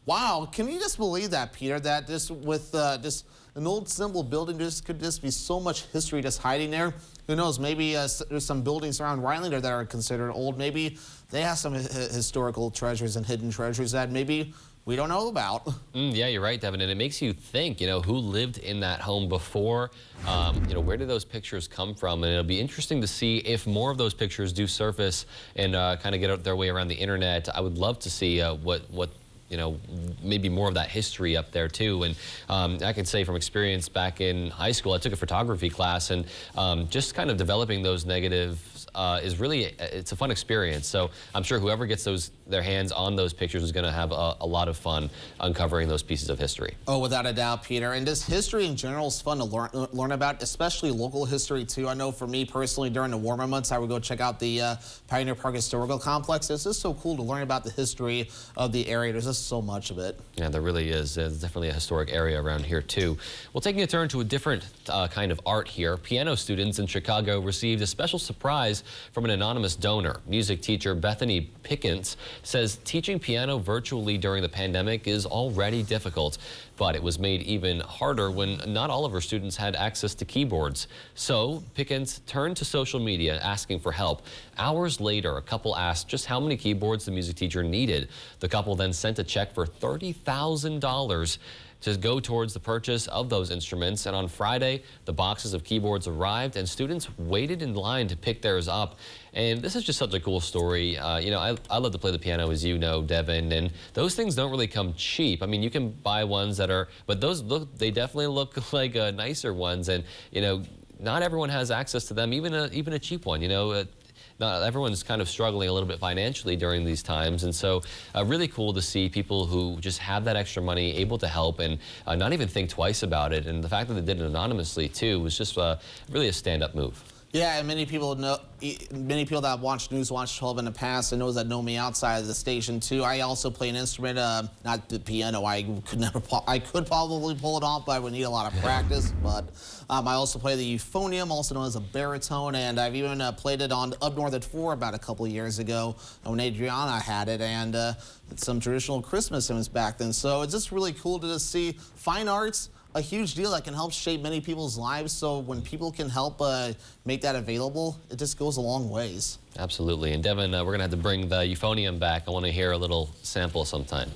Wow, can you just believe that, Peter, that just with just an old simple building, there could just be so much history just hiding there? Who knows, maybe there's some buildings around Rhinelander that are considered old. Maybe they have some historical treasures and hidden treasures that maybe we don't know about. Yeah, you're right, Devin, and it makes you think, you know, who lived in that home before, you know, where did those pictures come from? And it'll be interesting to see if more of those pictures do surface and kind of get their way around the internet. I would love to see what you know, maybe more of that history up there too. And I can say from experience back in high school, I took a photography class, and just kind of developing those negatives is really, it's a fun experience. So I'm sure whoever gets their hands on those pictures is going to have a lot of fun uncovering those pieces of history. Oh, without a doubt, Peter. And this history in general is fun to learn about, especially local history too. I know for me personally, during the warmer months, I would go check out the Pioneer Park Historical Complex. It's just so cool to learn about the history of the area. There's just so much of it. Yeah, there really is. It's definitely a historic area around here too. Well, taking a turn to a different kind of art here, piano students in Chicago received a special surprise from an anonymous donor. Music teacher Bethany Pickens says teaching piano virtually during the pandemic is already difficult, but it was made even harder when not all of her students had access to keyboards. So Pickens turned to social media asking for help. Hours later, a couple asked just how many keyboards the music teacher needed. The couple then sent a check for $30,000 to go towards the purchase of those instruments. And on Friday, the boxes of keyboards arrived and students waited in line to pick theirs up. And this is just such a cool story. You know, I love to play the piano, as you know, Devin, and those things don't really come cheap. I mean, you can buy ones that are, but those they definitely look like nicer ones. And, you know, not everyone has access to them, even a cheap one, you know. Not everyone's kind of struggling a little bit financially during these times, and so really cool to see people who just have that extra money able to help and not even think twice about it. And the fact that they did it anonymously too was just really a stand-up move. Yeah, and many people that watched Newswatch 12 in the past and knows that know me outside of the station too. I also play an instrument, not the piano. I could probably pull it off, but I would need a lot of practice. But I also play the euphonium, also known as a baritone, and I've even played it on Up North at 4 about a couple of years ago when Adriana had it, and some traditional Christmas hymns back then. So it's just really cool to just see fine arts. A huge deal that can help shape many people's lives. So when people can help make that available, it just goes a long ways. Absolutely. And Devin, we're going to have to bring the euphonium back. I want to hear a little sample sometime.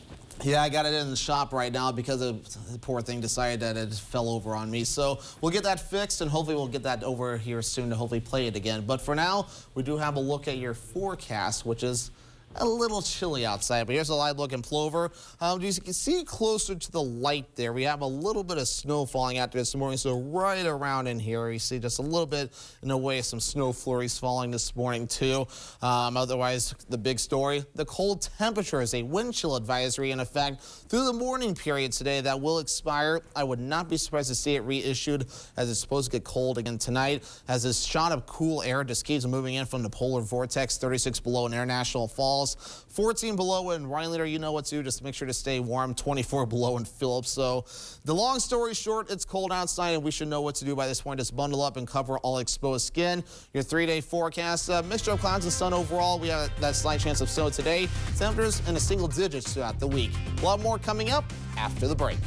Yeah, I got it in the shop right now because the poor thing decided that it fell over on me. So we'll get that fixed, and hopefully we'll get that over here soon to hopefully play it again. But for now, we do have a look at your forecast, which is a little chilly outside, but here's a live look in Plover. You can see closer to the light there. We have a little bit of snow falling out there this morning, so right around in here, you see just a little bit in a way some snow flurries falling this morning too. Otherwise, the big story, the cold temperatures, a wind chill advisory in effect through the morning period today that will expire. I would not be surprised to see it reissued as it's supposed to get cold again tonight as this shot of cool air just keeps moving in from the polar vortex. 36 below in International Falls. 14 below in Rhinelander, you know what to do. Just make sure to stay warm. 24 below in Phillips. So the long story short, it's cold outside and we should know what to do by this point. Just bundle up and cover all exposed skin. Your 3-day forecast, mixture of clouds and sun overall. We have that slight chance of snow today. Temperatures in the single digits throughout the week. A lot more coming up after the break.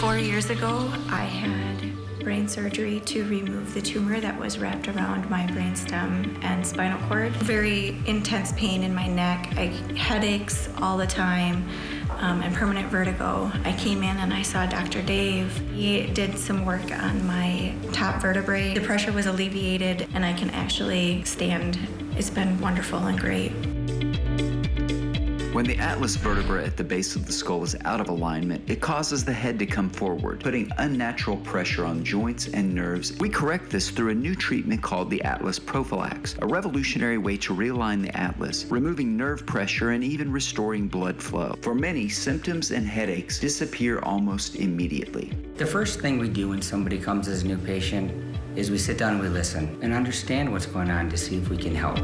Four years ago, I had brain surgery to remove the tumor that was wrapped around my brainstem and spinal cord. Very intense pain in my neck, headaches all the time, and permanent vertigo. I came in and I saw Dr. Dave. He did some work on my top vertebrae. The pressure was alleviated and I can actually stand. It's been wonderful and great. When the atlas vertebra at the base of the skull is out of alignment, it causes the head to come forward, putting unnatural pressure on joints and nerves. We correct this through a new treatment called the Atlas Prophylax, a revolutionary way to realign the atlas, removing nerve pressure and even restoring blood flow. For many, symptoms and headaches disappear almost immediately. The first thing we do when somebody comes as a new patient is we sit down and we listen and understand what's going on to see if we can help.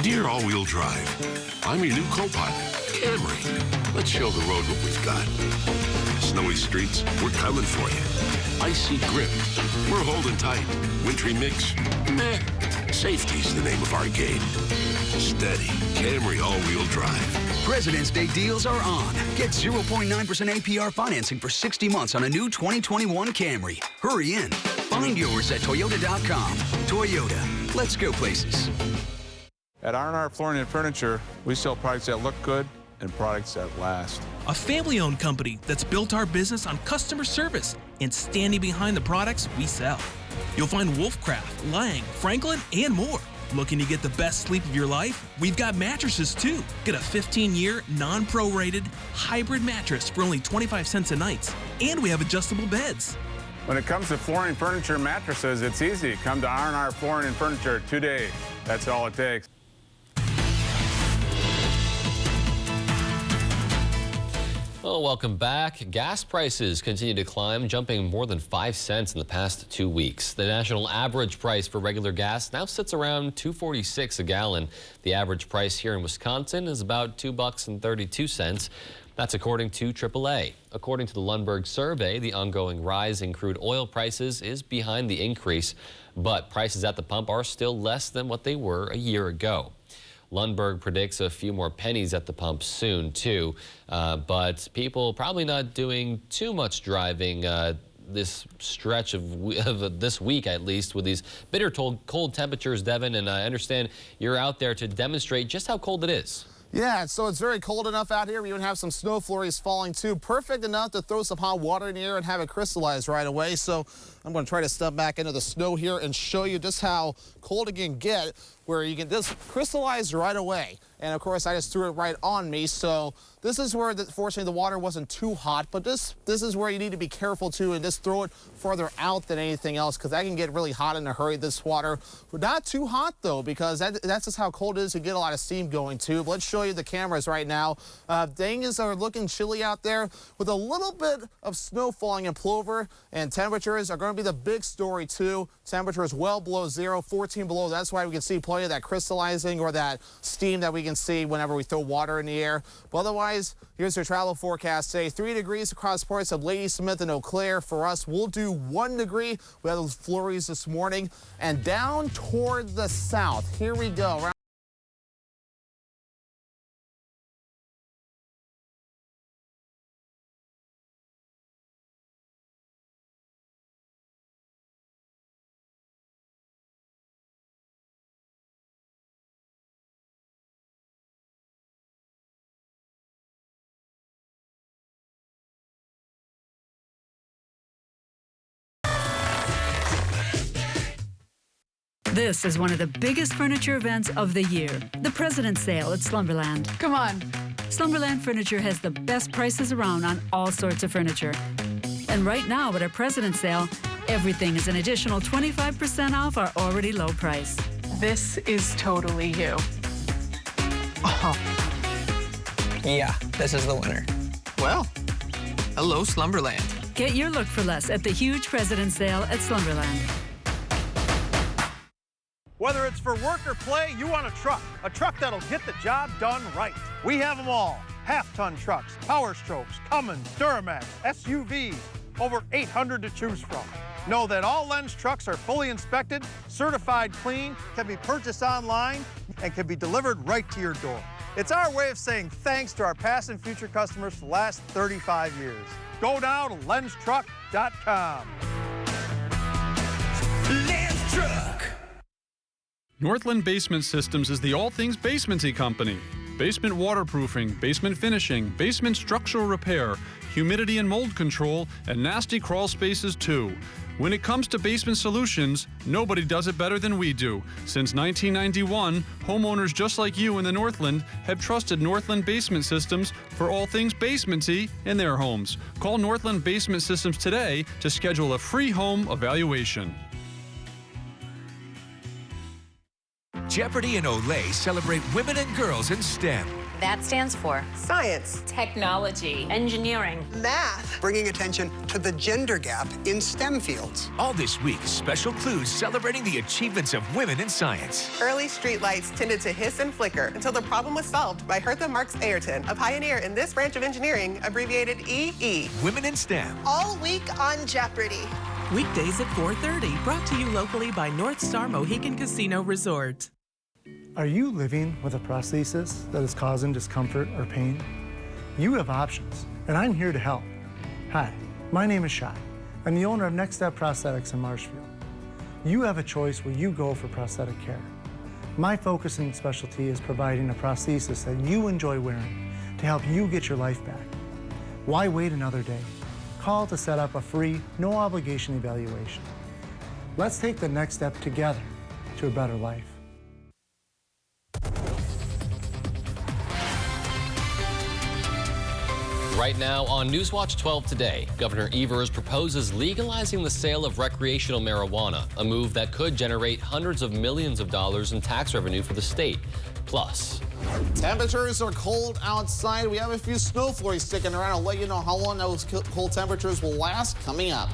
Dear all-wheel drive, I'm your new co-pilot, Camry. Let's show the road what we've got. Snowy streets, we're coming for you. Icy grip, we're holding tight. Wintry mix, meh. Safety's the name of our game. Steady, Camry all-wheel drive. President's Day deals are on. Get 0.9% APR financing for 60 months on a new 2021 Camry. Hurry in. Find yours at Toyota.com. Toyota, let's go places. At R&R Flooring and Furniture, we sell products that look good and products that last. A family-owned company that's built our business on customer service and standing behind the products we sell. You'll find Wolfcraft, Lang, Franklin, and more. Looking to get the best sleep of your life? We've got mattresses too. Get a 15-year, non-prorated, hybrid mattress for only 25 cents a night. And we have adjustable beds. When it comes to flooring, furniture, and mattresses, it's easy. Come to R&R Flooring and Furniture today. That's all it takes. Well, welcome back. Gas prices continue to climb, jumping more than 5 cents in the past 2 weeks. The national average price for regular gas now sits around $2.46 a gallon. The average price here in Wisconsin is about $2.32. That's according to AAA. According to the Lundberg survey, the ongoing rise in crude oil prices is behind the increase, but prices at the pump are still less than what they were a year ago. Lundberg predicts a few more pennies at the pump soon, too, but people probably not doing too much driving this stretch of this week, at least, with these bitter cold temperatures, Devin, and I understand you're out there to demonstrate just how cold it is. Yeah, so it's very cold enough out here. We even have some snow flurries falling too. Perfect enough to throw some hot water in the air and have it crystallize right away. So I'm going to try to step back into the snow here and show you just how cold it can get, where you can just crystallize right away. And of course, I just threw it right on me. So this is where, fortunately, the water wasn't too hot. But this is where you need to be careful too, and just throw it farther out than anything else, because that can get really hot in a hurry, this water. Not too hot though, because that's just how cold it is. You get a lot of steam going too. But let's show you the cameras right now. Things are looking chilly out there with a little bit of snow falling in Plover, and temperatures are going to be the big story too. Temperatures well below zero, 14 below. That's why we can see plenty of that crystallizing or that steam that we can see whenever we throw water in the air. But otherwise, here's your travel forecast today. 3 degrees across parts of Ladysmith and Eau Claire. For us, we'll do 1 degree. We had those flurries this morning. And down toward the south, here we go. This is one of the biggest furniture events of the year, the President's Sale at Slumberland. Come on. Slumberland Furniture has the best prices around on all sorts of furniture. And right now at our President's Sale, everything is an additional 25% off our already low price. This is totally you. Oh. Yeah, this is the winner. Well, hello, Slumberland. Get your look for less at the huge President's Sale at Slumberland. Whether it's for work or play, you want a truck that'll get the job done right. We have them all. Half-ton trucks, Power Strokes, Cummins, Duramax, SUVs, over 800 to choose from. Know that all Lenz trucks are fully inspected, certified clean, can be purchased online, and can be delivered right to your door. It's our way of saying thanks to our past and future customers for the last 35 years. Go now to LenzTruck.com. Lenz Truck. Northland Basement Systems is the all things basementy company. Basement waterproofing, basement finishing, basement structural repair, humidity and mold control, and nasty crawl spaces too. When it comes to basement solutions, nobody does it better than we do. Since 1991, homeowners just like you in the Northland have trusted Northland Basement Systems for all things basementy in their homes. Call Northland Basement Systems today to schedule a free home evaluation. Jeopardy and Olay celebrate women and girls in STEM. That stands for science, technology, engineering, math, bringing attention to the gender gap in STEM fields. All this week, special clues celebrating the achievements of women in science. Early streetlights tended to hiss and flicker until the problem was solved by Hertha Marks Ayrton, a pioneer in this branch of engineering, abbreviated EE. Women in STEM. All week on Jeopardy! Weekdays at 4:30, brought to you locally by North Star Mohican Casino Resort. Are you living with a prosthesis that is causing discomfort or pain? You have options, and I'm here to help. Hi, my name is Shai. I'm the owner of Next Step Prosthetics in Marshfield. You have a choice where you go for prosthetic care. My focus and specialty is providing a prosthesis that you enjoy wearing to help you get your life back. Why wait another day? Call to set up a free, no obligation evaluation. Let's take the next step together to a better life. Right now on Newswatch 12 today, Governor Evers proposes legalizing the sale of recreational marijuana, a move that could generate hundreds of millions of dollars in tax revenue for the state. Plus, temperatures are cold outside. We have a few snow flurries sticking around. I'll let you know how long those cold temperatures will last coming up.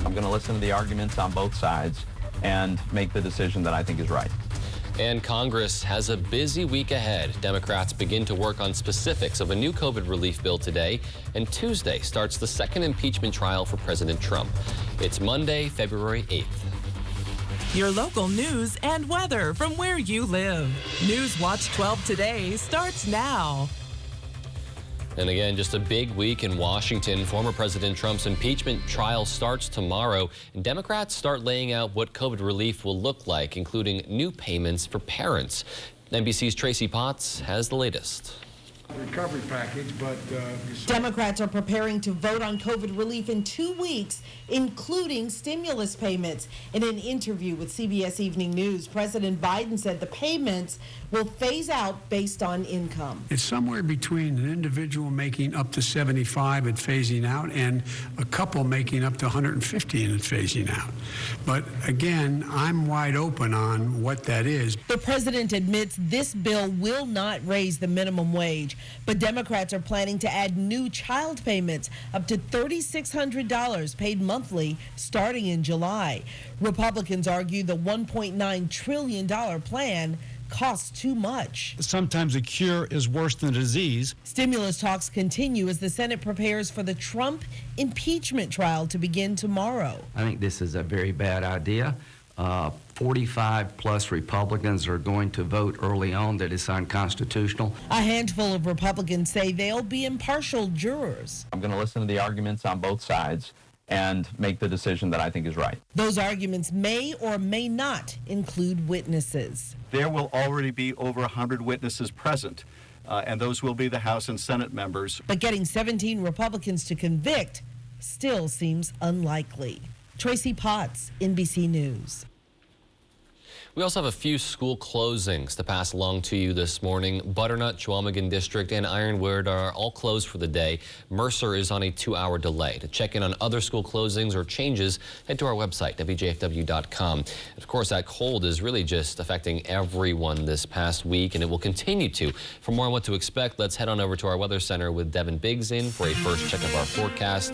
I'm going to listen to the arguments on both sides and make the decision that I think is right. And Congress has a busy week ahead. Democrats begin to work on specifics of a new COVID relief bill today, and Tuesday starts the second impeachment trial for President Trump. It's Monday, February 8th. Your local news and weather from where you live. News Watch 12 Today starts now. And again, just a big week in Washington. Former President Trump's impeachment trial starts tomorrow, and Democrats start laying out what COVID relief will look like, including new payments for parents. NBC's Tracy Potts has the latest. Recovery package, but Democrats are preparing to vote on COVID relief in 2 weeks, including stimulus payments. In an interview with CBS Evening News, President Biden said the payments will phase out based on income. it's somewhere between an individual making up to 75 and phasing out, and a couple making up to 150 and phasing out. But again, I'm wide open on what that is. The president admits this bill will not raise the minimum wage, but Democrats are planning to add new child payments up to $3,600 paid monthly starting in July. Republicans argue the $1.9 trillion plan costs too much. Sometimes a cure is worse than a disease. Stimulus talks continue as the Senate prepares for the Trump impeachment trial to begin tomorrow. I think this is a very bad idea. 45 plus Republicans are going to vote early on that it's unconstitutional. A handful of Republicans say they'll be impartial jurors. I'm going to listen to the arguments on both sides and make the decision that I think is right. Those arguments may or may not include witnesses. There will already be over 100 witnesses present, and those will be the House and Senate members. But getting 17 Republicans to convict still seems unlikely. Tracy Potts, NBC News. We also have a few school closings to pass along to you this morning. Butternut, Chequamegon District, and Ironwood are all closed for the day. Mercer is on a 2-hour delay. To check in on other school closings or changes, head to our website, WJFW.com. Of course, that cold is really just affecting everyone this past week, and it will continue to. For more on what to expect, let's head on over to our Weather Center with Devin Biggs in for a first check of our forecast.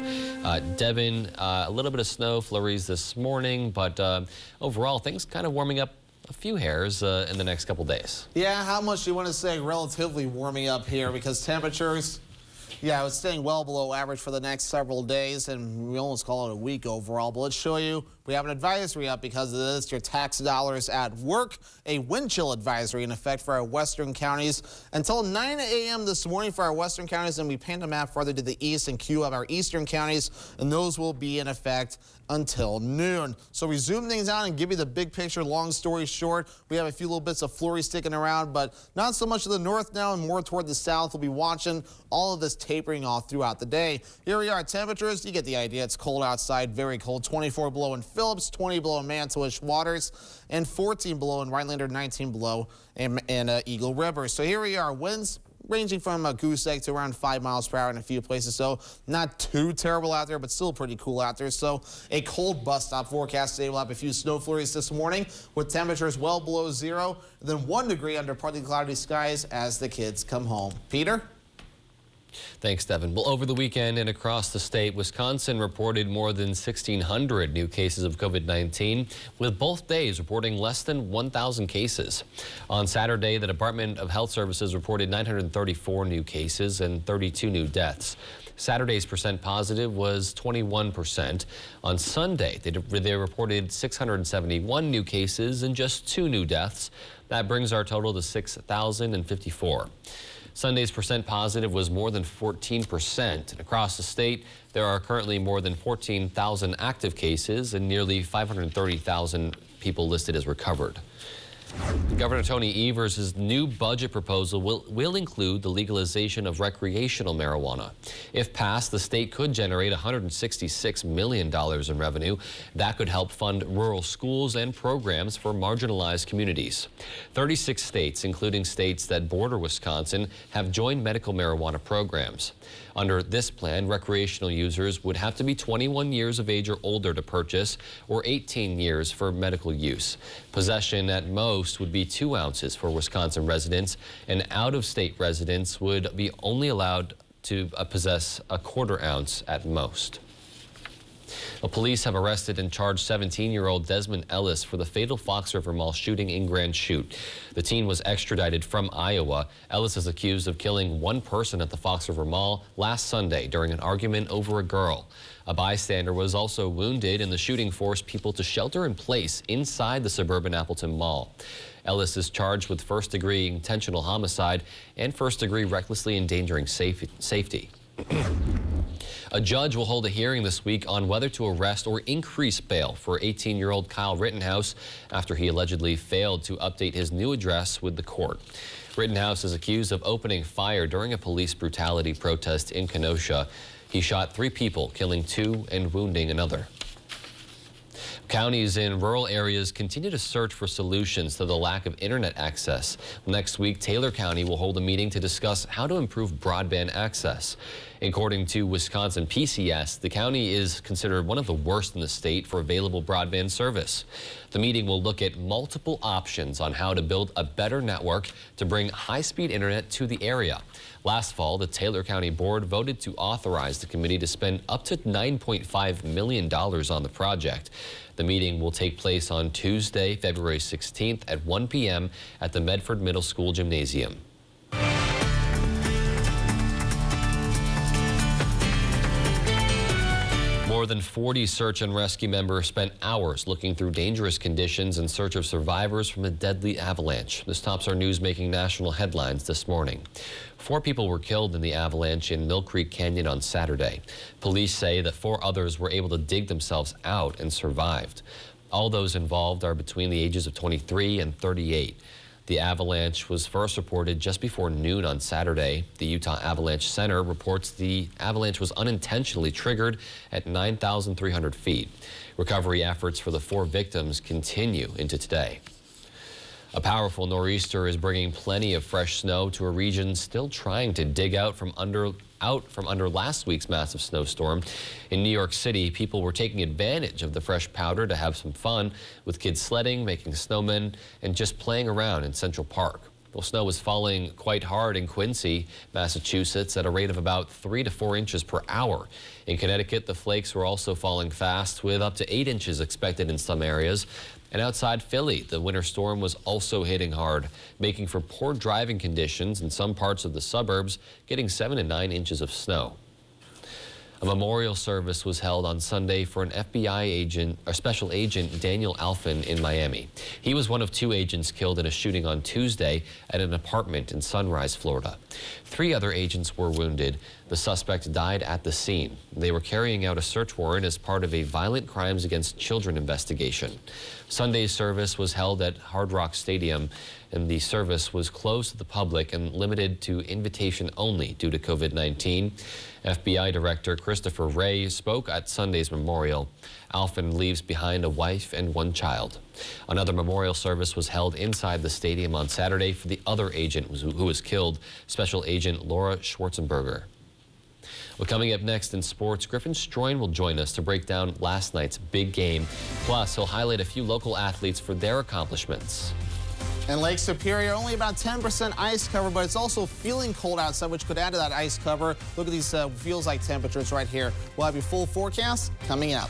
Devin, a little bit of snow flurries this morning, but overall, things kind of warming up a few hairs in the next couple days. Yeah, how much do you want to say relatively warming up here? Because temperatures, yeah, it's staying well below average for the next several days, and we almost call it a week overall. But let's show you, we have an advisory up because of this. Your tax dollars at work. A wind chill advisory in effect for our western counties until 9 a.m. this morning for our western counties, and we paint a map further to the east and queue up our eastern counties, and those will be in effect until noon. So we zoom things out and give you the big picture. Long story short, we have a few little bits of flurry sticking around, but not so much to the north now and more toward the south. We'll be watching all of this tapering off throughout the day. Here we are, temperatures. You get the idea. It's cold outside, very cold. 24 below in Phillips, 20 below in Mantua-ish Waters, and 14 below in Rhinelander, 19 below in Eagle River. So here we are, winds ranging from a goose egg to around 5 miles per hour in a few places. So not too terrible out there, but still pretty cool out there. So a cold bus stop forecast today. We'll have a few snow flurries this morning with temperatures well below 0, and then 1 degree under partly cloudy skies as the kids come home. Peter? Thanks, Devin. Well, over the weekend and across the state, Wisconsin reported more than 1,600 new cases of COVID-19, with both days reporting less than 1,000 cases. On Saturday, the Department of Health Services reported 934 new cases and 32 new deaths. Saturday's percent positive was 21%. On Sunday, they reported 671 new cases and just 2 new deaths. That brings our total to 6,054. Sunday's percent positive was more than 14%. Across the state, there are currently more than 14,000 active cases and nearly 530,000 people listed as recovered. Governor Tony Evers' new budget proposal will include the legalization of recreational marijuana. If passed, the state could generate $166 million in revenue. That could help fund rural schools and programs for marginalized communities. 36 states, including states that border Wisconsin, have joined medical marijuana programs. Under this plan, recreational users would have to be 21 years of age or older to purchase, or 18 years for medical use. Possession at most would be 2 ounces for Wisconsin residents, and out-of-state residents would be only allowed to possess a 1/4 ounce at most. Well, police have arrested and charged 17-year-old Desmond Ellis for the fatal Fox River Mall shooting in Grand Chute. The teen was extradited from Iowa. Ellis is accused of killing one person at the Fox River Mall last Sunday during an argument over a girl. A bystander was also wounded, and the shooting forced people to shelter in place inside the suburban Appleton Mall. Ellis is charged with first-degree intentional homicide and first-degree recklessly endangering safety. A judge will hold a hearing this week on whether to arrest or increase bail for 18-year-old Kyle Rittenhouse after he allegedly failed to update his new address with the court. Rittenhouse is accused of opening fire during a police brutality protest in Kenosha. He shot 3 people, killing 2 and wounding another. Counties in rural areas continue to search for solutions to the lack of internet access. Next week, Taylor County will hold a meeting to discuss how to improve broadband access. According to Wisconsin PCS, the county is considered one of the worst in the state for available broadband service. The meeting will look at multiple options on how to build a better network to bring high-speed internet to the area. Last fall, the Taylor County Board voted to authorize the committee to spend up to $9.5 million on the project. The meeting will take place on Tuesday, February 16th at 1 p.m. at the Medford Middle School Gymnasium. More than 40 search and rescue members spent hours looking through dangerous conditions in search of survivors from a deadly avalanche. This tops our news-making national headlines this morning. 4 people were killed in the avalanche in Mill Creek Canyon on Saturday. Police say that 4 others were able to dig themselves out and survived. All those involved are between the ages of 23 and 38. The avalanche was first reported just before noon on Saturday. The Utah Avalanche Center reports the avalanche was unintentionally triggered at 9,300 feet. Recovery efforts for the 4 victims continue into today. A powerful nor'easter is bringing plenty of fresh snow to a region still trying to dig out from under last week's massive snowstorm. In New York City, people were taking advantage of the fresh powder to have some fun, with kids sledding, making snowmen, and just playing around in Central Park. Well, snow was falling quite hard in Quincy, Massachusetts, at a rate of about 3 to 4 inches per hour. In Connecticut, the flakes were also falling fast, with up to 8 inches expected in some areas. And outside Philly, the winter storm was also hitting hard, making for poor driving conditions in some parts of the suburbs, getting 7 to 9 inches of snow. A memorial service was held on Sunday for an FBI agent, or special agent, Daniel Alfin in Miami. He was one of 2 agents killed in a shooting on Tuesday at an apartment in Sunrise, Florida. 3 other agents were wounded. The suspect died at the scene. They were carrying out a search warrant as part of a violent crimes against children investigation. Sunday's service was held at Hard Rock Stadium, and the service was closed to the public and limited to invitation only due to COVID-19. FBI Director Christopher Wray spoke at Sunday's memorial. Alfin leaves behind a wife and 1 child. Another memorial service was held inside the stadium on Saturday for the other agent who was killed, Special Agent Laura Schwarzenberger. Well, coming up next in sports, Griffin Stroin will join us to break down last night's big game. Plus, he'll highlight a few local athletes for their accomplishments. In Lake Superior, only about 10% ice cover, but it's also feeling cold outside, which could add to that ice cover. Look at these feels like temperatures right here. We'll have your full forecast coming up.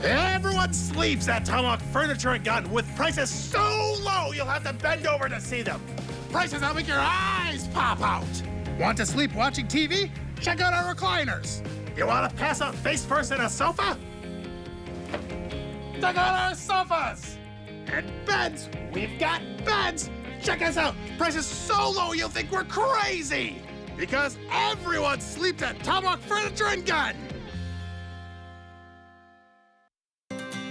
Everyone sleeps at Tomahawk Furniture and Gun with prices so low you'll have to bend over to see them. Prices that'll make your eyes pop out. Want to sleep watching TV? Check out our recliners. You want to pass out face first in a sofa? Check out our sofas. And beds. We've got beds. Check us out. Prices so low you'll think we're crazy. Because everyone sleeps at Tomahawk Furniture and Gun.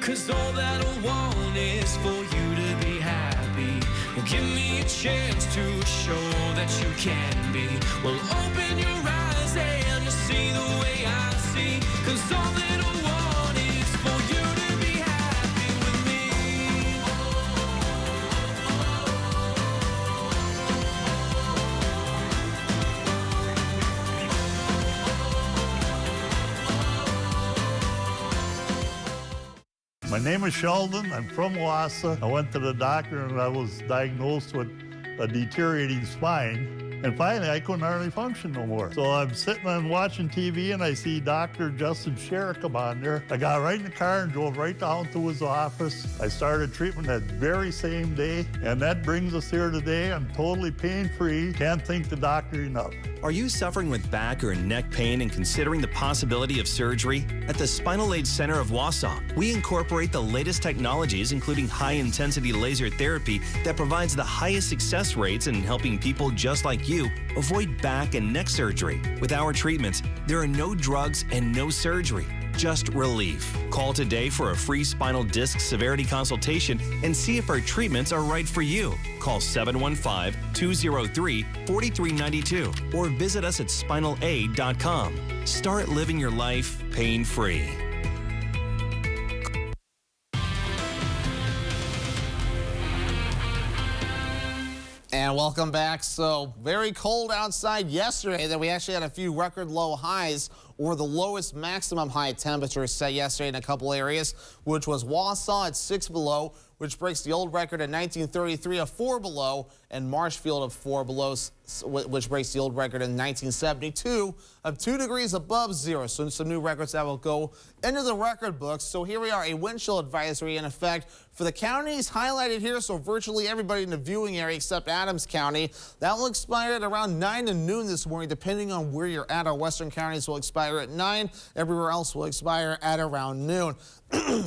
'Cause all that I want is for you to be happy. Well, give me a chance to show that you can be. Well, open your eyes and you'll see the way I see. 'Cause all that I want is for you to be happy with me. My name is Sheldon. I'm from Wausau. I went to the doctor and I was diagnosed with a deteriorating spine. And finally, I couldn't hardly function no more. So I'm sitting and watching TV, and I see Dr. Justin Sherrick come on there. I got right in the car and drove right down to his office. I started treatment that very same day, and that brings us here today. I'm totally pain-free. Can't thank the doctor enough. Are you suffering with back or neck pain and considering the possibility of surgery? At the Spinal Aid Center of Wausau, we incorporate the latest technologies, including high-intensity laser therapy that provides the highest success rates in helping people just like you avoid back and neck surgery. With our treatments, there are no drugs and no surgery, just relief. Call today for a free spinal disc severity consultation and see if our treatments are right for you. Call 715-203-4392 or visit us at spinalaid.com. Start living your life pain-free. And welcome back. So very cold outside yesterday that we actually had a few record low highs, or the lowest maximum high temperature set yesterday in a couple areas, which was Wausau at 6 below, which breaks the old record in 1933 of 4 below, and Marshfield of 4 below, which breaks the old record in 1972 of 2 degrees above zero. So some new records that will go into the record books. So here we are, a wind chill advisory in effect for the counties highlighted here. So virtually everybody in the viewing area except Adams County. That will expire at around 9 to noon this morning, depending on where you're at. Our western counties will expire at 9. Everywhere else will expire at around noon.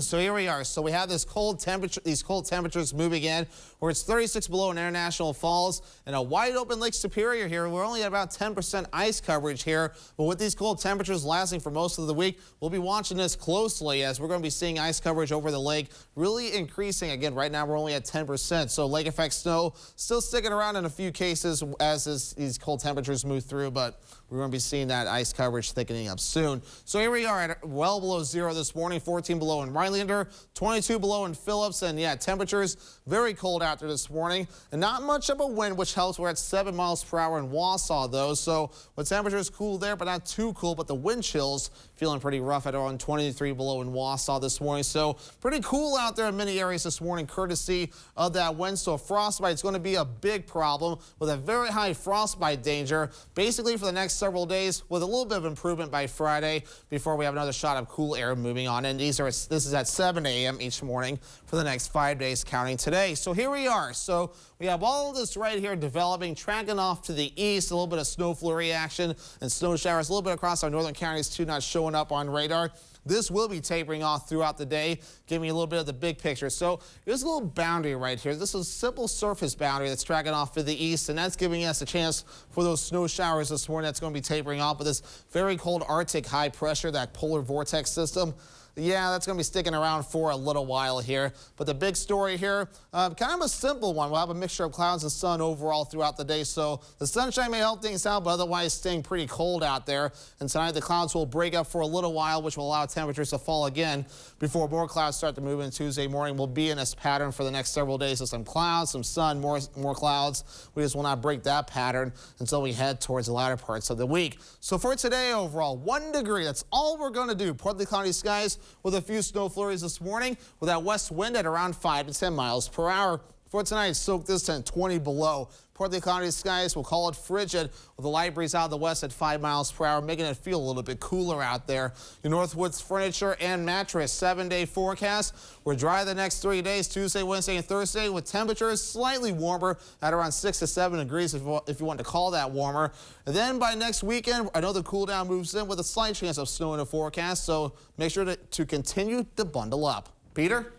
So here we are. So we have this cold temperature, these cold temperatures moving in, where it's 36 below in International Falls and a wide open Lake Superior here. We're only at about 10% ice coverage here, but with these cold temperatures lasting for most of the week, we'll be watching this closely as we're going to be seeing ice coverage over the lake really increasing. Again, right now we're only at 10%. So lake effect snow still sticking around in a few cases as these cold temperatures move through, but we're going to be seeing that ice coverage thickening up soon. So here we are at well below zero this morning, 14 below in Rhinelander, 22 below in Phillips, and yeah, temperatures very cold out there this morning, and not much of a wind, which helps. We're at 7 miles per hour in Wausau, though, so with temperatures cool there, but not too cool, but the wind chills feeling pretty rough at around 23 below in Wausau this morning. So pretty cool out there in many areas this morning, courtesy of that wind. So frostbite is going to be a big problem with a very high frostbite danger, basically for the next several days, with a little bit of improvement by Friday before we have another shot of cool air moving on. And this is at 7 a.m. each morning for the next 5 days, counting today. So here we are. So we have all of this right here developing, tracking off to the east, a little bit of snow flurry action and snow showers, a little bit across our northern counties too, not showing up on radar. This will be tapering off throughout the day, giving you a little bit of the big picture. So here's a little boundary right here. This is a simple surface boundary that's tracking off to the east, and that's giving us a chance for those snow showers this morning. That's going to be tapering off with this very cold Arctic high pressure, that polar vortex system. Yeah, that's going to be sticking around for a little while here. But the big story here, kind of a simple one. We'll have a mixture of clouds and sun overall throughout the day. So the sunshine may help things out, but otherwise staying pretty cold out there. And tonight the clouds will break up for a little while, which will allow temperatures to fall again before more clouds start to move in Tuesday morning. We'll be in this pattern for the next several days. So some clouds, some sun, more clouds. We just will not break that pattern until we head towards the latter parts of the week. So for today overall, 1 degree. That's all we're going to do. Partly cloudy skies with a few snow flurries this morning with that west wind at around 5 to 10 miles per hour. For tonight, soak this to 20 below. Partly cloudy skies, we'll call it frigid with a light breeze out of the west at 5 miles per hour, making it feel a little bit cooler out there. Your Northwoods Furniture and Mattress 7-day forecast. We're dry the next 3 days, Tuesday, Wednesday, and Thursday, with temperatures slightly warmer at around 6 to 7 degrees if you want to call that warmer. And then by next weekend, I know the cool down moves in with a slight chance of snow in the forecast, so make sure to continue to bundle up. Peter?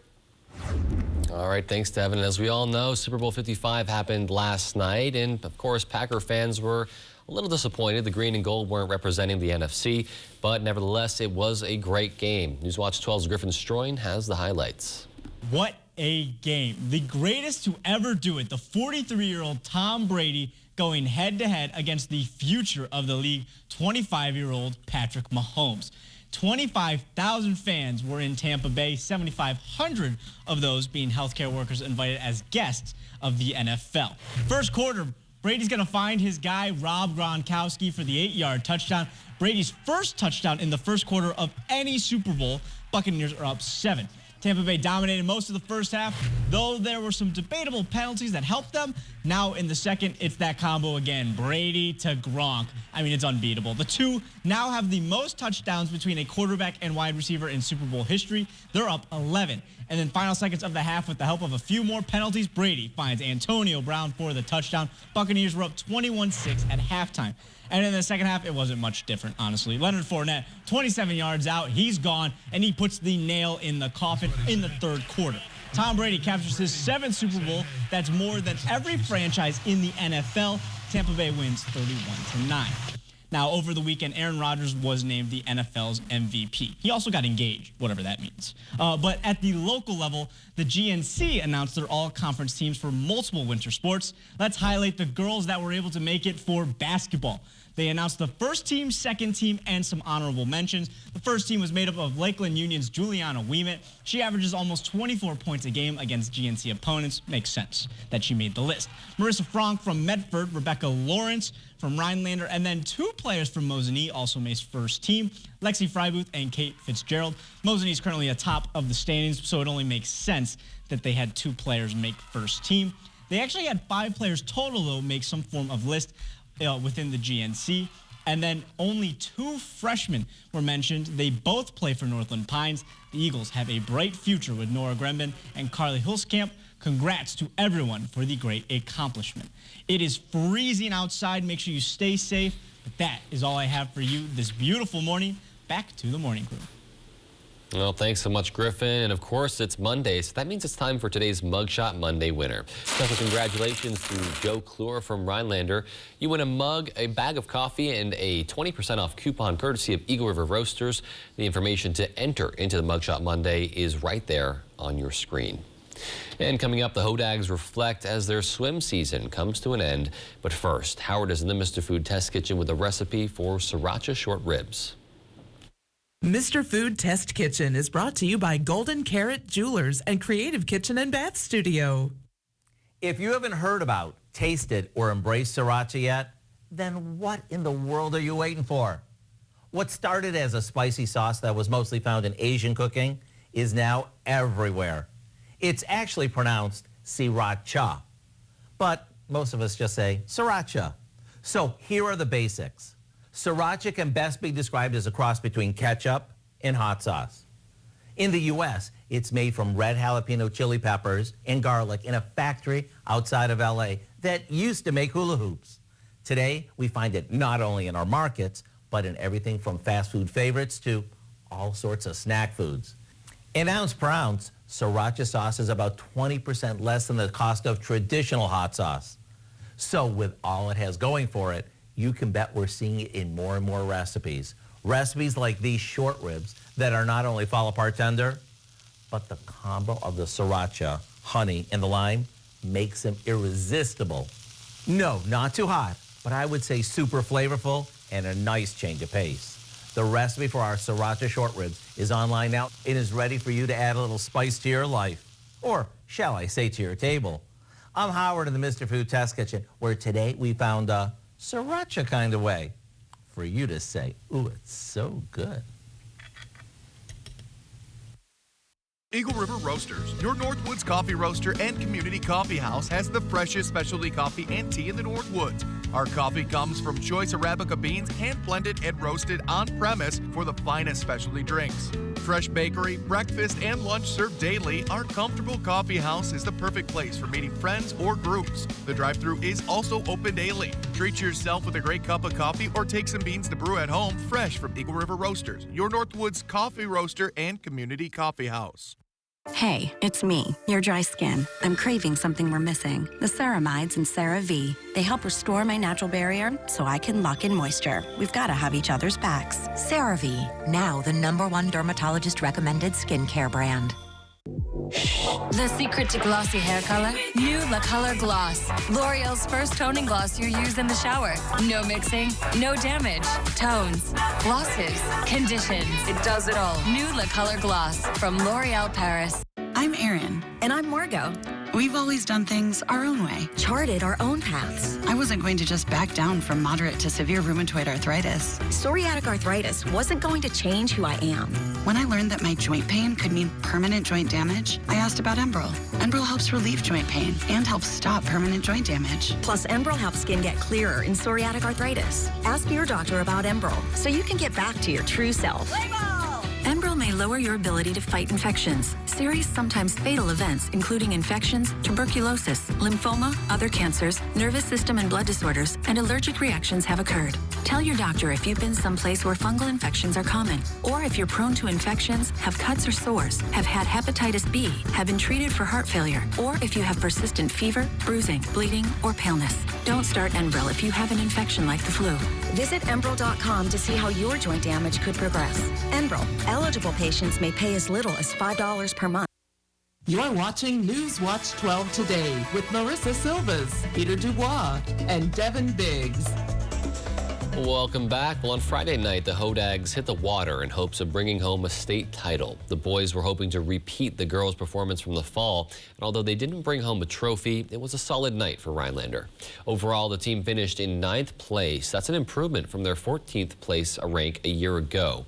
All right, thanks, Devin. As we all know, Super Bowl 55 happened last night, and of course, Packer fans were a little disappointed. The green and gold weren't representing the NFC, but nevertheless, it was a great game. Newswatch 12's Griffin Stroin has the highlights. What a game. The greatest to ever do it, the 43-year-old Tom Brady going head-to-head against the future of the league, 25-year-old Patrick Mahomes. 25,000 fans were in Tampa Bay, 7,500 of those being healthcare workers invited as guests of the NFL. First quarter, Brady's going to find his guy, Rob Gronkowski, for the 8-yard touchdown. Brady's first touchdown in the first quarter of any Super Bowl. Buccaneers are up 7. Tampa Bay dominated most of the first half, though there were some debatable penalties that helped them. Now in the second, it's that combo again, Brady to Gronk. I mean, it's unbeatable. The two now have the most touchdowns between a quarterback and wide receiver in Super Bowl history. They're up 11. And then final seconds of the half, with the help of a few more penalties, Brady finds Antonio Brown for the touchdown. Buccaneers were up 21-6 at halftime. And in the second half, it wasn't much different, honestly. Leonard Fournette, 27 yards out, he's gone, and he puts the nail in the coffin in the third quarter. Tom Brady captures his 7th Super Bowl. That's more than every franchise in the NFL. Tampa Bay wins 31-9. Now, over the weekend, Aaron Rodgers was named the NFL's MVP. He also got engaged, whatever that means. But at the local level, the GNC announced their all-conference teams for multiple winter sports. Let's highlight the girls that were able to make it for basketball. They announced the first team, second team, and some honorable mentions. The first team was made up of Lakeland Union's Juliana Ouimet. She averages almost 24 points a game against GNC opponents. Makes sense that she made the list. Marissa Frank from Medford, Rebecca Lawrence from Rhinelander, and then 2 players from Mosinee also made first team, Lexi Freibuth and Kate Fitzgerald. Mosinee is currently atop of the standings, so it only makes sense that they had 2 players make first team. They actually had 5 players total, though, make some form of list within the GNC. And then only 2 freshmen were mentioned. They both play for Northland Pines. The Eagles have a bright future with Nora Grenben and Carly Hulskamp. Congrats to everyone for the great accomplishment. It is freezing outside. Make sure you stay safe. But that is all I have for you this beautiful morning. Back to the morning crew. Well, thanks so much, Griffin. And of course, it's Monday, so that means it's time for today's Mugshot Monday winner. Special congratulations to Joe Klure from Rhinelander. You win a mug, a bag of coffee, and a 20% off coupon courtesy of Eagle River Roasters. The information to enter into the Mugshot Monday is right there on your screen. And coming up, the Hodags reflect as their swim season comes to an end. But first, Howard is in the Mr. Food Test Kitchen with a recipe for sriracha short ribs. Mr. Food Test Kitchen is brought to you by Golden Carrot Jewelers and Creative Kitchen and Bath Studio. If you haven't heard about, tasted, or embraced sriracha yet, then what in the world are you waiting for? What started as a spicy sauce that was mostly found in Asian cooking is now everywhere. It's actually pronounced sriracha, but most of us just say sriracha. So here are the basics. Sriracha can best be described as a cross between ketchup and hot sauce. In the U.S., it's made from red jalapeno chili peppers and garlic in a factory outside of L.A. that used to make hula hoops. Today, we find it not only in our markets, but in everything from fast food favorites to all sorts of snack foods. An ounce per ounce, sriracha sauce is about 20% less than the cost of traditional hot sauce. So with all it has going for it, you can bet we're seeing it in more and more recipes. Recipes like these short ribs that are not only fall apart tender, but the combo of the sriracha, honey, and the lime makes them irresistible. No, not too hot, but I would say super flavorful and a nice change of pace. The recipe for our sriracha short ribs is online now. It is ready for you to add a little spice to your life, or shall I say to your table. I'm Howard in the Mr. Food Test Kitchen, where today we found a sriracha kind of way for you to say, ooh, it's so good. Eagle River Roasters, your Northwoods coffee roaster and community coffee house, has the freshest specialty coffee and tea in the Northwoods. Our coffee comes from choice Arabica beans, hand-blended and roasted on premise for the finest specialty drinks. Fresh bakery, breakfast, and lunch served daily, our comfortable coffee house is the perfect place for meeting friends or groups. The drive-thru is also open daily. Treat yourself with a great cup of coffee or take some beans to brew at home, fresh from Eagle River Roasters, your Northwoods coffee roaster and community coffee house. Hey, it's me, your dry skin. I'm craving something we're missing. The ceramides in CeraVe. They help restore my natural barrier so I can lock in moisture. We've got to have each other's backs. CeraVe, now the #1 dermatologist-recommended skincare brand. The secret to glossy hair color? New La Color Gloss. L'Oreal's first toning gloss you use in the shower. No mixing, no damage. Tones, glosses, conditions. It does it all. New La Color Gloss from L'Oreal Paris. I'm Erin. And I'm Margot. We've always done things our own way. Charted our own paths. I wasn't going to just back down from moderate to severe rheumatoid arthritis. Psoriatic arthritis wasn't going to change who I am. When I learned that my joint pain could mean permanent joint damage, I asked about Enbrel. Enbrel helps relieve joint pain and helps stop permanent joint damage. Plus, Enbrel helps skin get clearer in psoriatic arthritis. Ask your doctor about Enbrel so you can get back to your true self. Enbrel may lower your ability to fight infections. Serious, sometimes fatal events, including infections, tuberculosis, lymphoma, other cancers, nervous system and blood disorders, and allergic reactions have occurred. Tell your doctor if you've been someplace where fungal infections are common, or if you're prone to infections, have cuts or sores, have had hepatitis B, have been treated for heart failure, or if you have persistent fever, bruising, bleeding, or paleness. Don't start Enbrel if you have an infection like the flu. Visit Enbrel.com to see how your joint damage could progress. Enbrel. Eligible patients may pay as little as $5 per month. You're watching News Watch 12 today with Marissa Silvas, Peter Dubois, and Devin Biggs. Welcome back. Well, on Friday night, the Hodags hit the water in hopes of bringing home a state title. The boys were hoping to repeat the girls' performance from the fall, and although they didn't bring home a trophy, it was a solid night for Rhinelander. Overall, the team finished in 9th place. That's an improvement from their 14th place rank a year ago.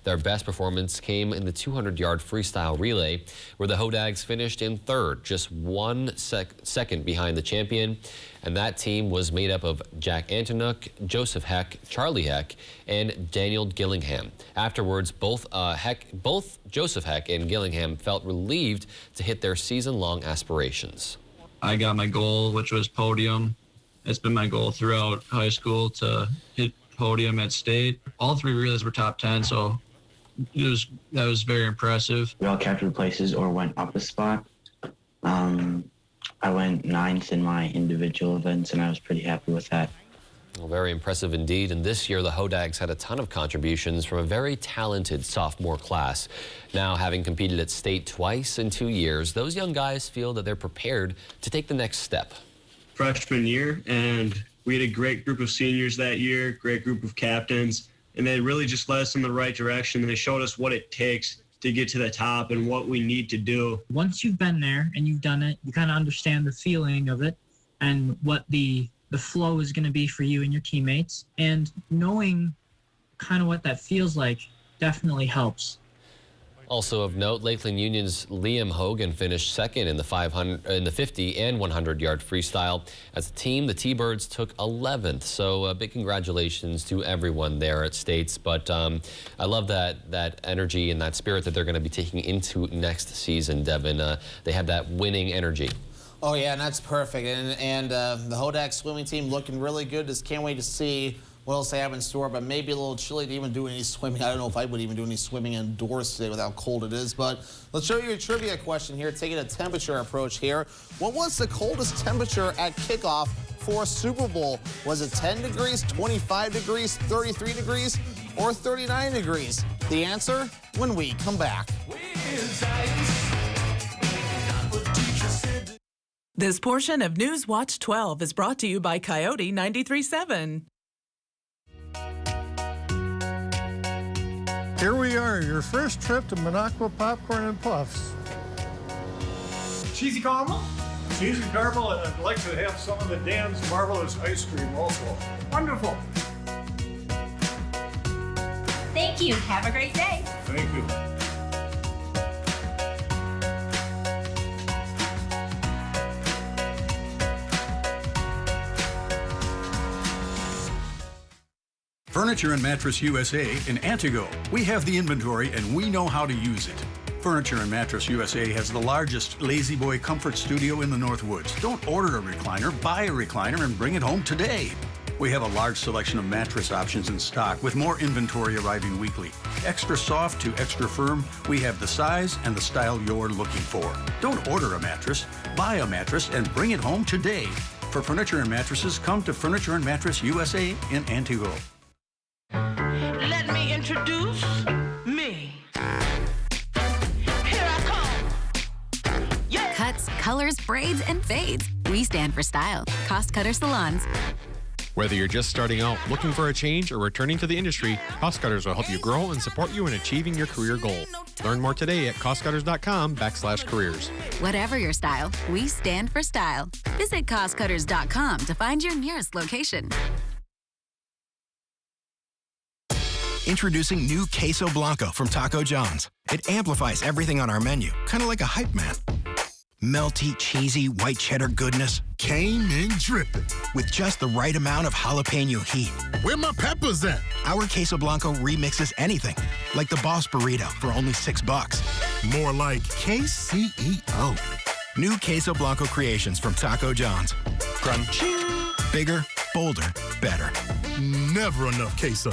Their best performance came in the 200-yard freestyle relay, where the Hodags finished in 3rd, just 1 second behind the champion. And that team was made up of Jack Antonuk, Joseph Heck, Charlie Heck, and Daniel Gillingham. Afterwards, both Joseph Heck and Gillingham felt relieved to hit their season-long aspirations. I got my goal, which was podium. It's been my goal throughout high school to hit podium at state. All 3 relays were top 10, so that was very impressive. We all captured places or went up a spot. I went 9th in my individual events, and I was pretty happy with that. Well, very impressive indeed. And this year, the Hodags had a ton of contributions from a very talented sophomore class. Now, having competed at state twice in 2 years, those young guys feel that they're prepared to take the next step. Freshman year, and we had a great group of seniors that year, great group of captains, and they really just led us in the right direction. They showed us what it takes to get to the top and what we need to do. Once you've been there and you've done it, you kind of understand the feeling of it and what the flow is going to be for you and your teammates. And knowing kind of what that feels like definitely helps. Also of note, Lakeland Union's Liam Hogan finished 2nd in the 50 and 100-yard freestyle. As a team, the T-Birds took 11th. So big congratulations to everyone there at States. But I love that energy and that spirit that they're going to be taking into next season, Devin. They have that winning energy. Oh, yeah, and that's perfect. And the Hodag swimming team looking really good. Just can't wait to see what else they have in store, but maybe a little chilly to even do any swimming. I don't know if I would even do any swimming indoors today with how cold it is. But let's show you a trivia question here, taking a temperature approach here. What was the coldest temperature at kickoff for a Super Bowl? Was it 10 degrees, 25 degrees, 33 degrees, or 39 degrees? The answer when we come back. This portion of News Watch 12 is brought to you by Coyote 93.7. Here we are, your first trip to Minocqua Popcorn and Puffs. Cheesy caramel? Cheesy caramel, and I'd like to have some of the Dan's Marvelous ice cream also. Wonderful. Thank you. Have a great day. Thank you. Furniture and Mattress USA in Antigo. We have the inventory and we know how to use it. Furniture and Mattress USA has the largest Lazy Boy comfort studio in the Northwoods. Don't order a recliner, buy a recliner and bring it home today. We have a large selection of mattress options in stock with more inventory arriving weekly. Extra soft to extra firm, we have the size and the style you're looking for. Don't order a mattress, buy a mattress and bring it home today. For furniture and mattresses, come to Furniture and Mattress USA in Antigo. Let me introduce me. Here I come. Yeah. Cuts, colors, braids, and fades. We stand for style. Cost Cutter Salons. Whether you're just starting out, looking for a change, or returning to the industry, Cost Cutters will help you grow and support you in achieving your career goal. Learn more today at costcutters.com/careers. Whatever your style, we stand for style. Visit costcutters.com to find your nearest location. Introducing new Queso Blanco from Taco John's. It amplifies everything on our menu, kind of like a hype man. Melty, cheesy, white cheddar goodness came in dripping with just the right amount of jalapeno heat. Where my peppers at? Our Queso Blanco remixes anything, like the Boss Burrito for only $6. More like KCEO. New Queso Blanco creations from Taco John's. Crunchy. Bigger, bolder, better. Never enough queso.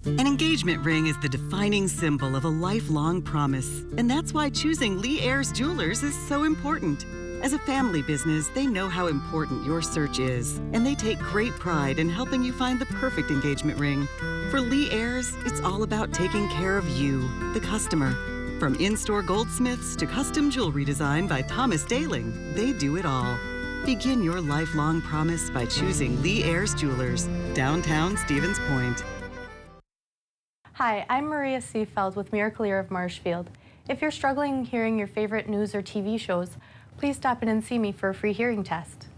An engagement ring is the defining symbol of a lifelong promise, and that's why choosing Lee Ayres Jewelers is so important. As a family business, they know how important your search is, and they take great pride in helping you find the perfect engagement ring. For Lee Ayres, it's all about taking care of you, the customer. From in-store goldsmiths to custom jewelry design by Thomas Daling, they do it all. Begin your lifelong promise by choosing Lee Ayres Jewelers, downtown Stevens Point. Hi, I'm Maria Seefeld with Miracle Ear of Marshfield. If you're struggling hearing your favorite news or TV shows, please stop in and see me for a free hearing test.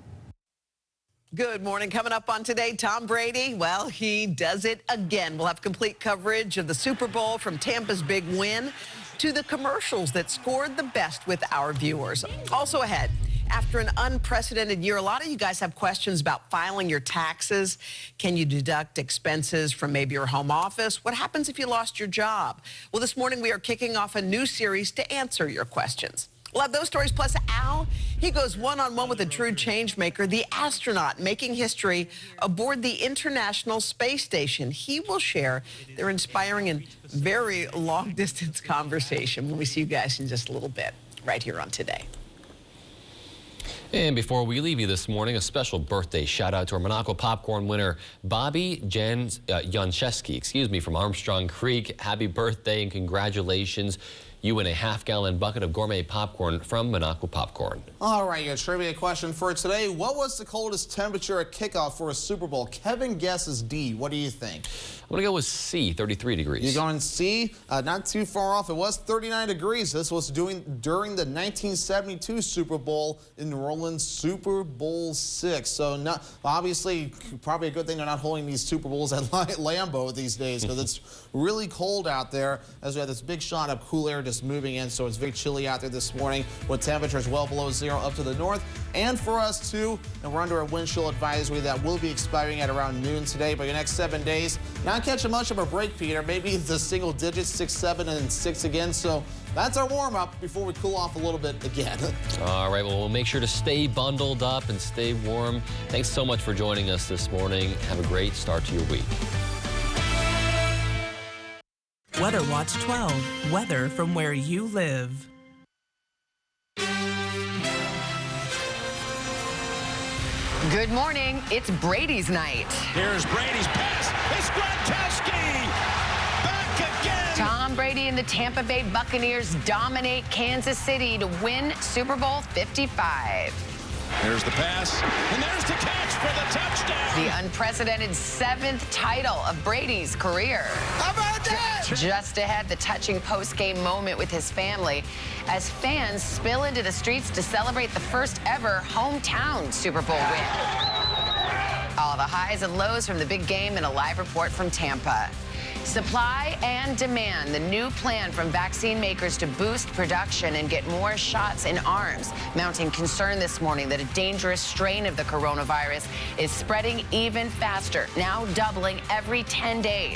Good morning. Coming up on Today, Tom Brady, well, he does it again. We'll have complete coverage of the Super Bowl from Tampa's big win to the commercials that scored the best with our viewers. Also ahead, after an unprecedented year, a lot of you guys have questions about filing your taxes. Can you deduct expenses from maybe your home office? What happens if you lost your job? Well, this morning we are kicking off a new series to answer your questions. We'll have those stories, plus Al. He goes one-on-one with a true change maker, the astronaut making history aboard the International Space Station. He will share their inspiring and very long-distance conversation when we see you guys in just a little bit, right here on Today. And before we leave you this morning, a special birthday shout out to our Monaco popcorn winner, Bobby Jancheski, from Armstrong Creek. Happy birthday and congratulations. You win a half-gallon bucket of gourmet popcorn from Monaco Popcorn. All right, your trivia question for today. What was the coldest temperature at kickoff for a Super Bowl? Kevin guesses D. What do you think? I'm going to go with C, 33 degrees. You're going C? Not too far off. It was 39 degrees. This was during the 1972 Super Bowl in New Orleans, Super Bowl VI. So obviously, probably a good thing they're not holding these Super Bowls at Lambeau these days, because it's really cold out there as we have this big shot of cool air just moving in. So it's very chilly out there this morning with temperatures well below zero up to the north. And for us too, and we're under a wind chill advisory that will be expiring at around noon today. But your next 7 days, not catching much of a break, Peter. Maybe the single digits, 6, 7, and 6 again. So that's our warm-up before we cool off a little bit again. All right, well, we'll make sure to stay bundled up and stay warm. Thanks so much for joining us this morning. Have a great start to your week. Weather Watch 12, weather from where you live. Good morning. It's Brady's night. Here's Brady's pass. It's Gronkowski. Back again. Tom Brady and the Tampa Bay Buccaneers dominate Kansas City to win Super Bowl 55. There's the pass, and there's the catch for the touchdown. The unprecedented 7th title of Brady's career. How about that? Just ahead, the touching post-game moment with his family as fans spill into the streets to celebrate the first ever hometown Super Bowl win. All the highs and lows from the big game in a live report from Tampa. Supply and demand, the new plan from vaccine makers to boost production and get more shots in arms, mounting concern this morning that a dangerous strain of the coronavirus is spreading even faster, now doubling every 10 days.